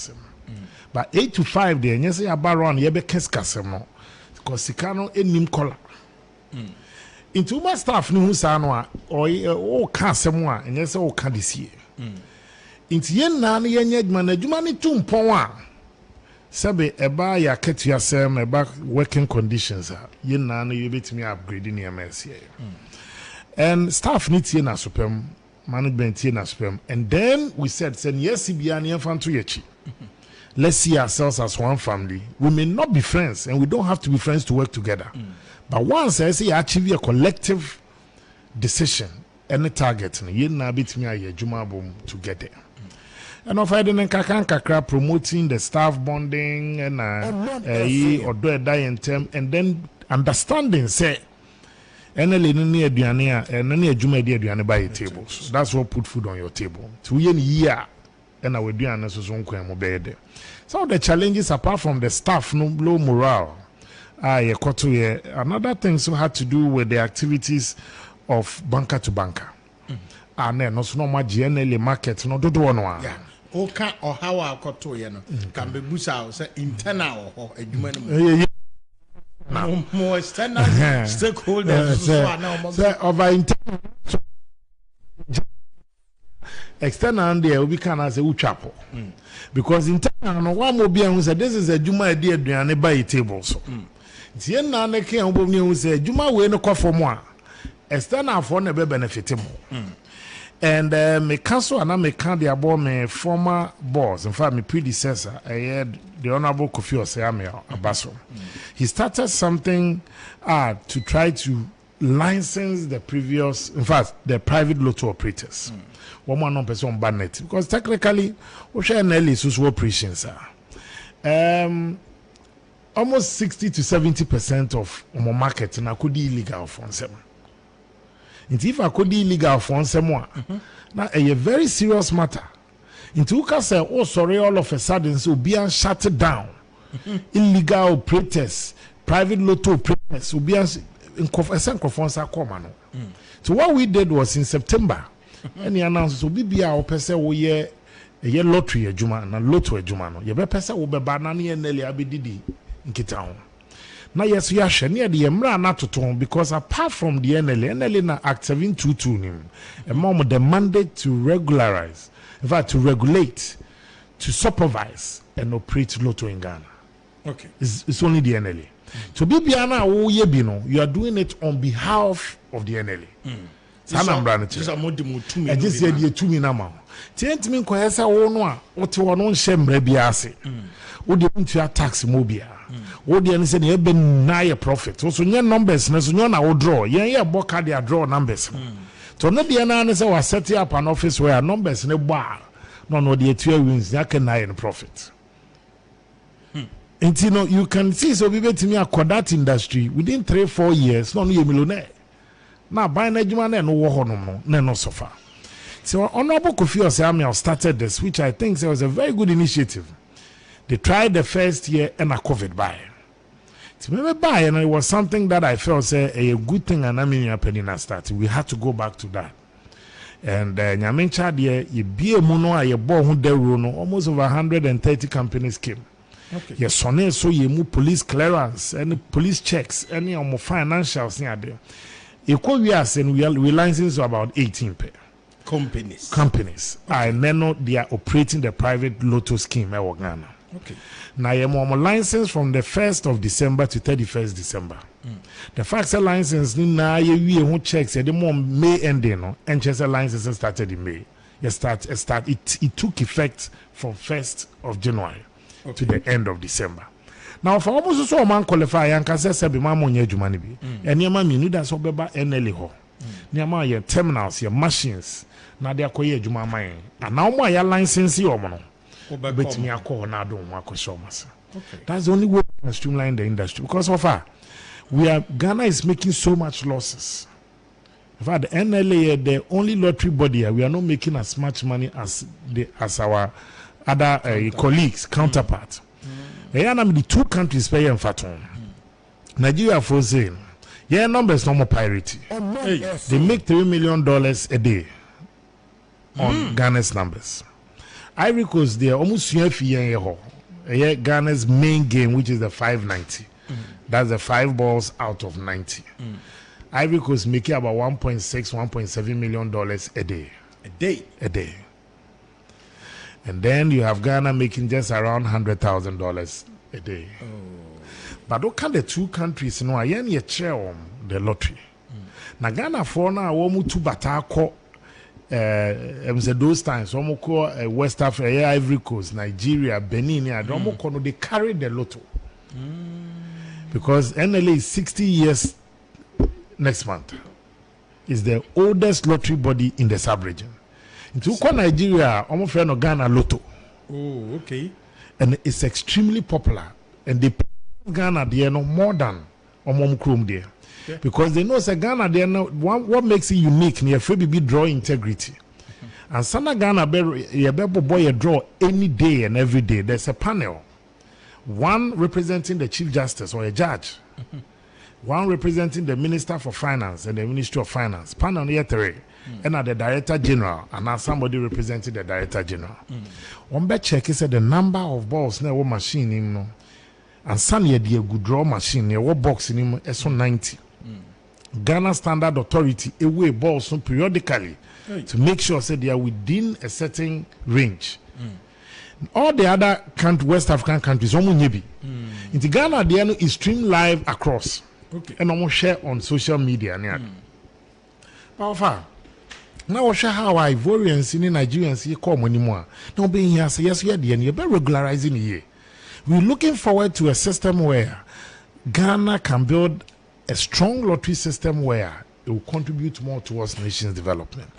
Speaker 1: But 8 to 5 there, yes, I baron yebe keskasemo because Sikano enim color. Into my staff no sanwa or casemwa and yes, all can this year. Inti yen na yenye adwuma ni tumpon a
Speaker 4: Sabe eba ya ketua sem eba working conditions ye na no you betimi upgrade in EMS here. And staff need na supem, management na supem. And then we said yes CBA ni fan to yechi. Let's see ourselves as one family. We may not be friends and we don't have to be friends to work together. But once I say achieve a collective decision and a target, ye na betimi aye juma bom to get there. And of I didn't kakra promoting the staff bonding and or do a die term and then understanding say any ni aduane and any adwuma di aduane by tables. That's what put food on your table. 2 year and our aduane so nkwan mo be. Some of the challenges apart from the staff no low morale. Another thing so had to do with the activities of banker to banker. And then also no more GNL market no do one.
Speaker 1: Yeah. Oka or how I got to can be busa say internal or a human more external stakeholders
Speaker 4: over internal external there we can as a uchapo because internal no one will be and say this is a juma idea and buy table so tie na na ke an bom ne say juma we no kofo mo a external for na be benefit mo. And me cancel and I me can the about my former boss, in fact, my predecessor, I had the Honorable Kofi Oseamio Abaso. He started something to try to license the previous, in fact, the private lotto operators. 1% banet because technically, we share Nelly social operations almost 60 to 70% of our market now could be illegal for them. If I could be illegal for someone, now a very serious matter. Into Uka say, oh sorry, all of a sudden so be shut down. Illegal operators, private lotto operators will be in So what we did was in September, and he announced so be our person we a lottery a juma and lotto a jumano. Ye be person will be banani and Nelly abididi in Kitao. Now yes, we are near the Emra Natuton because apart from the NLA na Act 722 nim, a mom the mandate to regularize, in fact to regulate, to supervise and operate lotto in Ghana.
Speaker 1: Okay,
Speaker 4: it's only the NLA. So Bibiana Oyebino, you are doing it on behalf of the NLA. I just said you 2 minutes. Tentimi kwesa wonwa wote wono nhemre biase wo de ntua tax mobia wo de nse ne ebe na ye profit so nye numbers na so na wo draw ye boka de draw numbers to no de na ne se wa set up an office where numbers ne gba no de atua wins ya can na profit and you know you can see so we betimi acquire that industry within 3-4 years no ye millionaire na buy na juma na no wo honom no no so far. So Honorable Kofi Oseamio started this, which I think was a very good initiative. They tried the first year and a COVID buy. So maybe buy and it was something that I felt a good thing and I mean happening started. We had to go back to that. And Nyamencha there, you be a mono a bo who de no almost over 130 companies came. Okay. Yes, so you move police clearance and police checks, any more financials near there. We license about 18 pair. Companies. I know they are operating the private lotto scheme in Ghana. Okay. Now you have license from the 1st of December to 31st December. The fact that license now you who checks the more May ending and just license started in May. It took effect from 1st of January to the end of December. Now for almost so man qualify and can say be my money jumani be. And your man you need that beba NLA ho. Niama your terminals, your machines. Now they are koye juma mine. And now my license your mono. Bet me a call now don't work show us. That's the only way we can streamline the industry. Because so far Ghana is making so much losses. In fact, the NLA, the only lottery body, we are not making as much money as our other colleagues, counterparts. The 2 countries pay in Faton. Nigeria for saying, numbers no more parity. They make $3 million a day on Ghana's numbers. Ivory Coast, they are almost Ghana's main game, which is the 590. That's the 5 balls out of 90. Ivory Coast making about $1.6, $1.7 million a day. A day. And then you have Ghana making just around $100,000 a day. But look at the two countries, I am your chair on the lottery. Now Ghana for now, we to batako. Those times, West Africa, Ivory Coast, Nigeria, Benin, they carry the lotto. Because NLA is 60 years next month. Is the oldest lottery body in the sub-region. Into Nigeria, almost no Ghana lotto.
Speaker 1: Oh, okay.
Speaker 4: And it's extremely popular. And they pay Ghana there no more than Omom Krum there. Okay. Because they know that Ghana there no what makes it unique near free BB draw integrity. And Sana Ghana boy draw any day and every day. There's a panel. One representing the Chief Justice or a judge. One representing the Minister for Finance and the Ministry of Finance. Panel here three. And the Director General, and now somebody representing the Director General. One bet check is the number of balls now machine in and some year the good draw machine near what box in him SO90. Ghana Standard Authority away balls periodically to make sure that they are within a certain range. All the other West African countries, in Ghana, they is streamed live across. Okay. And almost share on social media. Powerful. Now we share how Ivorians in Nigerians come anymore. Now being here say yes, we are the and you're regularizing here. We're looking forward to a system where Ghana can build a strong lottery system where it will contribute more towards nation's development.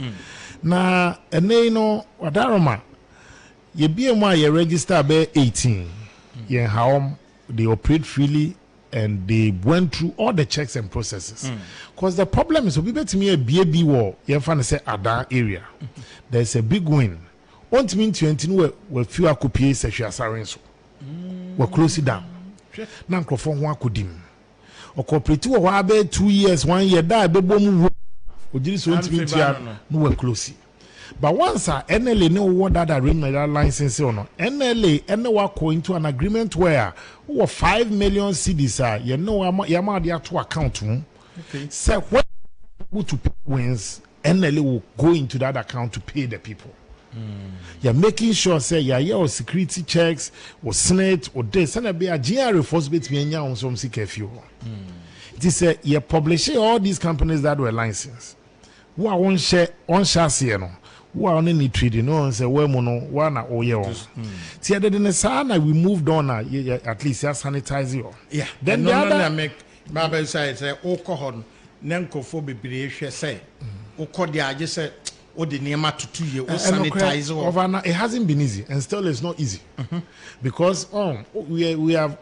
Speaker 4: Now, and you know, Wadaroma, you be a register by 18. Yeah, how they operate freely. And they went through all the checks and processes. Because the problem is, we bet me a BAB war, you have to say Ada area. There's a big win. One to mean 20 where fewer copies sexual sarenso. We're close it down. Now, one could dim. Or cooperate 2 years, 1 year, die, baby, we're close. But once NLA know what that arrangement that license or no, NLA and go into an agreement where 5 million cedis you know Yamadi to account to. Okay. So when people to pay wins, NLA will go into that account to pay the people. You're making sure say your security checks or Senate or this and be a GR responsibility on some CKFU. It is you publish all these companies that were licensed. Who are on share no. Who are only trading no say well mono one or year on. See other than the we moved on at least sanitize you. Yeah. Then the other make Bible say alcohol nanko bebree hwe say okodi just say o de niema to 2 years sanitize over. It hasn't been easy and still it's not easy. Because we have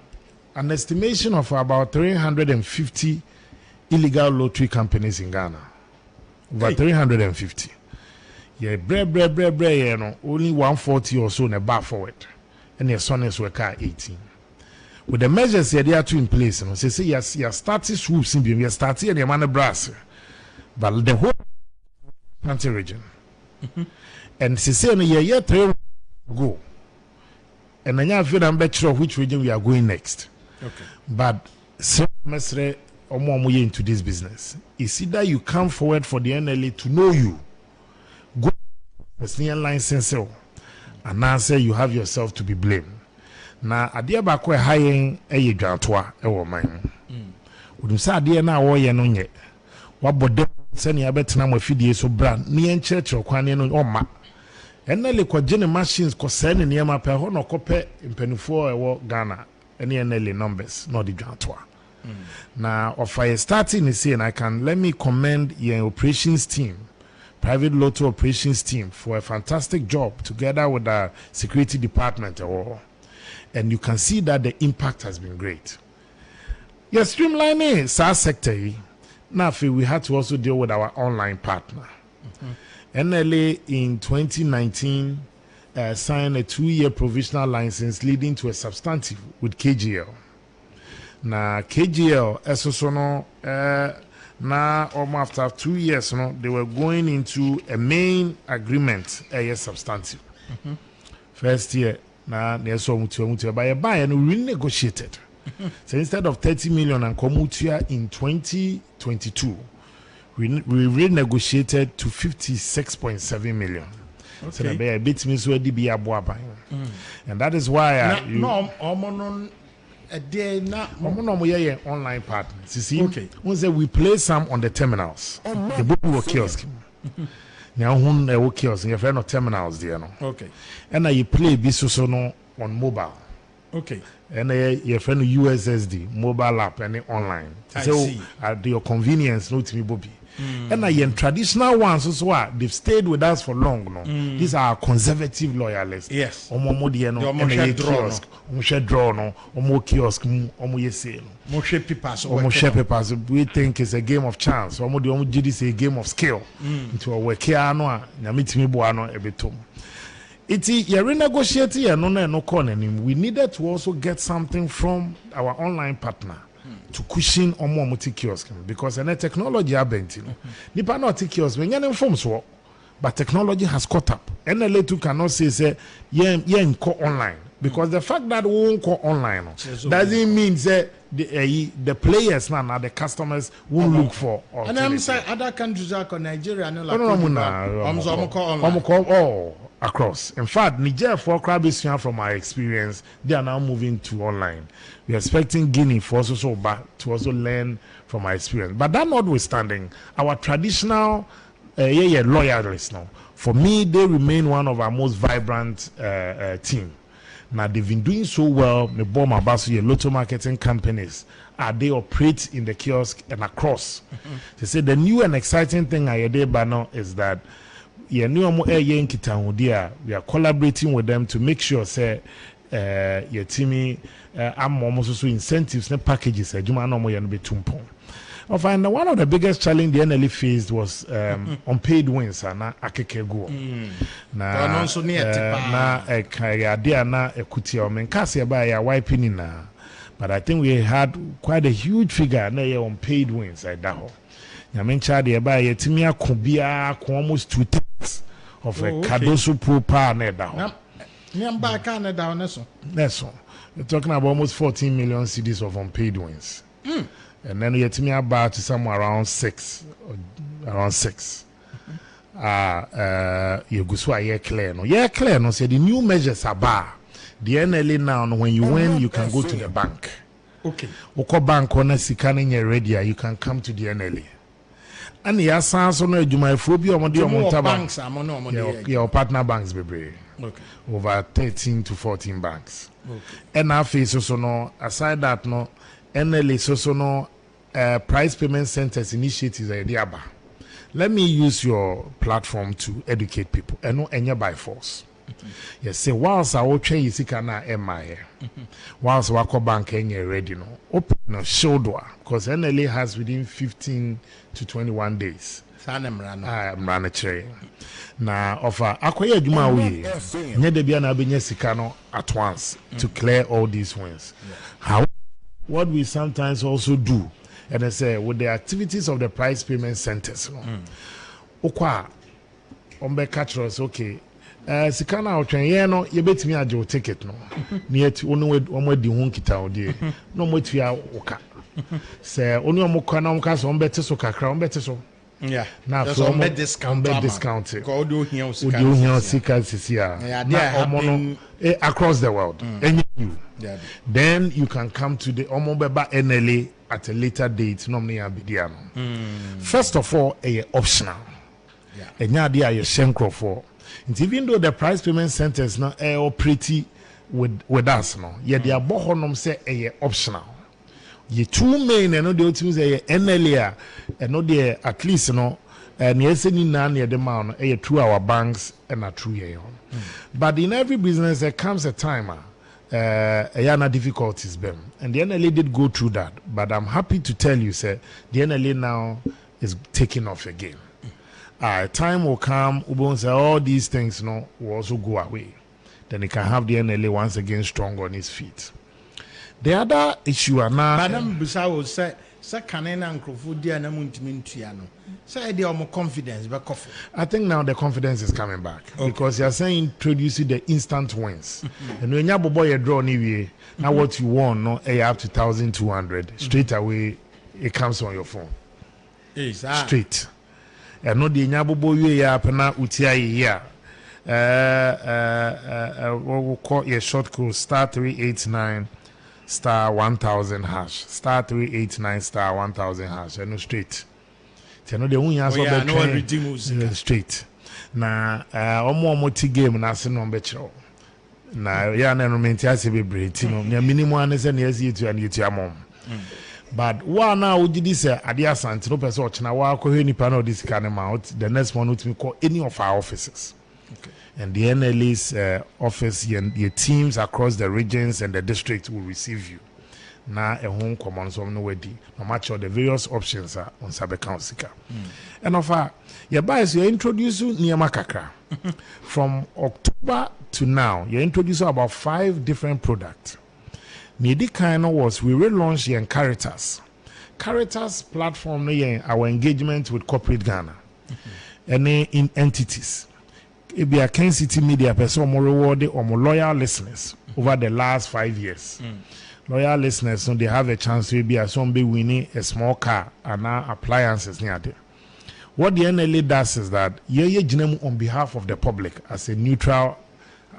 Speaker 4: an estimation of about 350 illegal lottery companies in Ghana. Over 350. Yeah, you know, only 140 or so in a bar forward. And your son is work 18. With the measures they are in place, you know, say yes, you started swoops in you started and your man brass. But the whole country region. And say in a year 3 go. And then you have to bet sure which region we are going next. Okay. But semester or more into this business. It's either you come forward for the NLA to know you. Go a license and now say you have yourself to be blamed. Now, a dear back where high a grantois, a woman. Would you say, dear now, or ye no yet? What but send your bet now with you so brand, me and church or quanian or ma. And nearly quadrille machines concerning near my per honor copy in Penufo or Ghana, any NLA numbers, not the grantois. Now, if I starting to say, and I can let me commend your operations team. Private lotto operations team for a fantastic job together with the security department and you can see that the impact has been great. Yes, streamlining SaaS sector. Now we had to also deal with our online partner. NLA in 2019 signed a 2-year provisional license leading to a substantive with KGL. Now KGL SOSONO now, almost after 2 years, they were going into a main agreement, a year substantive. First year, now there's so much by a buy and we renegotiated. So instead of 30 million and Komutia in 2022, we renegotiated to 56.7 million. So na be bit me so di bi aboaban. And that is why
Speaker 1: no omono a day na
Speaker 4: omono ye online partners. You see, we say we play some on the terminals. The book will kiosk. Now hun e kiosk, your friend no terminals there no.
Speaker 1: Okay.
Speaker 4: And you play bi so no on mobile.
Speaker 1: Okay.
Speaker 4: And your friend USSD mobile app and online. So at your convenience, no to me Bobby. And in traditional ones as well, they've stayed with us for long. No, these are conservative loyalists.
Speaker 1: Yes.
Speaker 4: Omo kiosk, omo draw no, omo kiosk, omo yesale. Omo share papers. We think it's a game of chance. Omo the omo GD a game of skill. Into a work here no, nyamiti mi bo ano ebetom. Iti renegotiate no corner. We needed to also get something from our online partner to cushion omo kiosk because the technology abenti no. Nipa no kiosk we nyan inform so but technology has caught up. NLA too cannot say yen ko online because the fact that we won't go online doesn't mean say the players now the customers won't look for.
Speaker 1: And I'm saying other countries like Nigeria no like
Speaker 4: online. Across. In fact, Niger for Krabisian from our experience, they are now moving to online. We are expecting Guinea for also to also learn from our experience. But that notwithstanding, our traditional loyalists now, for me, they remain one of our most vibrant team. Now they've been doing so well. The Boma Basu, lotto marketing companies, they operate in the kiosk and across. They say the new and exciting thing I did by now is that we are collaborating with them to make sure say your team I'm almost also incentives and packages I find one of the biggest challenge the NLE faced was unpaid wins na akekego na ekuti o menkase ba ya wiping na but I think we had quite a huge figure na unpaid wins at that ho nyamencha de ba yetimi akobia almost 2/3 of a kadosu proper na da ho
Speaker 1: nyamba ka na da so we're talking about almost 14 million cedis of unpaid wins. And then yetimi about to somewhere around 6 you go so clear no say the new measures are bar the NLA now when you win you can go to the bank. Okay,
Speaker 4: oko bank on sika na ready you can come to the NLA. And ya sans no adwumayfo bi omode omonta
Speaker 1: banks amono
Speaker 4: your partner banks bebre.
Speaker 1: Okay,
Speaker 4: over 13 to 14 banks.
Speaker 1: Okay,
Speaker 4: and our face so no aside that no NLA so no price payment centers initiatives are there. Let me use your platform to educate people and no any by force. Yes, say whilst I will train you na MI whilst wako bank any ready no open no shoulder because NLA has within 15 to 21 days. I'm running train. Now offer akoye adwuma we nye de bia na benye sika no at once to clear all these wins. How what we sometimes also do and I say with the activities of the price payment centers okwa ombe catch us okay sika na otwen ye no ye betimi age o ticket no na yet onu omadi hu nkita ode no motua oka say onu omukwa na omka so ombete so kakra ombete so
Speaker 1: yeah
Speaker 4: na
Speaker 1: so ombe
Speaker 4: discount
Speaker 1: ko odi ohia
Speaker 4: sika sisia na omono across the world any you then you can come to the omobeba NLA at a later date normally abidiano. First of all optional and now they are your shenkro for and even though the price payment centers now operate with us no yet they are bohonom say optional ye two main and no the ultimate say NLA and no the at least no and yes any na near the man through our banks and through your but in every business there comes a time difficulties and the NLA did go through that, but I'm happy to tell you, sir, the NLA now is taking off again. Time will come, Ubon say all these things will also go away. Then he can have the NLA once again strong on his feet. The other issue are now
Speaker 1: Madam Busao said Kanena and Crofudia Namuntimintiano. Say they are more confidence, but coffee.
Speaker 4: I think now the confidence is coming back because you are saying introducing the instant wins. And when you have a boy draw anyway, now what you want, no, up to 1,200 straight away, it comes on your phone. Straight. And no, the nyabo boy, you are pena utia here. we'll call your short code *389 *1000 hash *389 *1000 hash and no straight. Tell no the only answer straight. Na omo ti game na se no mbechiro. Na ya na no mentiase be breti no. Na minimum an se na yesi etu an etu amom. But one now would this ade asante no person ochina wa akọ nipa na this can out the next one would call any of our offices. Okay. And the NLA's office your teams across the regions and the district will receive you. Na a home command so no wedi no match all the various options are on Sabe Council. And of your bias you introduce Niyama Kakra. From October to now, you introduce about 5 different products. Nidi kind was we relaunched the Caritas platform our engagement with corporate Ghana and in entities. It be a Ken City media person more rewarded or more loyal listeners over the last 5 years. Loyal listeners, so they have a chance to be a zombie winning a small car and now appliances near there. What the NLA does is that on behalf of the public as a neutral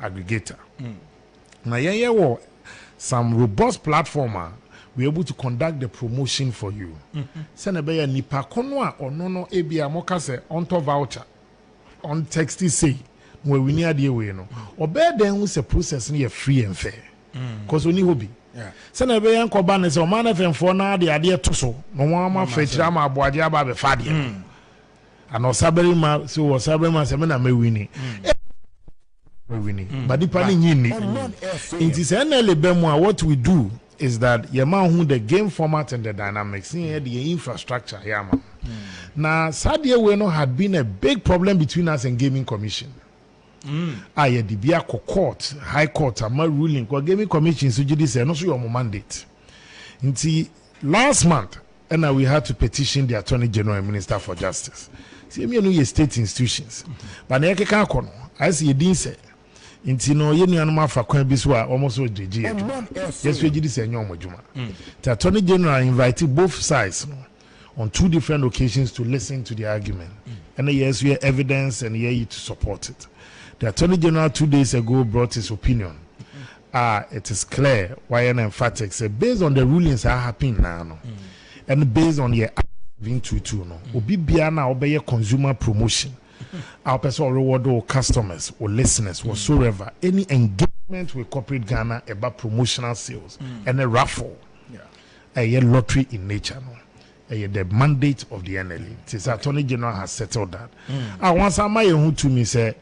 Speaker 4: aggregator. Now some robust platformer we able to conduct the promotion for you. Senebe nipa konwa or no ebia moka se onto voucher on text say when we near the way no. Obe then who se process near free and fair. Cause only hobby. Yeah. Senebe yan ko ban se Omanfm for na de ade to so. No one ma fetira ma aboaje aba be fa de. And osabere ma so osabere ma se me na me wini. But the what we do is that who the game format and the dynamics in the infrastructure here. Now Sadia Weno had been a big problem between us and Gaming Commission. The Bia Court, High Court, and my ruling, because Gaming Commission so this no so your mandate. Last month, and we had to petition the Attorney General and Minister for Justice. See me no state institutions. But I see you didn't say. Intino yenu anuma fa kwan bi so a almost so jeje yes we this enyo omodwuma the Attorney General invited both sides on 2 different occasions to listen to the argument and yes we have evidence and here to support it. The Attorney General 2 days ago brought his opinion. It is clear why an emphatic say based on the rulings that happen now and based on your 22 no obi bia na obeye consumer promotion. Our person reward all customers or listeners whatsoever any engagement with corporate Ghana about promotional sales and a raffle, a lottery in nature, the mandate of the NLA. Since Attorney General has settled that. I want somebody who to me say,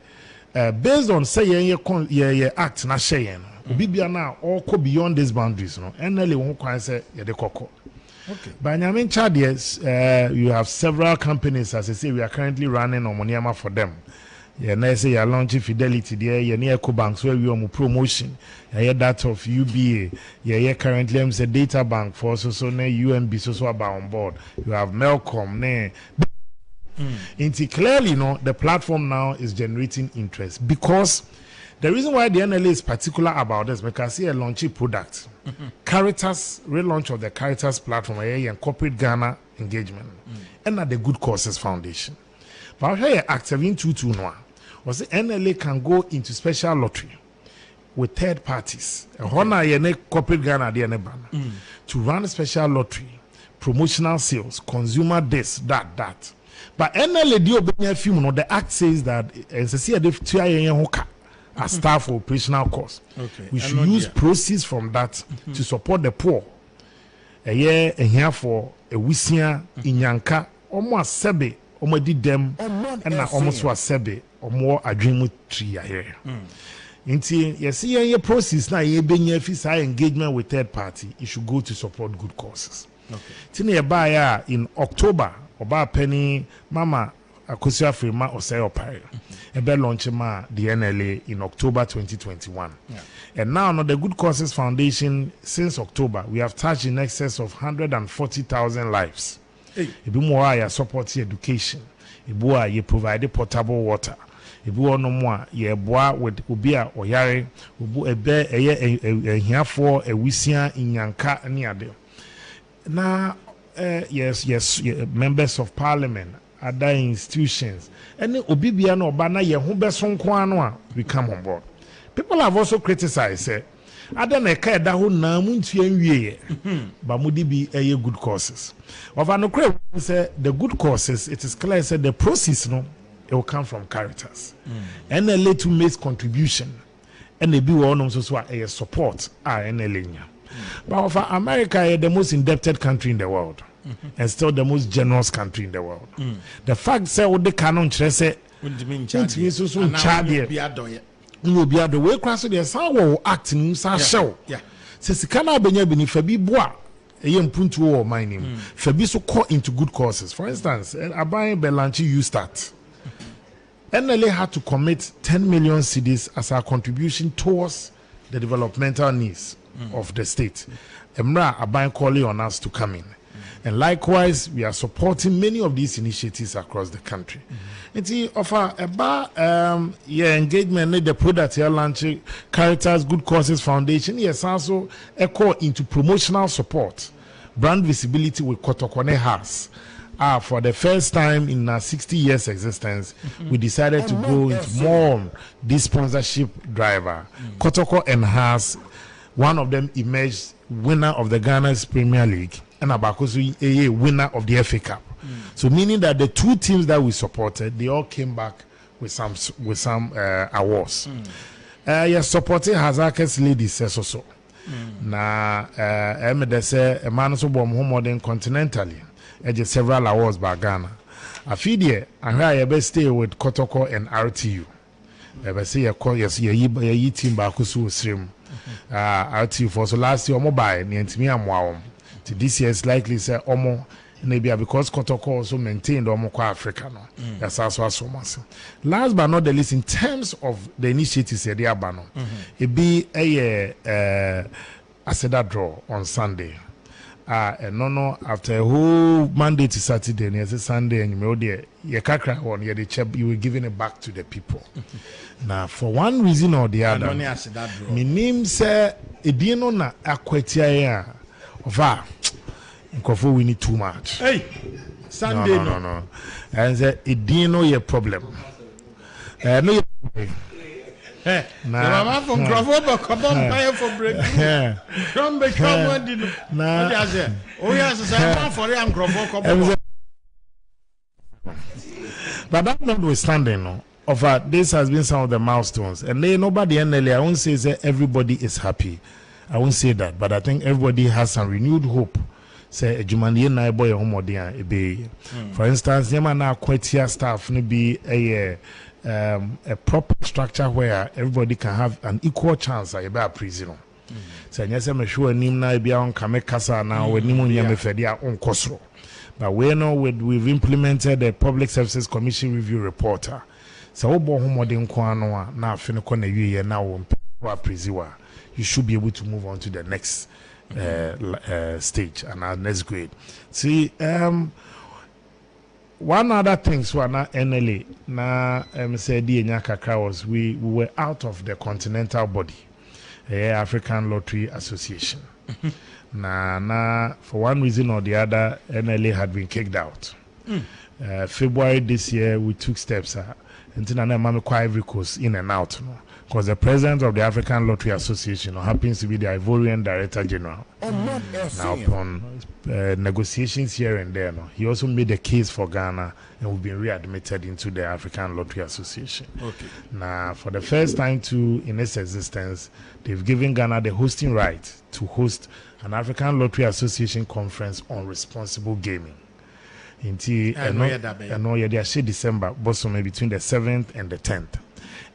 Speaker 4: based on say ye act na share Bibia now all go beyond these boundaries. No, NLA won't quite say the cocoa. Okay. But I mean, Chad, yes, you have several companies, as I say, we are currently running on Moniama for them. Yeah, now say you're launching Fidelity there, you're near Ecobanks where we are promotion. Yeah, that of UBA. Yeah, currently I'm a data bank for so ne UMB so about on board. You have Melcom, ne. Clearly, the platform now is generating interest because the reason why the NLA is particular about this because see a launchy product. Caritas relaunch of the Caritas platform and corporate Ghana engagement and at the Good Causes Foundation. But here Act 722 now was the NLA can go into special lottery with third parties. Corporate Ghana to run a special lottery, promotional sales, consumer this, that. But NLA the Act says that as staff for operational costs. Okay. We should use proceeds from that to support the poor. A year here for a wisia in Yanka, almost sebe, did them, and almost was sebe, or more a dream with 3 here. You see, your proceeds now, you being engagement with third party, it should go to support good causes. Okay. Buyer in October, about penny, Mama. Akosia Firma Oseo Pare. Ebe launch the NLA in October 2021. Yeah. And now the Good Causes Foundation, since October, we have touched in excess of 140,000 lives. Ibu more ya support education. Ibu ye provide portable water. Ibu no more ye boa with ubia oyare. Ubu ebe here for a wisia in Yanka ni ade. Now yes, members of parliament other institutions. And Obibia no Bana Yehube Sonkwana, we come on board. People have also criticized other than a who na munti but mudi be a good courses. Of an say the good courses, it is clear said the process no it will come from Caritas. And a little makes contribution and they be one also a support NLA. But for America, the most indebted country in the world, and still the most generous country in the world. The fact that the canon say will be at the way class of the sour acting show. Says the canal be Fabi Bois, a young puntu or mining, Fabi so caught into good causes. For instance, I buy Belanchi you start. NLA had to commit 10 million cedis as our contribution towards the developmental needs of the state. Emra Aban calling on us to come in. And likewise, we are supporting many of these initiatives across the country. And offer about engagement the product here launching Caritas Good Causes Foundation. Yes, also echo into promotional support, brand visibility with Kotokone House. For the first time in our 60 years existence, we decided to go into more this sponsorship driver. Kotoko and House, one of them emerged winner of the Ghana's Premier League, and Abakosu a winner of the FA Cup. So meaning that the two teams that we supported, they all came back with some awards. Yes, supporting Hazak's ladies says also. Na Emede say a man so bomb home modern continentally. Just several awards by Ghana. I feel there, and I best stay with Kotoko and RTU. I say a call yes, ye team Bakusu stream. RTU for so last year mobile near to me am this year is likely say Omo maybe because Kotoko also maintained Omo Africa no. That's also so much. Last but not the least, in terms of the initiatives here, it be a Aseda draw on Sunday. And no, after a whole Monday to Saturday, and yes, Sunday, and you know, your kakra one, you were giving it back to the people. Now, for one reason or the other, my name say, Edino na Aquatia of we need too much.
Speaker 1: Hey, Sunday,
Speaker 4: no. And say, Edino, your problem. No,
Speaker 1: Mama from Gravoba, come on, for break. Come become one dinner. Oh, yes, I'm for young Gravoba.
Speaker 4: But that notwithstanding, this has been some of the milestones. And nobody NLA, I won't say that everybody is happy. I won't say that. But I think everybody has some renewed hope. Say, Jumani na boy homodia ebe. For instance, Yama na Quetia staff ni be a proper structure where everybody can have an equal chance at a prison. So, yes, I'm sure Nimna be on Kamekasa now with Nimun Yamefedia on Kosro. But we know we've implemented the Public Services Commission Review Reporter. So, now you should be able to move on to the next stage and our next grade. See, one other thing, so na NLA na said was we were out of the continental body, African Lottery Association. na for one reason or the other, NLA had been kicked out. February this year, we took steps. Until I'm quite Ivory Coast in and out. Because the president of the African Lottery Association happens to be the Ivorian Director General. Now, upon negotiations here and there, he also made a case for Ghana and we've been readmitted into the African Lottery Association. Now, for the first time in its existence, they've given Ghana the hosting right to host an African Lottery Association conference on responsible gaming. Until December, between the 7th and the 10th.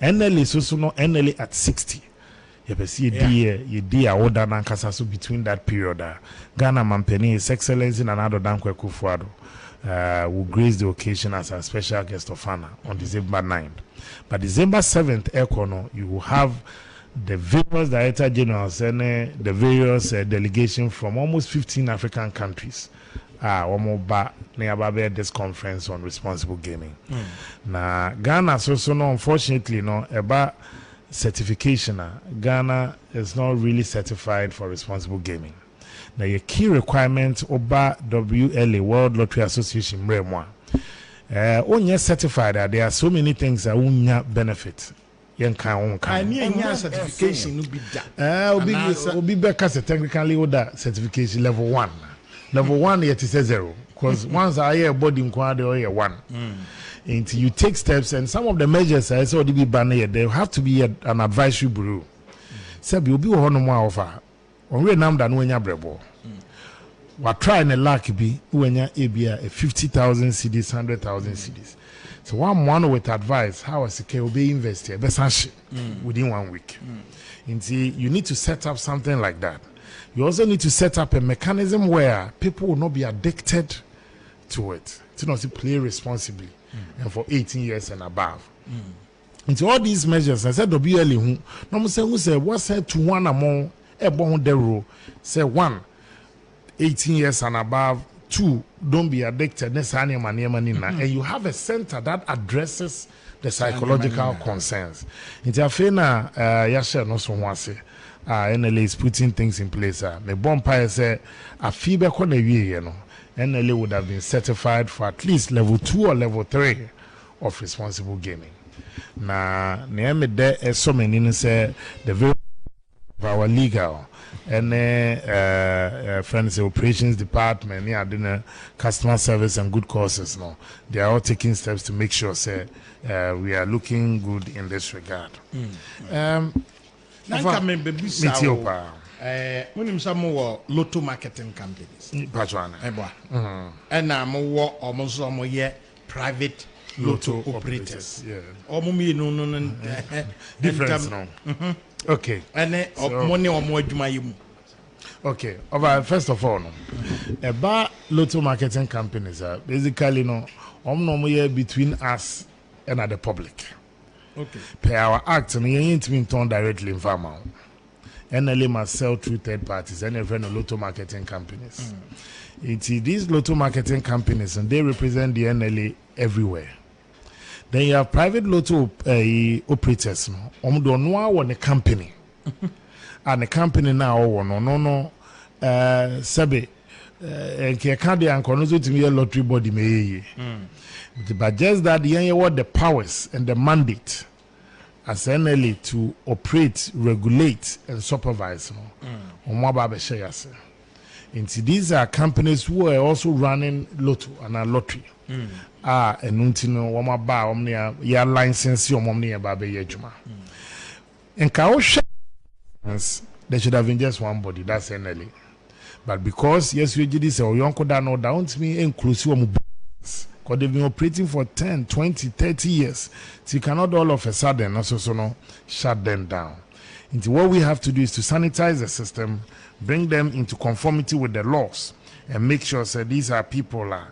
Speaker 4: NLA is also not NLA at 60. You see a dear order Nankasasu between that period. Ghana Mampeni, His Excellency and another Dankwe Kufuado will grace the occasion as a special guest of honor on December 9th. But December 7th, Ekono, you will have the various Director Generals and the various delegations from almost 15 African countries. This conference on responsible gaming. Now, Ghana also unfortunately about certification. Ghana is not really certified for responsible gaming. Now, your key requirement about WLA World Lottery Association Onye certified, there are so many things that unya benefit. Yen kan
Speaker 1: certification no be that.
Speaker 4: Obi beka technically order certification level 1. Level 1 yet is 0 because once I hear body inquiry or 1. Until you take steps, and some of the measures I saw be banned, there have to be an advisory bureau. Sabi obi wo no mo offer. Onwe nam da no anya brebo. Wa try na lack bi wanya ebia 50,000 cedis, 100,000 cedis. So one with advice how as can be invested within 1 week. Until you need to set up something like that. You also need to set up a mechanism where people will not be addicted to it. To not play responsibly and for 18 years and above. Into all these measures, I said WLE who no say what's said to one among a bon de rule. Say 1, 18 years and above. 2, don't be addicted. And you have a center that addresses the psychological concerns. Into Afena, Yasha no so one say, NLA is putting things in place. Me bonfire say a feedback on a year, NLA would have been certified for at least level 2 or level 3 of responsible gaming. Now, near there is so many say the very our legal and friends operations department, customer service and good causes. No, they are all taking steps to make sure say we are looking good in this regard.
Speaker 1: When some lotto marketing companies, and I'm almost private lotto operators.
Speaker 4: Difference no. Okay.
Speaker 1: And money or more do.
Speaker 4: Okay. First of all, lotto marketing companies are basically between us and the public.
Speaker 1: Okay.
Speaker 4: Per our act, and you ain't been turned directly in farmer. NLA must sell through third parties and even lotto marketing companies. These lotto marketing companies, and they represent the NLA everywhere. Then you have private lotto operators. Don't know what the company, and the company now no. Sabe, and can't to me a lottery body may. But just that what the powers and the mandate as NLA to operate, regulate, and supervise. These are companies who are also running lotto and a lottery. And untino wama ba omnia ya license omnia ba be yejuma. And there should have been just one body, that's NLA. But because yes, we did this or yonko da no down to me inclusive because they've been operating for 10, 20, 30 years. So you cannot all of a sudden also shut them down. And what we have to do is to sanitize the system, bring them into conformity with the laws, and make sure that these are people no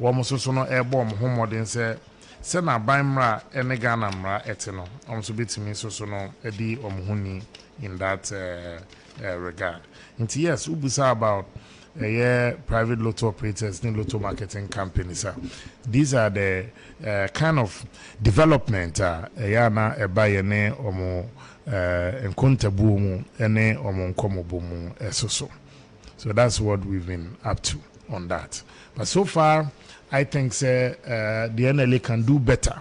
Speaker 4: airborne homodin say na baimra enegana mra etino so betimi so no edi omhuni in that regard. And yes, ubusa about private lotto operators and lotto marketing companies. These are the kind of development na ebayene omo enkontabu mu ene omo nkomobo mu so that's what we've been up to on that. But so far, I think the NLA can do better,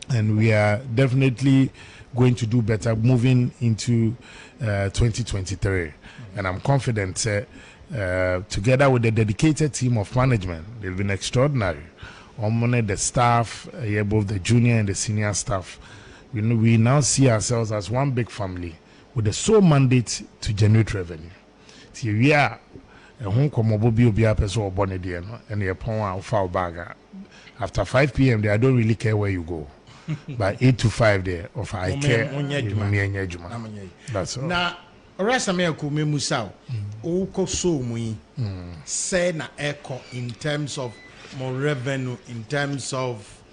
Speaker 4: and we are definitely going to do better moving into 2023. And I'm confident, together with the dedicated team of management, they've been extraordinary. The staff, both the junior and the senior staff, we now see ourselves as one big family with the sole mandate to generate revenue. So we are. And after 5 p.m. there, I don't really care where you go. By 8 to 5 there, of I care. That's all.
Speaker 1: Now, Rasamia Musao, Oko so mui, say na echo in terms of more revenue, in terms of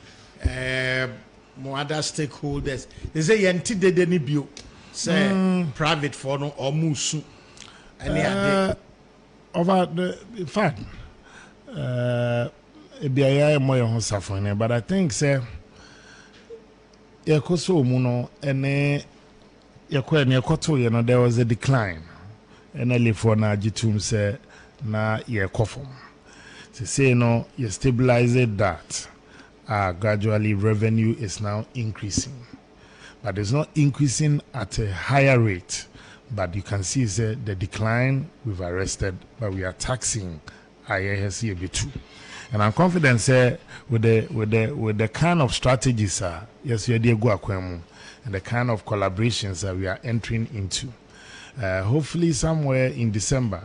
Speaker 1: more other stakeholders. They say yanti de denibio, say private for no or musu.
Speaker 4: In fact, but I think say there was a decline and I live for na jitum say na ye kofom. To say no, you stabilize that. Gradually revenue is now increasing, but it's not increasing at a higher rate. But you can see the decline we've arrested, but we are taxing IASC a bit too. And I'm confident with the kind of strategies yes, we go and the kind of collaborations that we are entering into. Hopefully somewhere in December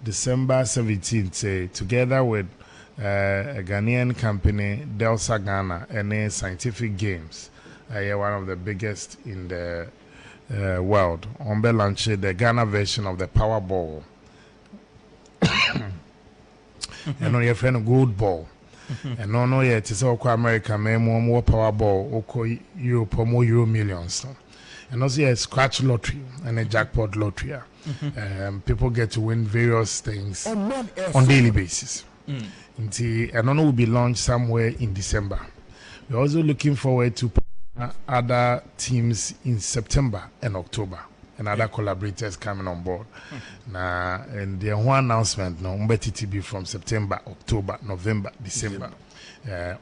Speaker 4: 17th, together with a Ghanaian company, Delta Ghana, and Scientific Games, one of the biggest in the world. Ombe launched the Ghana version of the Powerball. And on your friend Gold Ball. And no yet it's all America, more Powerball, Oko Europe, more Euro Millions. And also a scratch lottery and a jackpot lottery. People get to win various things on daily basis. And I will be launched somewhere in December. We're also looking forward to other teams in September and October, and other collaborators coming on board. And the one announcement now, TTB from September, October, November, December.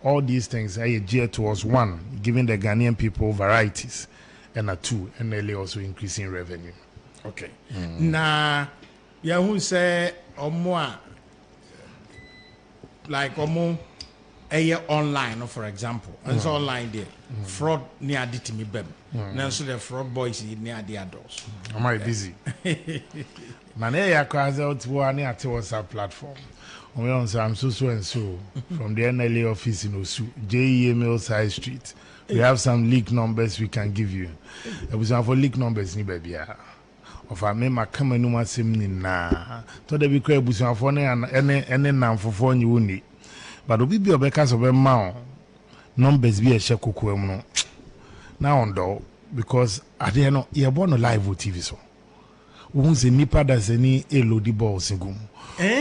Speaker 4: All these things are geared towards one, giving the Ghanaian people varieties, and two, and really also increasing revenue.
Speaker 1: Okay. Now, yeah, who say or more like online, for example, and it's online there. Fraud near the me bem. Now so the fraud boys near the adults.
Speaker 4: Am I busy? Man, I cross out one near WhatsApp platform. I'm so and so from the NLA office in Osu, JEML Side Street. We have some leak numbers we can give you. It was for leak numbers ni baby. Of I my come no more simni na. To the be crab was for any nam for phone you need. But obi be obeka of a mount numbers be a shekuku no. Now on do because I didn't know you're born live with TV so. Who say nipa that's any loady ball singum.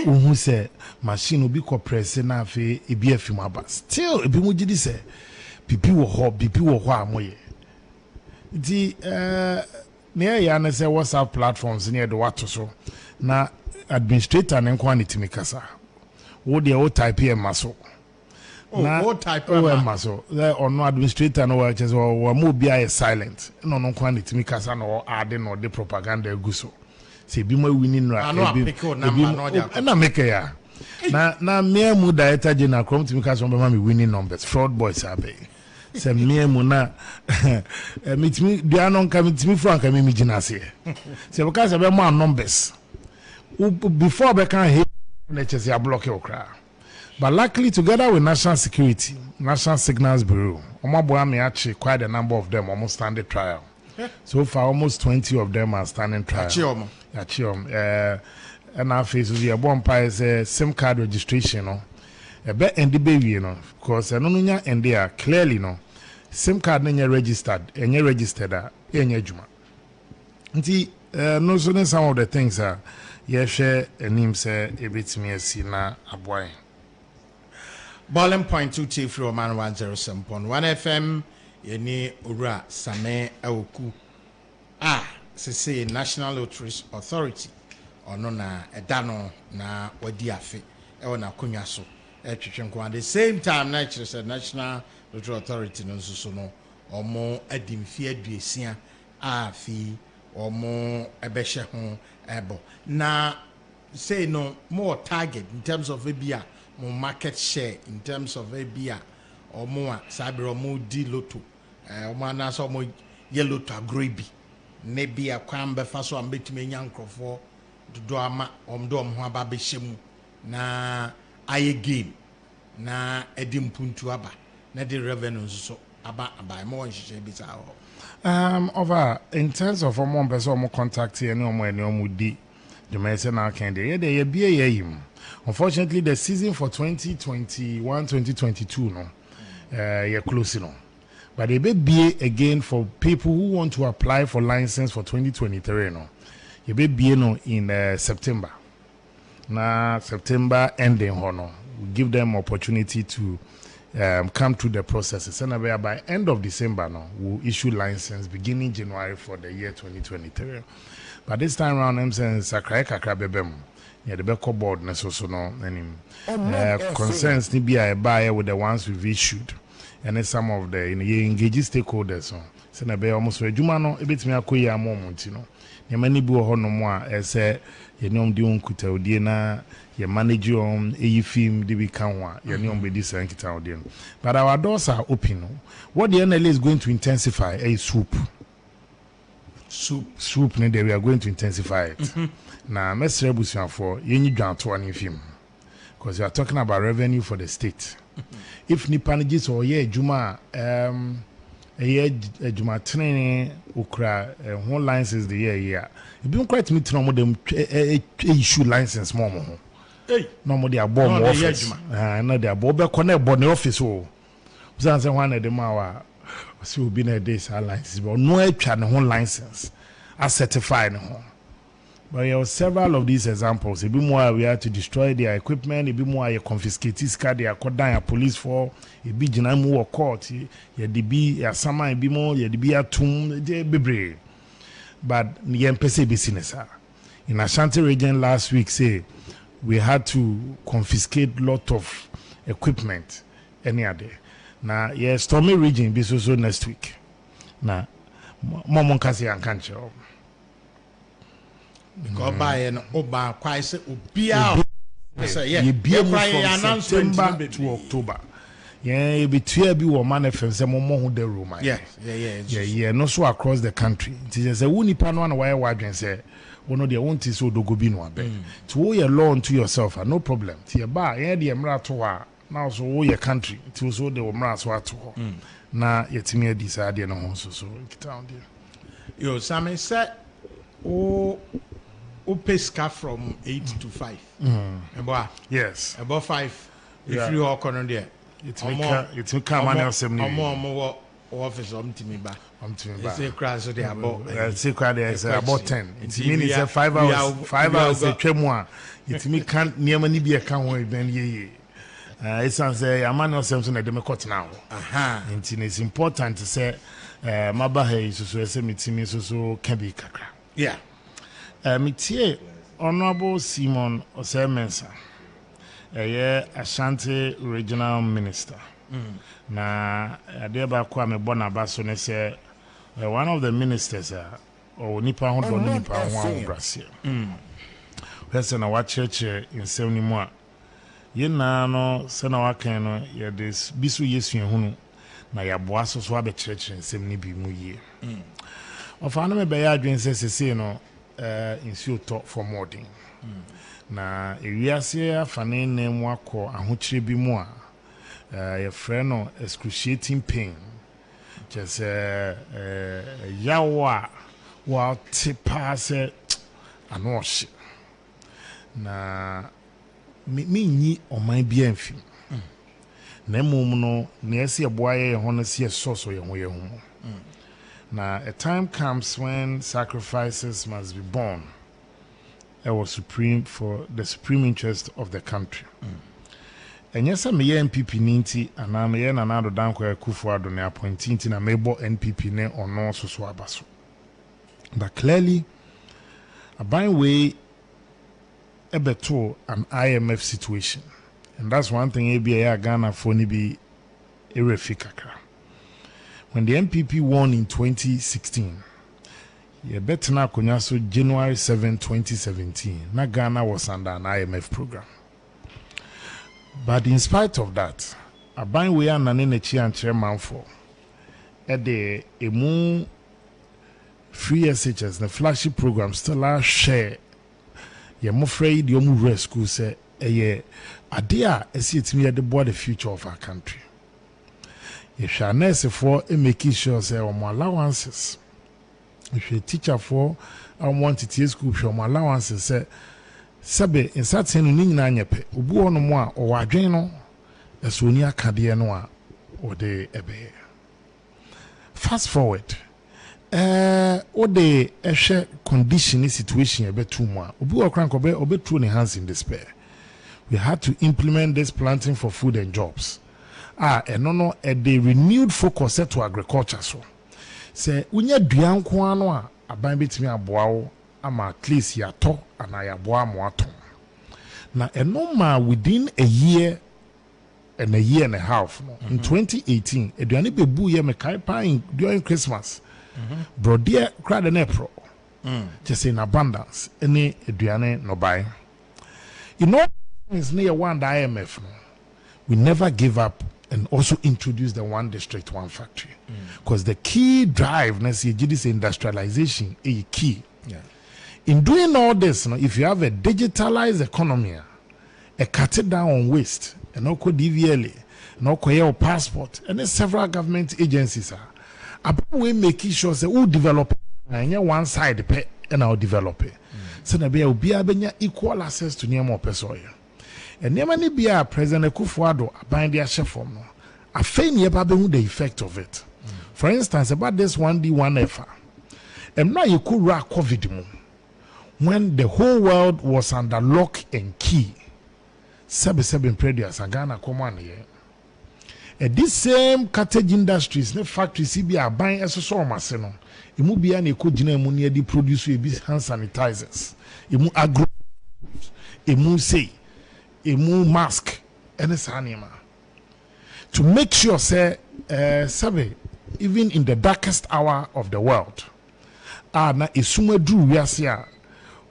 Speaker 4: Who say machine will be compressed na fe e be a film still e be mujidi say pipi wo ho amoye. The near yana say WhatsApp platforms near the water so na administrator and quantity mikasa. Wo de o type here maso.
Speaker 1: Oh, type
Speaker 4: maso. There or no administrator no work as or mo be silent. No quantity mikasa no add no the propaganda guso. Say be more winning right. Na make ya. Na me mu director general come to mikasa be winning numbers. Fraud boys are pay. Say me mu na meet me they are non come to me frank me ginase. Say because be more numbers. Before be can hit NHS block your crowd. But luckily, together with National Security, National Signals Bureau, Omaboami actually quite a number of them almost standing trial. So far, almost 20 of them are standing trial. And our face is a bomb is a SIM card registration. A bet and the baby, because I don't know, and they are clearly SIM card in registered, and you registered in your Juma. No, so some of the things are. Share and him say a bit me a sina a boy.
Speaker 1: Ballin point 2 from Oman 107.1 FM. Yeni ura same auku. Se National Lotteries Authority. Ono na edano na wadi afe. Ewo na kunya so. At the same time, National Lottery Authority no so no. Omo edim fie duesia afi. Omo ebeshe ho ebo. Now, say no more target in terms of ABA, more market share in terms of ABA, or more cyber or more D lotto, or more so more yellow to a gravy. Maybe a quambe faso and bit me young for the drama dom baby shemu na aye game na edim puntu aba na the revenues so aba by more bizarre.
Speaker 4: Over in terms of more person more contact here no more di the mercenary candidate they be him. Unfortunately the season for 2021-2022 no you're close but they be again for people who want to apply for license for 2023 no you be no in September na September ending we give them opportunity to come through the processes. And by end of December now, we'll issue license beginning January for the year 2023. But this time around, I'm saying Sakrai Kakra Bebem. Yeah, the Beko board so no any concerns ni be buy with the ones we've issued. And then some of the engaged stakeholders. So na be almost adwuma no ebetimi akoyi amomont no. Ne mani bi ho no mo a say ye nom di onkuta odie na ye manage on eyi film de bi kan ho a ye nom be di sankita odie no. But our doors are open. What the NLA is going to intensify is soup ne there we are going to intensify it. Now Mr. Busian for ye ni dwanto an film because you are talking about revenue for the state. If nipanigis or ye juma juma training ukra one license the year it be quite me to know them issue license more no more they are bomb office no they are bob connect board office oh say one of them our so be na days license but no one license as certified no. But there are several of these examples. A bit more we have to destroy their equipment, a bit more you confiscate this car, they are called down a police for a bit jinamu or court, you be a summer, a bit more, you be a tomb, they be brave. But the MPC business in Ashanti region last week say we had to confiscate lot of equipment any other. Now, yeah, Stormy region be so next week. Now, Momon Kasi and Kancho.
Speaker 1: Because by an Oba quite say Ubia.
Speaker 4: You be from September to October. Yeah, be two be Omanfm some more the room. Yeah. No so across the country. It is a wuni pan one wire wadren say one of the want is so do go be no abe. To owe your loan to yourself, no problem. Tia ba yeah the emra to now so owe your country. To so the omra so to na yetimi decide no ho so down there.
Speaker 1: Yo, Sammy said Pesca from 8 to 5.
Speaker 4: Yes.
Speaker 1: About 5. If you walk on there.
Speaker 4: It's come on
Speaker 1: more office to me back. It's a crash so they are
Speaker 4: about 10. It means it's 5 hours. 5 hours a tremor. It me can't near many be a can't then ye. It sounds a man or something at the Mekot now. It's important to say Mabahe is so semi so can be kakra.
Speaker 1: Yeah.
Speaker 4: Mitie Honorable Simon Osemensa, Ashanti Regional Minister. Na adeba kwa me bona baso ne say one of the ministers or nipa ho do nipa ho Brazil. Pese na wa cheche insem ni mu a ye na no se na wa kan no ye this bisu yesu ehunu na ya boa so so abecheche insem ni bi mu yie. Ofa na me be ya adwen sese no insuo to for modding. Na ewiase afane nem wakọ ahokyere bi mu a your friend no excruciating pain just yawa wa tipase anohye na me nyi oman bi amfi na mum no na ese eboaye ho no se soso ye ho Now, a time comes when sacrifices must be borne. It was supreme for the supreme interest of the country. And yes, I'm a NPP ninti, and I'm a another danko Kufuado ne appointing in a mebo NPP ne or no so abaso. But clearly, a by way a beto an IMF situation. And that's one thing ABA Ghana for ni be erefikaka. When the MPP won in 2016, better na konyaso January 7, 2017, na Ghana was under an IMF program. But in spite of that, aban we an nechi and chairman for the emu free SHS the flagship program still are share ye mo afraid you mu rescue say eye ade a esi etimi ye de board the future of our country. Ye shall nurse for making sure say our allowances. If you teacher for I want to teach school show my allowances say sabe in certain ni nyina nyepe obu ono mo a o wadwen no eso ni akade no a o de ebe. Fast forward o de ehwe condition situation ebe too mo a obi okran ko be obetu ne hands in despair. We had to implement this planting for food and jobs. no the renewed focus set to agriculture so say unya duan ko ano a aban betimi aboa wo ama at least yato and ayaboa mo aton na ma within a year and a half no in 2018 aduane bebu ye me kai pan during Christmas brodier crowd and April just in abundance any aduane no buy is near one IMF no we never give up and also introduce the one district, one factory. Because the key drive, let's see, this industrialization is key. Yeah. In doing all this, if you have a digitalized economy, a cut it down on waste, and no code DVLA, no code passport, and several government agencies are we making sure that we develop one side pay and I'll develop it. So that we will be equal access to near more person. And never be a President Kufuado bind their chef for no. I feign the effect of it. For instance, about this 1D1F. And now you could rock COVID when the whole world was under lock and key. 7 previous and Ghana command here. And this same cottage industries, ne factory CBA buying as a so maseno. Imu be an eco near the produce with hand sanitizers. Imu agro. Imu say. A mask and a anima to make sure say even in the darkest hour of the world na isuma dru wiase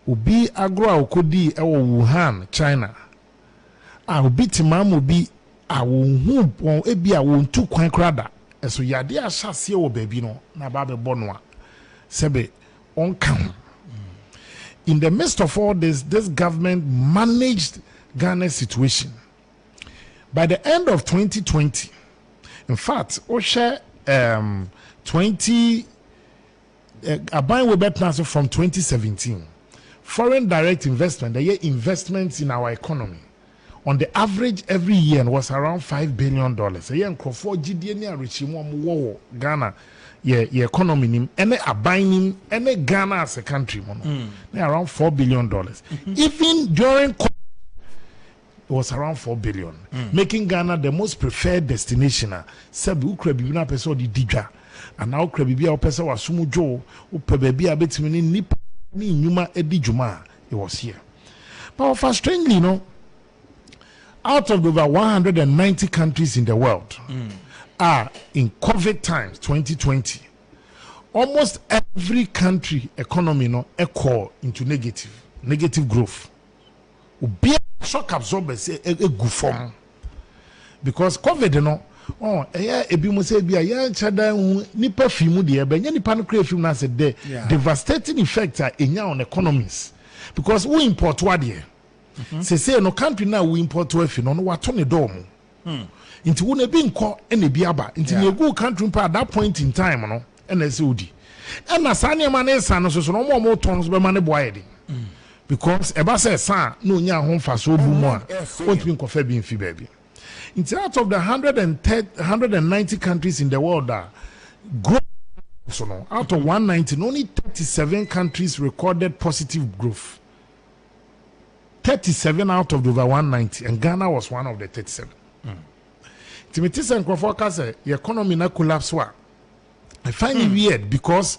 Speaker 4: obi agro akodi e Wuhan China obi timam obi awon hu ebi awon tu kwan krada eso yade ahase wo baabi no na ba be bono a sebe on kan in the midst of all this government managed Ghana's situation. By the end of 2020, in fact, OSHA 20 from 2017, foreign direct investment, the year investments in our economy, on the average every year was around $5 billion. A year for GDN Richimo Ghana, your economy, any abiding, any Ghana as a country, around $4 billion. Even during it was around 4 billion, making Ghana the most preferred destination. Sebi ukrebibina peso di dija, and now ukrebibia peso wa sumujo, upebebia betimini nipa ni nyuma edi juma. It was here. But strangely, out of over 190 countries in the world, are in COVID times 2020, almost every country economy echo into negative growth. Shock absorbers a good form because COVID ebi mo say bia ya chada nipa fimu de ebe nya nipa no kra fimu na say the devastating effect on economies because we import what there say no country now we import we fi no wato ne dom nti wo na bi nko na bi aba nti na go country pa at that point in time no na say odi na sane ma na esa no so no mo ton so be ma ne boy de because eba say san no nya ho fa so bu mu a won't be kofa bi mfi baby. In out of the 190 countries in the world growth out of 190 only 37 countries recorded positive growth. 37 out of the over 190 and Ghana was one of the 37. Timothy and Crawford say the economy na collapse wa. I find it weird because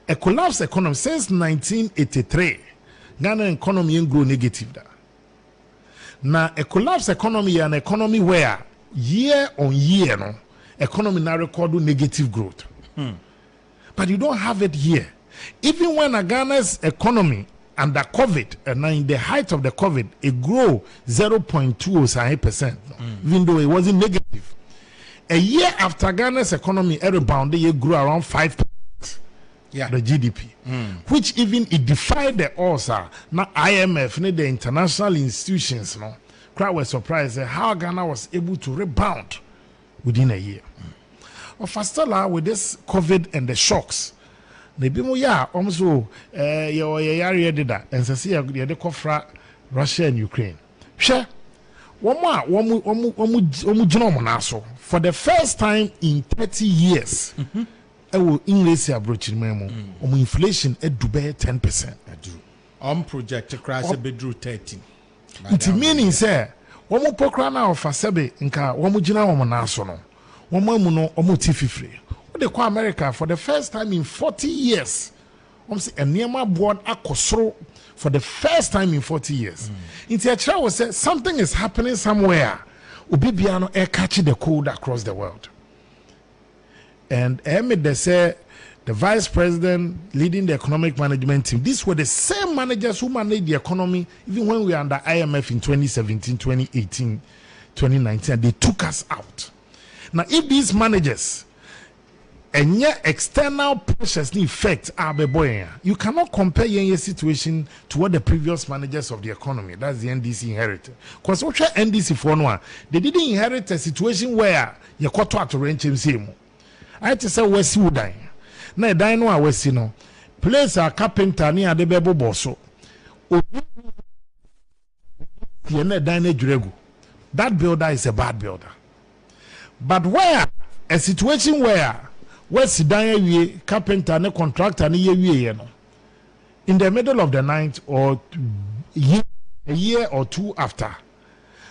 Speaker 4: a collapsed economy since 1983 Ghana economy ain't grow negative da. Now a collapsed economy an economy where year on year economy now record negative growth. But you don't have it here. Even when Ghana's economy under COVID and in the height of the COVID it grew 0.2%, even though it wasn't negative. A year after Ghana's economy rebounded, it grew around 5%. The GDP, which even it defied the odds. Now IMF, the international institutions, crowd was surprised at how Ghana was able to rebound within a year. Faster with this COVID and the shocks. The bimo also did that and say the kofra Russia and Ukraine. Sure, for the first time in 30 years. English approaching memo inflation at Dubai 10%.
Speaker 1: Project crash a bedroom 13.
Speaker 4: It meaning say Womo pokra na ofa sebe nka womo gina womo na so no. Womo amu no omo ti fifre. Wo de kwa America for the first time in 40 years. Say enema board akosoro for the first time in 40 years. Inti achira was say something is happening somewhere. Obi bia no catch the code across the world. And they say the vice president leading the economic management team, these were the same managers who managed the economy even when we were under IMF in 2017, 2018, 2019. They took us out. Now, if these managers and yet external pressures the effect you cannot compare your situation to what the previous managers of the economy, that's the NDC, inherited. Because what NDC for one, they didn't inherit a situation where you got to rent him. I just say where see die. Now dine no we see no. Place a carpenter near the bebo bosso. That builder is a bad builder. But where a situation where we carpenter ne contractor ne ye no, in the middle of the night or a year or two after,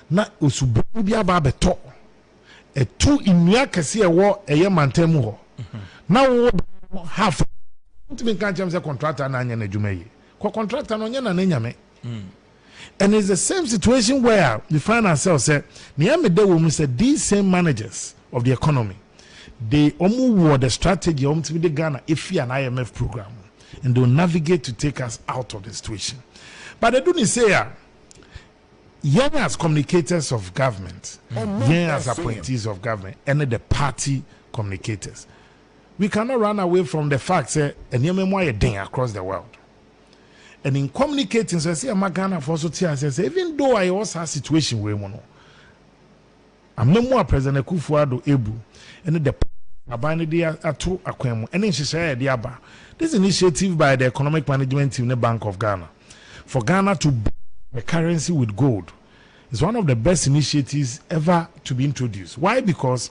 Speaker 4: na usubu bia ba beto. A two in Yakasi a war a year mantemu. Now half to be can't contractor and Anya Jume. Contractor on Yana Nenyame. And it's the same situation where we find ourselves said, Niame de woman said these same managers of the economy, they almost were the strategy to be the Ghana IFI and IMF program, and they'll navigate to take us out of the situation. But they don't say young as communicators of government, young as appointees of government, and the party communicators. We cannot run away from the fact that across the world. And in communicating, so I say, I'm Ghana for so say, even though I also have a situation where I'm no more President Kufuor able, and the Abanidia Atu Akwemo, and then she said, this initiative by the economic management team in the Bank of Ghana for Ghana to buy the currency with gold is one of the best initiatives ever to be introduced. Why? Because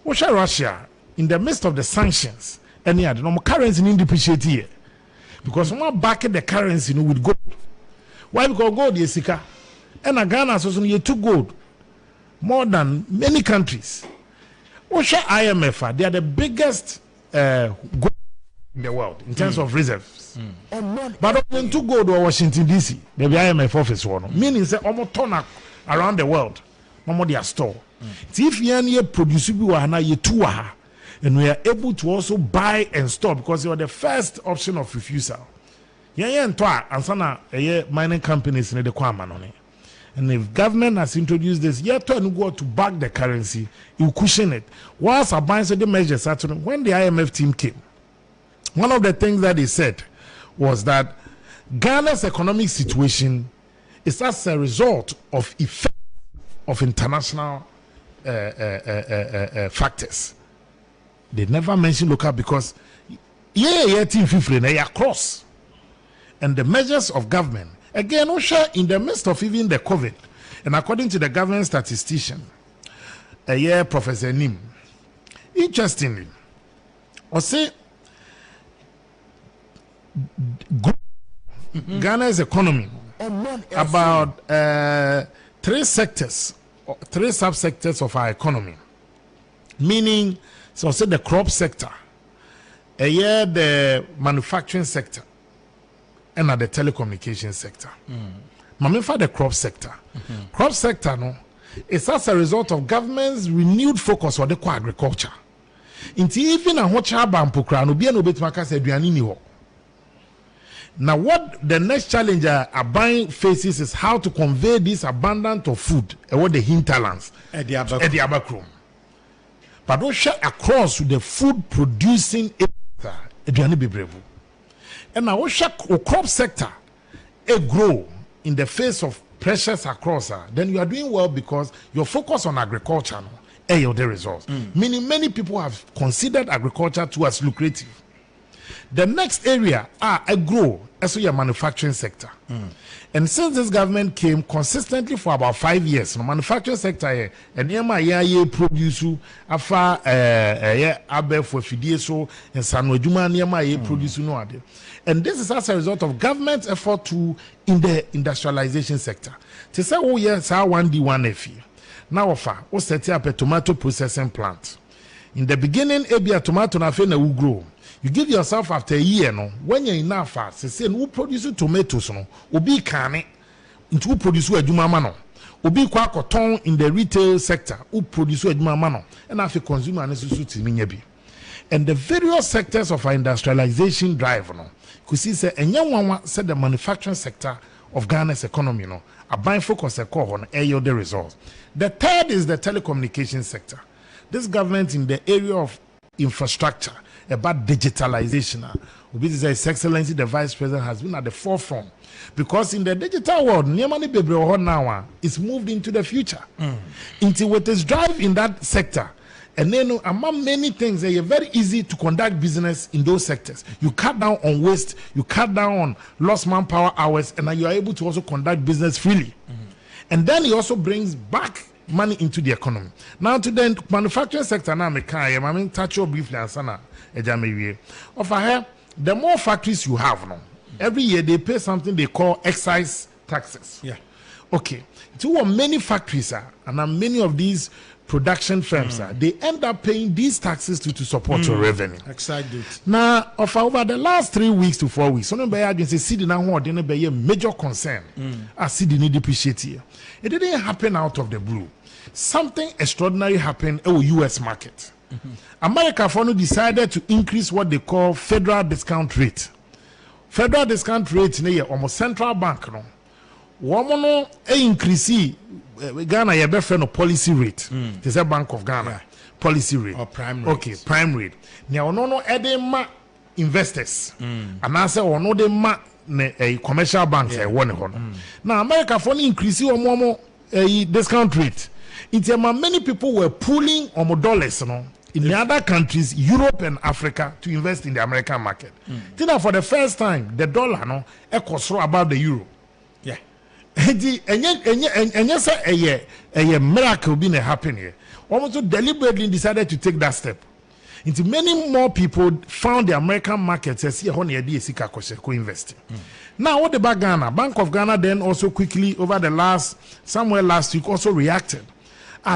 Speaker 4: Russia, in the midst of the sanctions, and yeah, the normal currency need depreciate here. Because someone back the currency with gold. Why? Because gold is sika. And Ghana so you took gold more than many countries. Osha IMF, they are the biggest gold in the world in terms of reserves. But when to go to Washington DC, the IMF office one, meaning say almost turn around the world, no their store. If you are produce and we are able to also buy and store because you are the first option of refusal. And mining companies in the Kwama. And if government has introduced this, you have to go to back the currency, you cushion it. Whilst a bunch of the measures when the IMF team came, one of the things that they said was that Ghana's economic situation is as a result of effect of international factors. They never mention local because team they are cross. And the measures of government, again, in the midst of even the COVID, and according to the government statistician, Professor Nim, interestingly, I say Ghana's economy about 3 subsectors of our economy, meaning so say the crop sector, the manufacturing sector, and the telecommunication sector. For the crop sector, crop sector no, it's as a result of government's renewed focus on the agriculture. Inti even a hocha bampukra no be no betmaka se aduane ni ho. Now, what the next challenge Aban faces is how to convey this abundance of food and what the hinterlands at the Abakrum. But don't share across the food producing area. And now, what share crop sector grow in the face of pressures across, then you are doing well because your focus on agriculture the results. Meaning, many people have considered agriculture too as lucrative. The next area grow also your manufacturing sector. And since this government came consistently for about 5 years, the manufacturing sector here, and ye produce afa abe for fidieso and sanojuma ye produce no ade. And this is as a result of government effort to in the industrialization sector. To say oh yes, our 1D1F. Now offer we set up a tomato processing plant. In the beginning, a tomato na fe na will grow. You give yourself after a year, no, when you're enough fast, say, who produce tomatoes, no, ubi cane, into who produce a jumamano, ubi quacoton in the retail sector, who produce a jumamano, and after consumer necessity. And the various sectors of our industrialization drive, no, because see, say, and young one said the manufacturing sector of Ghana's economy, no, a buying focus a core on yield the results. The third is the telecommunication sector. This government in the area of infrastructure, about digitalization. His Excellency, the Vice President, has been at the forefront because in the digital world, now is moved into the future. Into with its drive in that sector. And then among many things, it's very easy to conduct business in those sectors. You cut down on waste, you cut down on lost manpower hours, and then you are able to also conduct business freely. And then it also brings back money into the economy. Now to the manufacturing sector, now I mean, touch your briefly and sana. Of here, the more factories you have now, every year they pay something they call excise taxes.
Speaker 1: Yeah.
Speaker 4: Okay. So many factories are, and many of these production firms are, they end up paying these taxes to support your revenue.
Speaker 1: Excise duty.
Speaker 4: Now, of over the last 3 weeks to 4 weeks, some agencies see the now didn't be a major concern. I see the need depreciate here. It didn't happen out of the blue. Something extraordinary happened in the US market. America decided to increase what they call federal discount rate. Federal discount rate near almost central bank no. Woman increase Ghana your friend policy rate. This is Bank of Ghana policy rate
Speaker 1: or prime rate.
Speaker 4: Okay, prime rate. Now no edema investors. And I say no de ma a commercial banks Now America increase more discount rate. Many people were pulling dollars in the other countries, Europe and Africa, to invest in the American market. Then for the first time, the dollar echoes about the euro.
Speaker 1: Yeah.
Speaker 4: And yes, a miracle being happening here. Almost deliberately decided to take that step. Into many more people found the American market as here on the co-investing. Now, what about Ghana? Bank of Ghana then also quickly over the last week also reacted.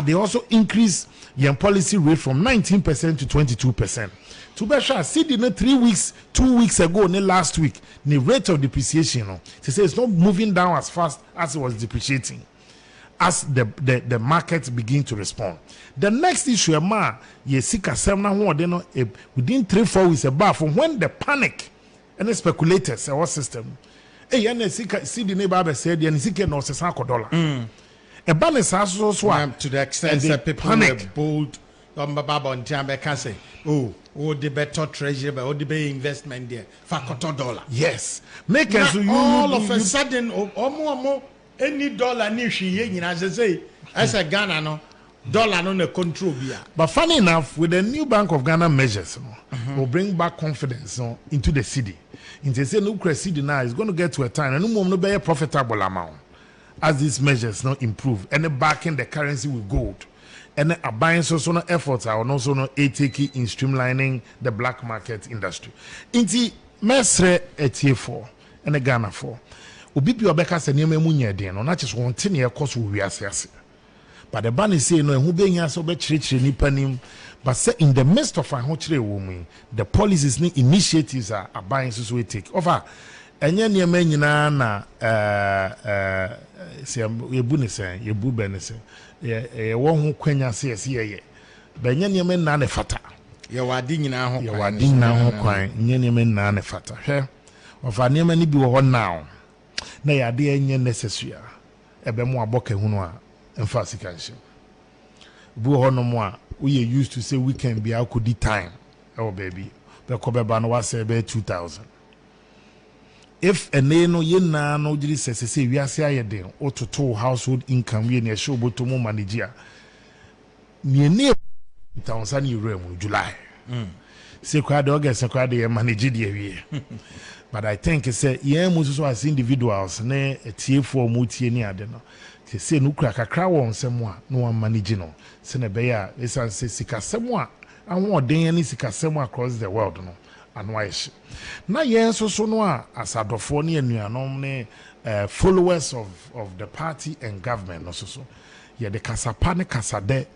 Speaker 4: They also increased the policy rate from 19% to 22%. To be sure, see the 2 weeks ago, last week, the rate of depreciation, they say it's not moving down as fast as it was depreciating, as the markets begin to respond. The next issue, within 3-4 weeks about from when the panic and the speculators, our system, see the neighbor said, $1 a balance also
Speaker 1: to the extent that people were bold. Can say, oh, the better treasury, but the investment there, $4.
Speaker 4: Yes, make us
Speaker 1: all of a sudden, any dollar as I say, as a Ghana, no dollar no control.
Speaker 4: But funny enough, with the new Bank of Ghana measures, will bring back confidence into the city. Into say no city now is going to get to a time and no more no be a profitable amount. As these measures now improve and backing the currency with gold and a buying social efforts are also no taking in streamlining the black market industry. Inti mesre etie for and a Ghana for obi bi obeka se niam emu nya den no na che so wonte ne ekoso wi ase. But the ban is saying no who be nya so be chire nipa nim, but say in the midst of ho chire wo mu the policies ni initiatives are buying so we take over enye niam nyina na yebu ne sen yebu be ne sen ye wo ho kwanya se ye be nya niam na ne fata
Speaker 1: ye wadi nyina ho
Speaker 4: kwan ye wadi nyina ho kwan nya niam na ne fata hwe ofa niam ni bi wo ho now na ya de enye necessary ebe mo aboka hunu a emfa sikanhye bu ho no mo a we used to say weekend bi akodi time oh baby be ko be ba no wa say be 2000. If a nano yena no jiri say we are say den ototo household income we na show botomo manager ni ene €1,000 July. Sequad August Sequad manage the but I think it's a musu as individuals ne a TF4 muti any adeno. Say no crack a crow on someone, no one managing. Senebea, it's a sika someone, and what day any sika someone across the world. No, and why? Now, yes, so no, as a Dofoni and you are normally followers of the party and government. Also, so yeah, the Casapane Casade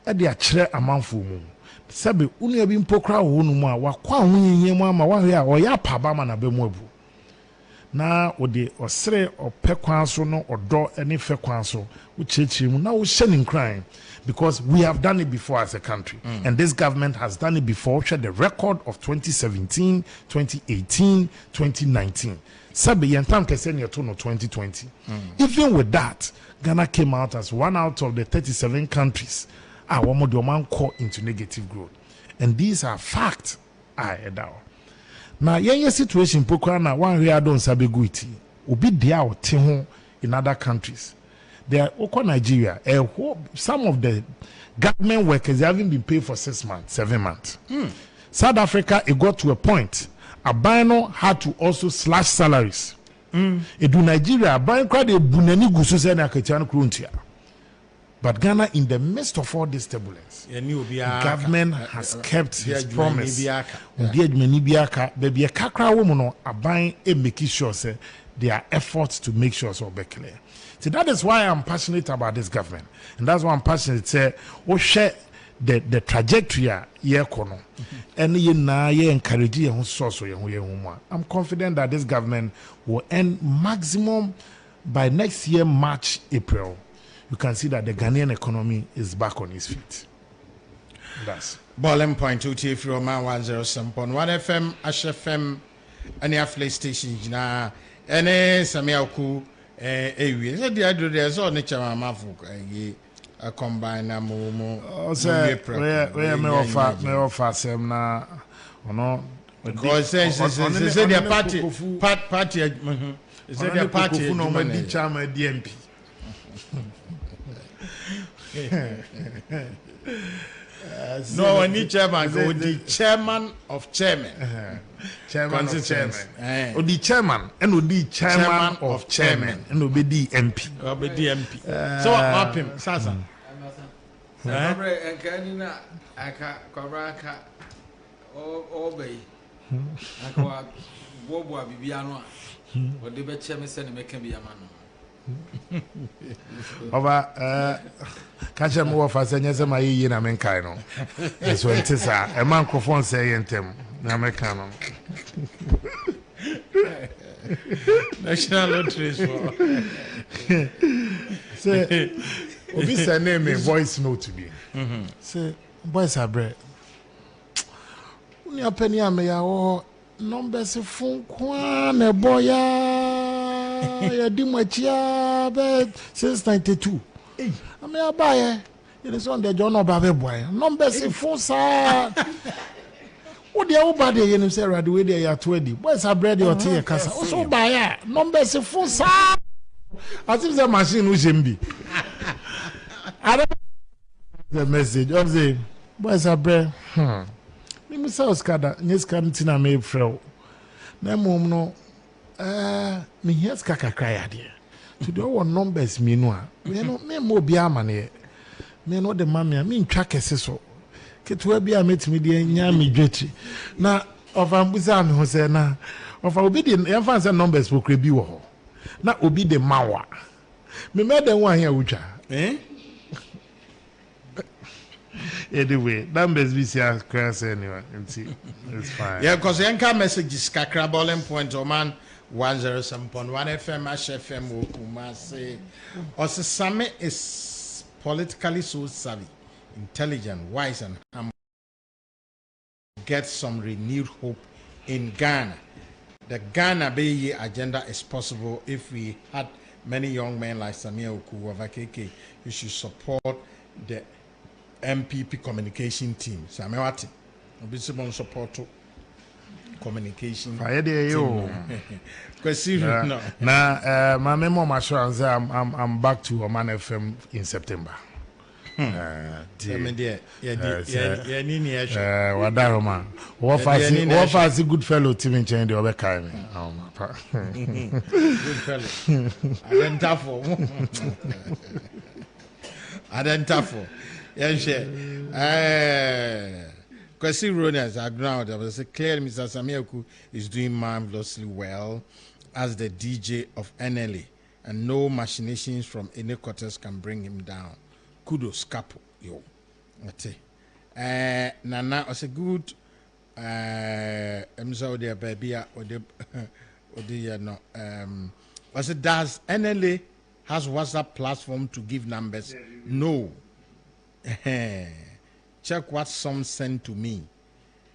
Speaker 4: at the Achre Amanfu. Sabi, uni have been pokra wonuma, wakwa winnie mamma, or ya pabama na bemobu. Na odi osre or pekwanso no or do any fekwanso which him now shedding crime because we have done it before as a country and this government has done it before. Share the record of 2017, 2018, 2019. Sabi yantam keseni no 2020. Even with that, Ghana came out as one out of the 37 countries Oman call into negative growth. And these are facts. Now, yeah, situation pokana one we don't sabi guiti. Ubi dia or tiho in other countries. There are Nigeria. Some of the government workers haven't been paid for 6 months, 7 months. South Africa, it got to a point. Abano had to also slash salaries. It do Nigeria, Abano cried a bunani gusu na ketiano kruntia. But Ghana, in the midst of all this turbulence, the government has kept his promise. There are efforts to make sure so be clear. So that is why I'm passionate about this government, and that's why I'm passionate. Say, we share the trajectory and encourage I'm confident that this government will end maximum by next year, March, April. You can see that the Ghanaian economy is back on its feet. That's
Speaker 1: Boiling Point 2 from 107.1 FM, Ash FM, and the affiliate stations now. And Samiaku, we said the other day, so nature Mafu, a combine a momo.
Speaker 4: Where may offer some now, or no?
Speaker 1: Because they say their party, is their party,
Speaker 4: no, my DMP.
Speaker 1: No, I need chairman. Go the chairman of chairman.
Speaker 4: Chairman of chairman. Or the chairman and would be chairman of chairman and will be the MP.
Speaker 1: So up him, Sasa.
Speaker 4: Over catch them off as any of my yin Americano. That's what it is. A microphone saying them, Americano.
Speaker 1: National Lottery.
Speaker 4: Say, this a name a voice note to be. Say, boys are bread. Unia penny amea numbers of phone quan a boya. I did my bed since 92. I mean, I buy it is on the John Baby boy. Numbers in full side. What the old body you say, right away they are 20. Boys are bread or tea, Casa. Also buy it. Numbers in full side. As if the machine was be. I don't the message of the boys are bread. Let me say, Oscar, yes, Cantina may fro. No, no. Me here's kaka cry idea. To do our numbers me no. Me no me mo bia mane. Me no the mammy me track so. Ketu bia met me dey nya me dwetri. Na of ambuza me ho say na of obi the emfa numbers for krebi wo ho. Na obi the mawa. Me made the one here ucha. Anyway, numbers we see as crass anyway. It's fine.
Speaker 1: Yeah, because the messages kakra Boiling Point Oman 107.1 FM, Ash FM, Kumasi. Osasame is politically so savvy, intelligent, wise, and humble. Get some renewed hope in Ghana. The Ghana Bay agenda is possible if we had many young men like Samia Oku of AKK. You should support the MPP communication team. Samewati, Obisibon support communication.
Speaker 4: My memo assurance I'm back to Omanfm in September. Wadaroma. What fast good fellow Tim and Chandy over Kaimi.
Speaker 1: Good fellow. I don't tough. Yes, Kwesi Ronas are ground. I was clearly Mr. Samioku is doing marvelously well as the DJ of NLA, and no machinations from any quarters can bring him down. Kudos, Capo, yo. Nana was a good. I'm sorry, dear baby, or the no. Was it does NLA has WhatsApp platform to give numbers? No. Check what some sent to me.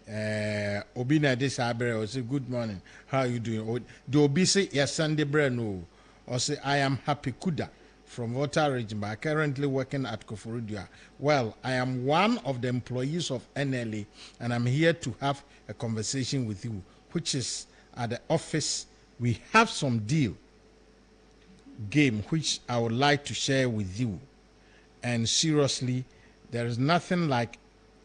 Speaker 1: Obina this abre or say good morning. How are you doing? Do Obi say yes Sunday bread no? Or say I am happy Kuda from Water Region, but currently working at Koforidua. Well, I am one of the employees of NLA, and I'm here to have a conversation with you, which is at the office. We have some deal game which I would like to share with you. And seriously, there is nothing like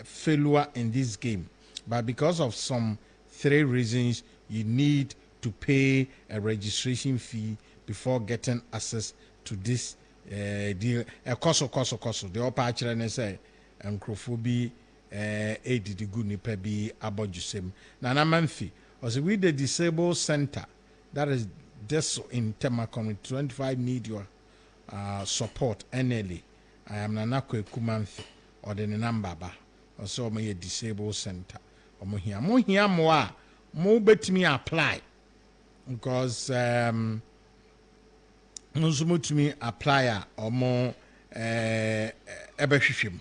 Speaker 1: failure in this game. But because of some 3 reasons, you need to pay a registration fee before getting access to this deal. Koso. The upper actually say, and Crophobia, the good nipa be about you same. Nana Manfi, also with the disabled center, that is this in Temakon 25 need your support NLA. I am Nanako Kumanfi or the number ba or so my disabled center. Or Mohia Moa, more bet me apply because no to me apply or more ebeshim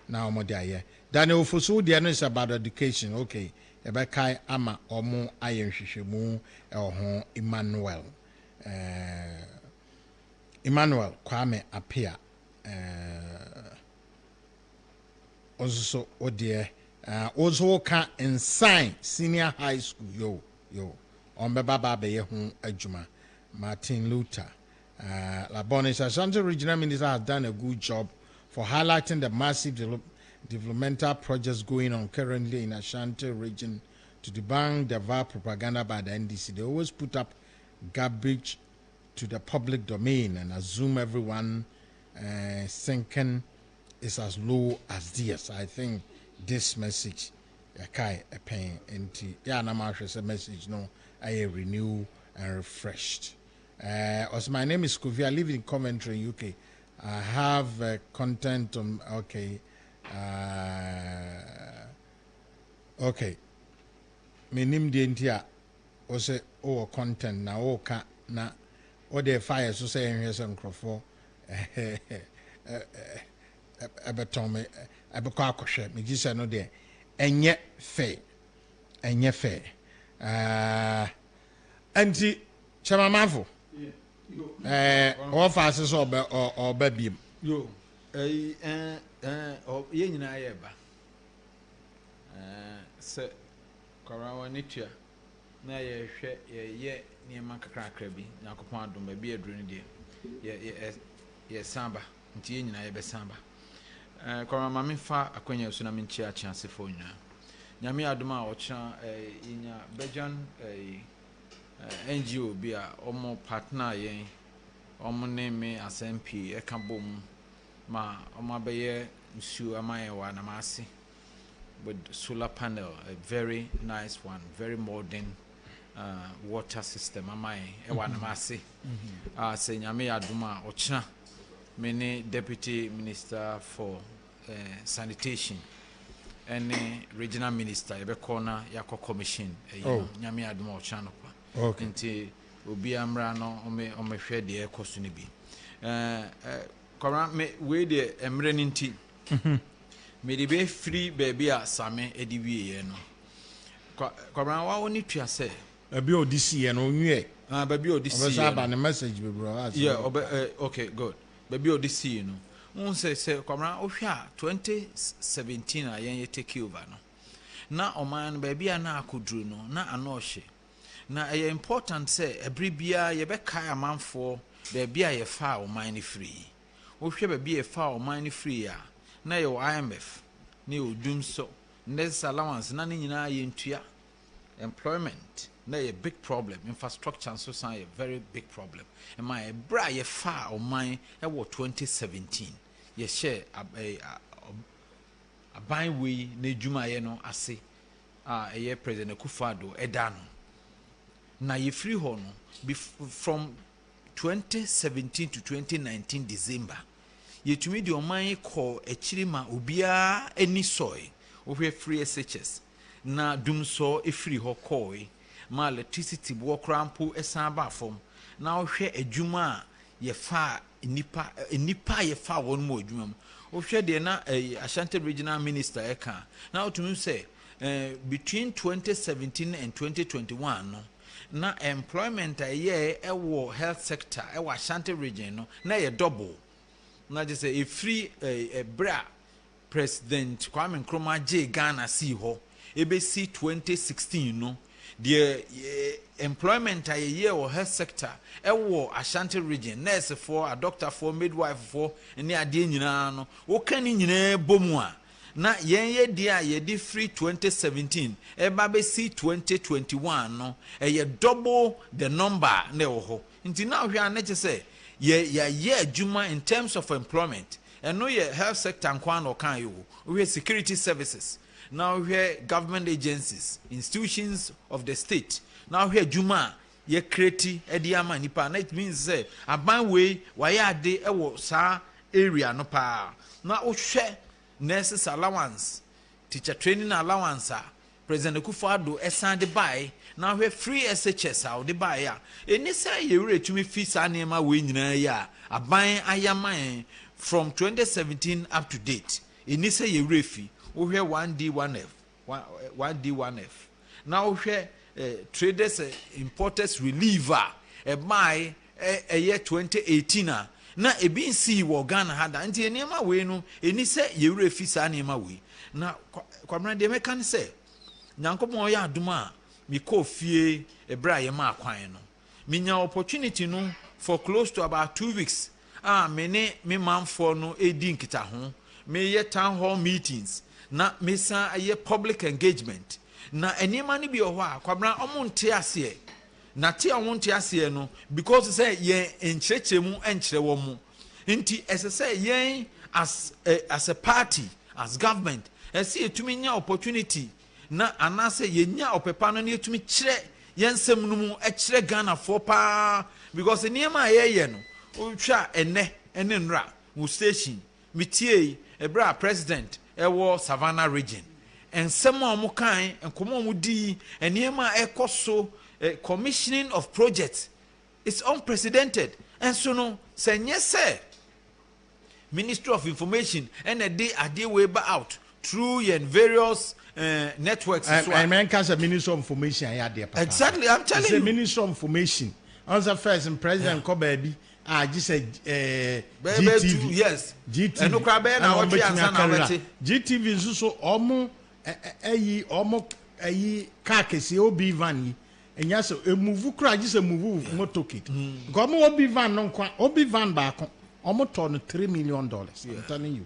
Speaker 1: now more there. Daniel Fosu the is about education, okay. Ebekai ama or more iron shishimu or Emmanuel. Emmanuel Kwame appear. Also, oh dear, also can in sign senior high school yo on Baba Bay home Ejuma Martin Luther. Labonis Ashanti Regional Minister has done a good job for highlighting the massive developmental projects going on currently in Ashanti region to debunk the vile propaganda by the NDC. They always put up garbage to the public domain and assume everyone thinking is as low as this. I think this message, a pain, and a message, no, I renew and refreshed. Also, my name is Kofi. I live in Coventry, UK. I have content on, okay. Okay. My name Dientia was content na oka na or the fire so saying here's some crofo. Ebetome ebekọ akọhwe me gisa no de enye fe anti chamamafo o fa so oba biem
Speaker 2: yo ye nyina ye ba se kwara woni tua na ye hwe ye niema kakrakra bi yakopon adom ba bi aduru ne de ye samba nti ye nyina ye be samba kwara mami fa akwanya so na menchi a chance fo nyina nyame adom a ocha inya bejan NGO bi a omo partner yen omo name SMP e ka bom ma omo abaye nsu amaye wa na mase with solar panel, a very nice one, very modern water system. Amaye e wa na mase say nyame adoma ochina many deputy minister for sanitation and regional minister ebe corner yako commission nyame adoma ochina no pa nti obi amra no ome hwe de ekoso ne bi kora me we de emre nti me de be free baby a same edi wie no kora wa woni tua se
Speaker 1: abi odisi ye no nwie
Speaker 2: baby odisi ye
Speaker 1: obesa ba ne message be bro
Speaker 2: yeah okay good baby odisi no un se kora o hwa 2017 a yen ye take over no na Oman baby a na akoduru no na ano hye na e important say every bia ye be kai amanfo baby a ye fa Oman ni free
Speaker 8: wo hwe ba bi e fa o man free a na ye IMF na ye odum so next allowance na ne nyina ye ntua employment na ye big problem infrastructure and so san a very big problem e ma e bra ye fa o man e wo 2017 ye share aban we na edwuma ye no ase eye President Akufo-Addo eda no na ye free ho no from 2017 to 2019 December yetumi di oman call echirima obia eni soy ohwe free SHS na dumso e free ho call ma electricity bo krampo esan ba fom na ohwe adwuma ye fa nipa ye fa won mo adwuma ohwe de na Ashanti regional minister eka na otumi say between 2017 and 2021 no na employment ye ewo health sector ewo Ashanti region no na ye double na just say a free bra President Kwame Nkrumah J Ghana see ho ebesi 2016 no the employment ye or health sector ewo Ashanti region nurse for a doctor for midwife for any ade nyina no wo kan nyina bomu a na ye dia ye di free 2017 eba be see 2021 no ye double the number na wo ho nti na hwe anache say ye adwuma in terms of employment and no ye health sector nkwa no kan yo we security services now we government agencies institutions of the state now we adwuma ye create ediama nipa na it means say aban we waye ade ewo sa area no pa na wo hwe nurses allowance teacher training allowance President Akufo-Addo esan de buy now we free SHS out de buy ya eni say ye wure tumi fi sa nema we nyina ya aban ayaman from 2017 up to date eni say ye wure fi wo hwe 1D1F now hwe traders importers reliever e buy ye 2018 na ebi nsi wo Ghana hada nti enema we no eni say ye wure fi sa nema we na kwamra de mekan say nyankopon ya aduma mi ko fie ebra ye ma akwan no minya opportunity no for close to about 2 weeks me manfo no edi nkita ho me ye town hall meetings na me san ye public engagement na enima ni bi ho a kwabra omonte ase na te omonte ase no because say ye enchechemu enchire wo mu nti ese say ye as a party as government ese etumi nya opportunity na anase yenya opepa no ne etumi kire yensem no mu e kire Ghana for pa because niema ye no otwa ene nra wo station mitie ebra president ewo Savannah region ensem omo kan enkomo mu di niema ekoso commissioning of projects it's unprecedented and so no senye say Ministry of Information and a day way out through your various networks.
Speaker 1: I mean, because the Ministry of Information,
Speaker 8: exactly. I'm telling you,
Speaker 1: the Ministry of Information. Answer first, and President Kobebi. Just said GTV.
Speaker 8: Yes,
Speaker 1: GTV.
Speaker 8: And no crab now.
Speaker 1: GTV is also almost a carcass obi van. And yes, a move cry just a move motor kit. Gomo obi van non obi van back almost on $3 million. I'm telling you.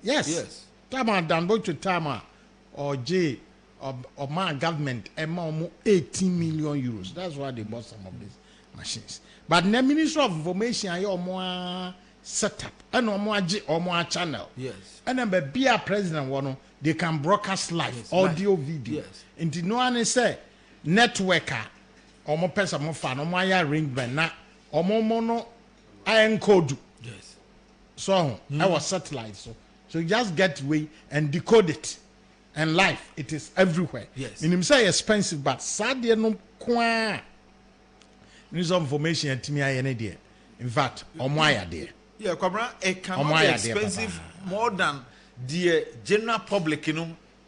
Speaker 1: Yes. Tama Danbo to Tama or J or my government almost 18 million euros. That's why they bought some of these machines. But the Ministry of Information are more setup and more channel.
Speaker 8: Yes.
Speaker 1: And then be a president one they can broadcast live audio video.
Speaker 8: Yes.
Speaker 1: And no one say networker or more person more fan or my arrangement na or more mono iron code.
Speaker 8: Yes.
Speaker 1: So our satellite so you just get way and decode it. And life, it is everywhere.
Speaker 8: Yes.
Speaker 1: In him say expensive, but sadly no kwa. News of information to me I any day. In fact, omoya there.
Speaker 8: Yeah, Kwabra, it cannot be expensive more than the general public,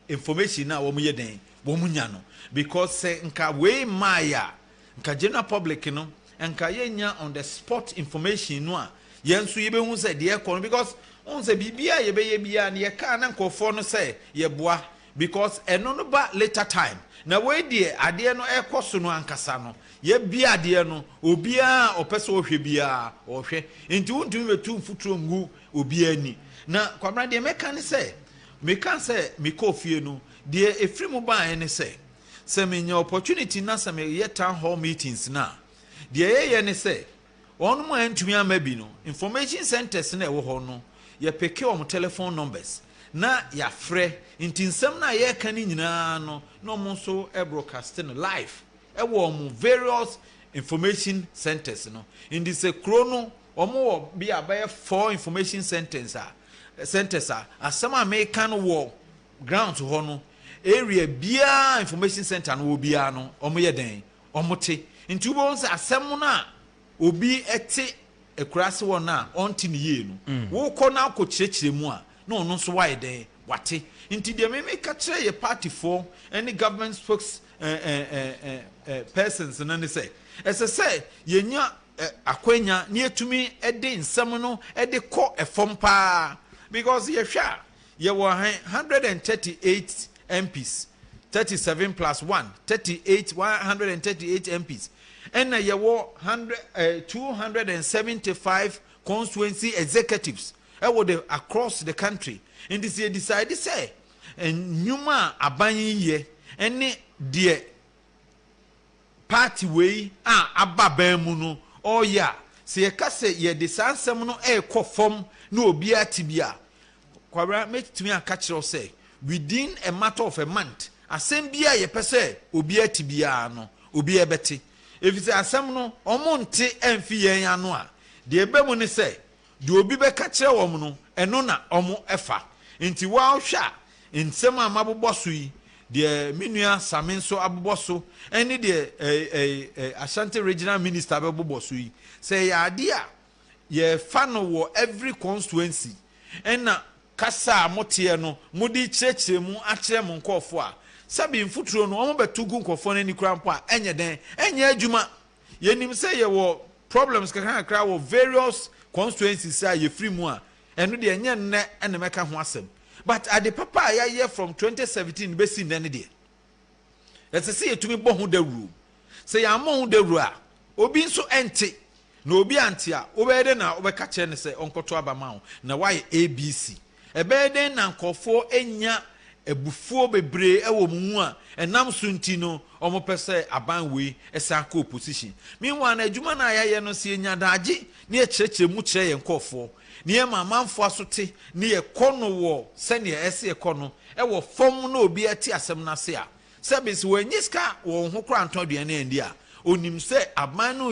Speaker 8: information now womu yeden, womu nyano. Because say nka we maya, nka general public, nka yenya on the spot information no. Yensu yebe hu say the economy because on say bibia yebe yebia na ye ka na nkofo no say ye boa because eno no ba later time na we die ade no ekoso no ankasa no ye bia ade no obia opese ohwe bia ohwe nti wontu metu mfuturo ngu obia ni na kwamra de meka ne se meka se mekofie no de efri mu ba ene se menya opportunity na se me ye town hall meetings na de ye ne se onu mo antumi amabi no information centers na ewo ho no ye peke o telephone numbers na ya frɛ nti nsɛm na ye ka ni nyina no no mo so e broadcasting live e wo mo various information centers no in this chrono omo wo bi abaye 4 information centers asɛm America no wo ground ho no area bia information center no wo bia no omo ye den omo te nti wo nsa asɛm na obi ete ekurase wo na onti ne ye no wo kɔ na akɔkyerɛkyerɛ mu a no no so why den wate nti de me ka kyerɛ ye party for any government spokes persons na ne say ɛsɛ yenya akwanya ne etumi ede nsɛm no ede kɔ efom pa because ye hwa ye were 138 MPs 37 plus 1 38 138 MPs and ye were 275 constituency executives across the country and this year decided say and nyuma aban ye ene de party way ababan mu no oh yeah se ye ka se ye de sansem no ekɔ fom na obi atibia kwabra metumi aka kyerɛ say within a matter of a month asem bia ye pese obi atibia no obi ebete efise asem no omonte emfi yen ano a de ebemu ne say de obi be ka kyerɛ wom no eno na omo efa nti wa hwa nsem amabobɔ so yi de minua samenso abobɔ so eni de Ashanti regional minister abobɔ so yi say ya ade a ye fa no wo every constituency ena kasa motie no mudi kyerɛkyerɛ mu akyerɛ mo nkɔfo a sabi mfuturo no omo betugu nkɔfo no ni krampo a enye den enye adwuma yenim say ye wo problems kakra wo various constituencies a ye free mu a eno de enye nne ene meka ho asem but at the papa ya year from 2017 be si nne de ese se yetumi bɔ ho dawuru se ya mo ho dawuru a obi nso ente na obi ante a obede na obeka kyerɛ ne se onkoto abama ho na why ABC ebede na nkɔfo enya ebufuo bebre ewo mu a enam so nti no omo pese aban we esa ka opposition meanwhile na adwuma na ya no se enya daage ne ekyerɛkyerɛ mu kyerɛ yɛn nkɔfo ne ye mamanfo asote ne ye kono wo se ne ese kono ewo fom na obi ati asem na se a sebis wo nyiska wo ho kra ntɔ aduane andi a onim se aban no